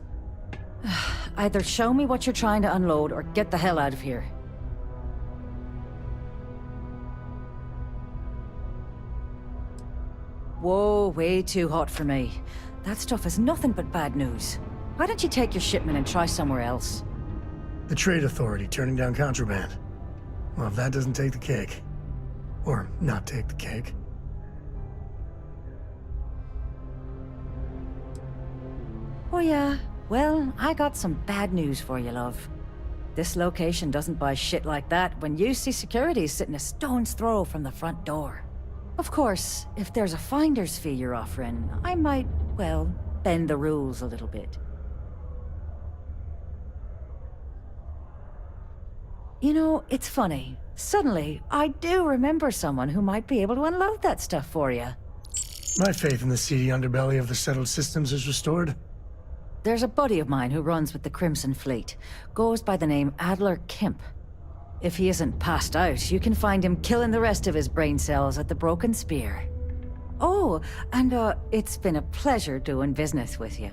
Either show me what you're trying to unload or get the hell out of here. Whoa, way too hot for me. That stuff is nothing but bad news. Why don't you take your shipment and try somewhere else? The Trade Authority turning down contraband. Well, if that doesn't take the cake. Or not take the cake. Oh yeah? Well, I got some bad news for you, love. This location doesn't buy shit like that when UC Security is sitting a stone's throw from the front door. Of course, if there's a finder's fee you're offering, I might, well, bend the rules a little bit. You know, it's funny. Suddenly, I do remember someone who might be able to unload that stuff for you. My faith in the seedy underbelly of the settled systems is restored. There's a buddy of mine who runs with the Crimson Fleet. Goes by the name Adler Kemp. If he isn't passed out, you can find him killing the rest of his brain cells at the Broken Spear. Oh, and it's been a pleasure doing business with you.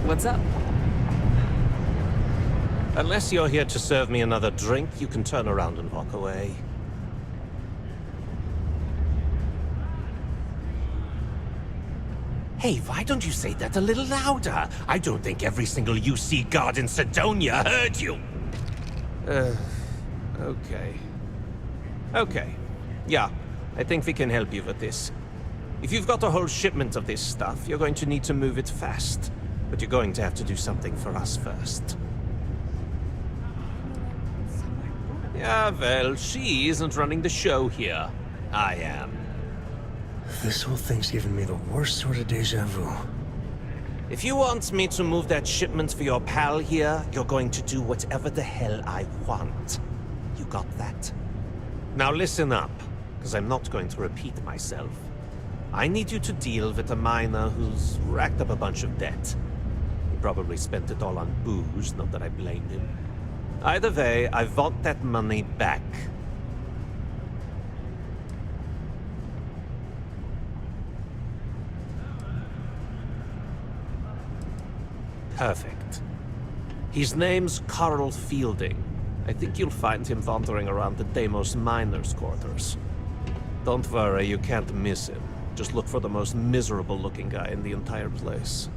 What's up? Unless you're here to serve me another drink, you can turn around and walk away. Hey, why don't you say that a little louder? I don't think every single UC guard in Sidonia heard you. Okay. Okay. Yeah, I think we can help you with this. If you've got a whole shipment of this stuff, you're going to need to move it fast. But you're going to have to do something for us first. Yeah, well, she isn't running the show here. I am. This whole thing's giving me the worst sort of deja vu. If you want me to move that shipment for your pal here, you're going to do whatever the hell I want. You got that? Now listen up, because I'm not going to repeat myself. I need you to deal with a miner who's racked up a bunch of debt. He probably spent it all on booze, not that I blame him. Either way, I want that money back. Perfect. His name's Carl Fielding. I think you'll find him wandering around the Deimos miners' quarters. Don't worry, you can't miss him. Just look for the most miserable-looking guy in the entire place.